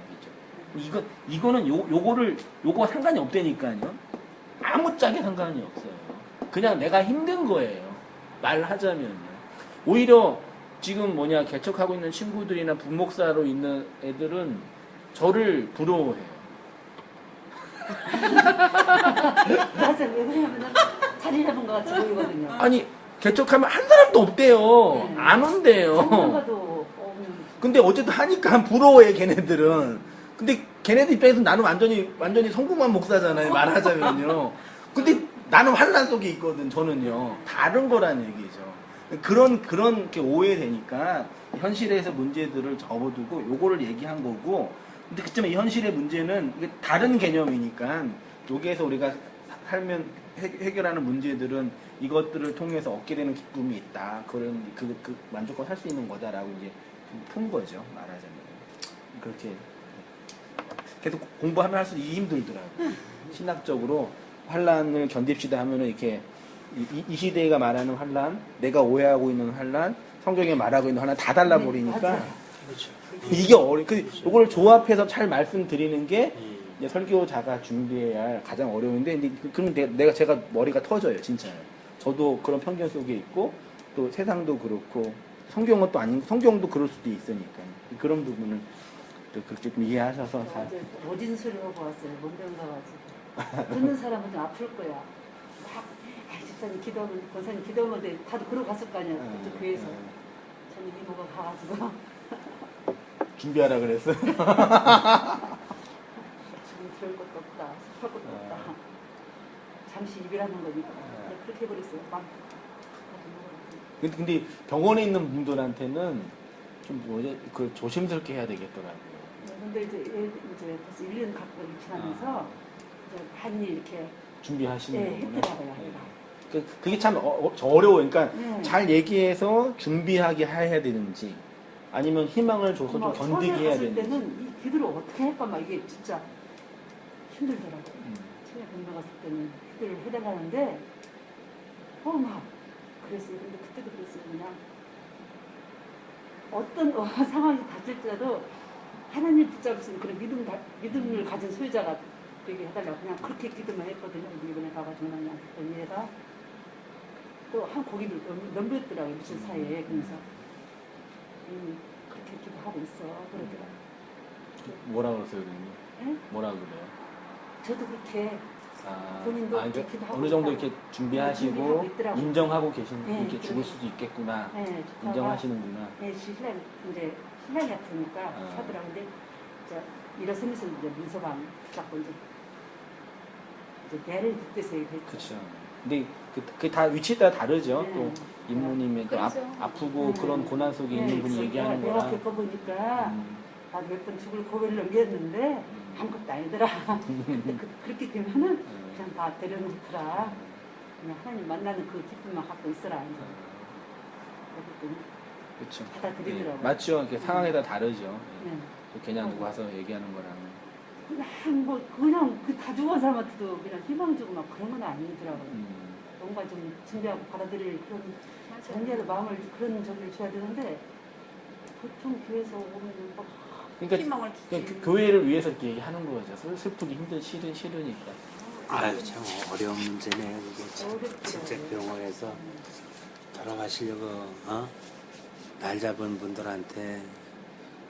얘기죠. 이거는 요거 상관이 없다니까요. 아무짝에 상관이 없어요. 그냥 내가 힘든 거예요. 말하자면요. 오히려 지금 개척하고 있는 친구들이나 부목사로 있는 애들은 저를 부러워해요. 맞아요. 왜 그러냐면 자리 잡은 것 같이 보이거든요. 아니 개척하면 한 사람도 없대요. 네. 안 온대요. 생각도 없는. 근데 어쨌든 하니까 부러워해 걔네들은. 근데 걔네들 입장에서 나는 완전히 성공한 목사잖아요. 말하자면요. 근데 나는 환란 속에 있거든. 저는요. 다른 거란 얘기죠. 그런 이렇게 오해되니까 현실에서 문제들을 접어두고 요거를 얘기한 거고. 근데 그치만 이 현실의 문제는 이게 다른 개념이니까 여기에서 우리가 살면 해결하는 문제들은 이것들을 통해서 얻게 되는 기쁨이 있다. 그런 그 만족감 살 수 있는 거다라고 이제 푼 거죠. 말하자면 그렇게 계속 공부하면 할수록 힘들더라고요. 신학적으로 환란을 견딥시다 하면은 이렇게 이 시대가 말하는 환란, 내가 오해하고 있는 환란, 성경에 말하고 있는 환란 다 달라 버리니까 그렇죠. 이게 이걸 조합해서 잘 말씀드리는 게 이제 설교자가 준비해야 할 가장 어려운데, 그러면 제가 머리가 터져요, 진짜요. 저도 그런 편견 속에 있고, 또 세상도 그렇고, 성경은 또 성경도 그럴 수도 있으니까. 그런 부분을 또 그렇게 좀 이해하셔서 잘. 어제 어진 소리를 하고 왔어요. 먼병 가가지고. 듣는 사람은 좀 아플 거야. 막, 집사님 기도하면, 권사님 기도하면 다들 그러고 갔을 거 아니야. 그쪽 교회에서. 저는 이모가 가가지고. 준비하라 그랬어요. 지금 들을 것도 없다. 섭할 것도 없다. 잠시 입이라는 거니까. 그렇게 해버렸어요. 막. 근데 병원에 있는 분들한테는 좀 조심스럽게 해야 되겠더라고요. 근데 이제 벌써 1년 가까이 지나면서 이제 많이 이렇게 준비하시는 거구나. 했더라고요. 그게 참 어려워요. 그러니까 네. 잘 얘기해서 준비하게 해야 되는지, 아니면 희망을 줘서 좀 견디게 해야 갔을 되는지. 때는 이 기도를 어떻게 할까 막 이게 진짜 힘들더라고요. 처음에 건너 갔을 때는 기도를 해달라는데 막 그랬어요. 근데 그때도 그랬어요. 그냥 어떤 상황이 닥칠지라도 하나님 붙잡을 수 있는 그런 믿음을 가진 소유자가 되게 해달라고 그냥 그렇게 기도만 했거든요. 이번에 가가지고 그냥 했더니 얘가 또 한 고기를 넘겼더라고요. 미친 사이에. 그래서 그렇게 기도하고 있어. 그러더라고요. 뭐라 그러세요, 선생님? 네? 뭐라 그래요? 저도 그렇게 본인도 그러니까 그렇게 하고 어느 정도 있다고. 이렇게 준비하시고 준비하고 있더라고요. 인정하고 계신 네, 이렇게 죽을 그래서. 수도 있겠구나. 네, 조카가 인정하시는구나. 네, 신랑이 아프니까 하더라고. 근데 이제 일어서면서 이제 민서방 붙잡고 이제 배를 붓대서 이렇게 했죠. 그렇죠. 근데 그게 다 위치에 따라 다르죠. 네. 또 이모님의 또 그렇죠. 아프고 네. 그런 고난 속에 있는 분이 그래서 얘기하는 내가 거랑. 겪어보니까 나도 몇 번 죽을 고비를 넘겼는데 아무것도 아니더라. 근데 그렇게 되면은 그냥 다 데려놓더라. 그냥 하나님 만나는 그 기쁨만 갖고 있어라. 그랬더니 그렇죠. 받아들이더라고요. 맞죠. 이렇게 상황에 따라 다르죠. 네. 그냥 누구 와서 얘기하는 거랑. 그냥 다 죽은 사람한테도 그냥 희망 주고 막 그런 건 아니더라고요. 음. 뭔가 좀 준비하고 받아들일 그런 정리하는 마음을 그런 저기를 줘야 되는데 보통 교회에서 오면 막 그러니까 희망을 주지. 그 교회를 위해서 이렇게 얘기하는 거죠. 슬프기 싫으니까. 아유 참 어려운 문제네 그게 참. 진짜 병원에서 돌아가시려고 날 잡은 분들한테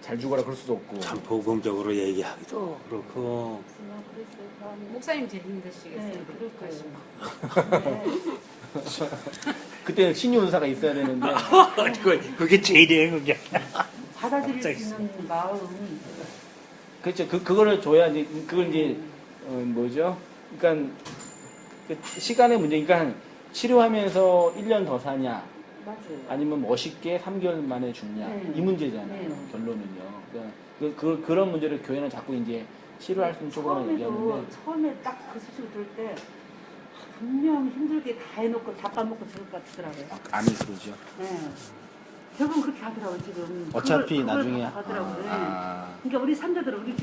잘 죽어라 그럴 수도 없고. 참 복음적으로 얘기하기도 그렇고 목사님 제일 힘드시겠어요. 네, 그럴 그럴 거예요. 그때는 신유은사가 있어야 되는데. 그게 제일이에요 그게. 받아들일 갑자기 수 있는 마음. 그렇죠. 그거를 줘야 이제 그걸 이제 뭐죠? 그러니까 그 시간의 문제니까 치료하면서 1년 더 사냐, 맞아요. 아니면 멋있게 3개월 만에 죽냐 네. 이 문제잖아요. 네. 결론은요. 그러니까 그런 문제를 교회는 자꾸 이제 치료할 수 있는 쪽으로 얘기하는데. 처음에 딱 그 소식 들을 때 분명 힘들게 다 해놓고 다 까먹고 죽을 것 같더라고요. 암이 그러죠. 네. 결국은 그렇게 하더라고요 지금. 어차피 그걸 나중에 하더라고요. 네. 아. 그러니까 우리 삼자들은 우리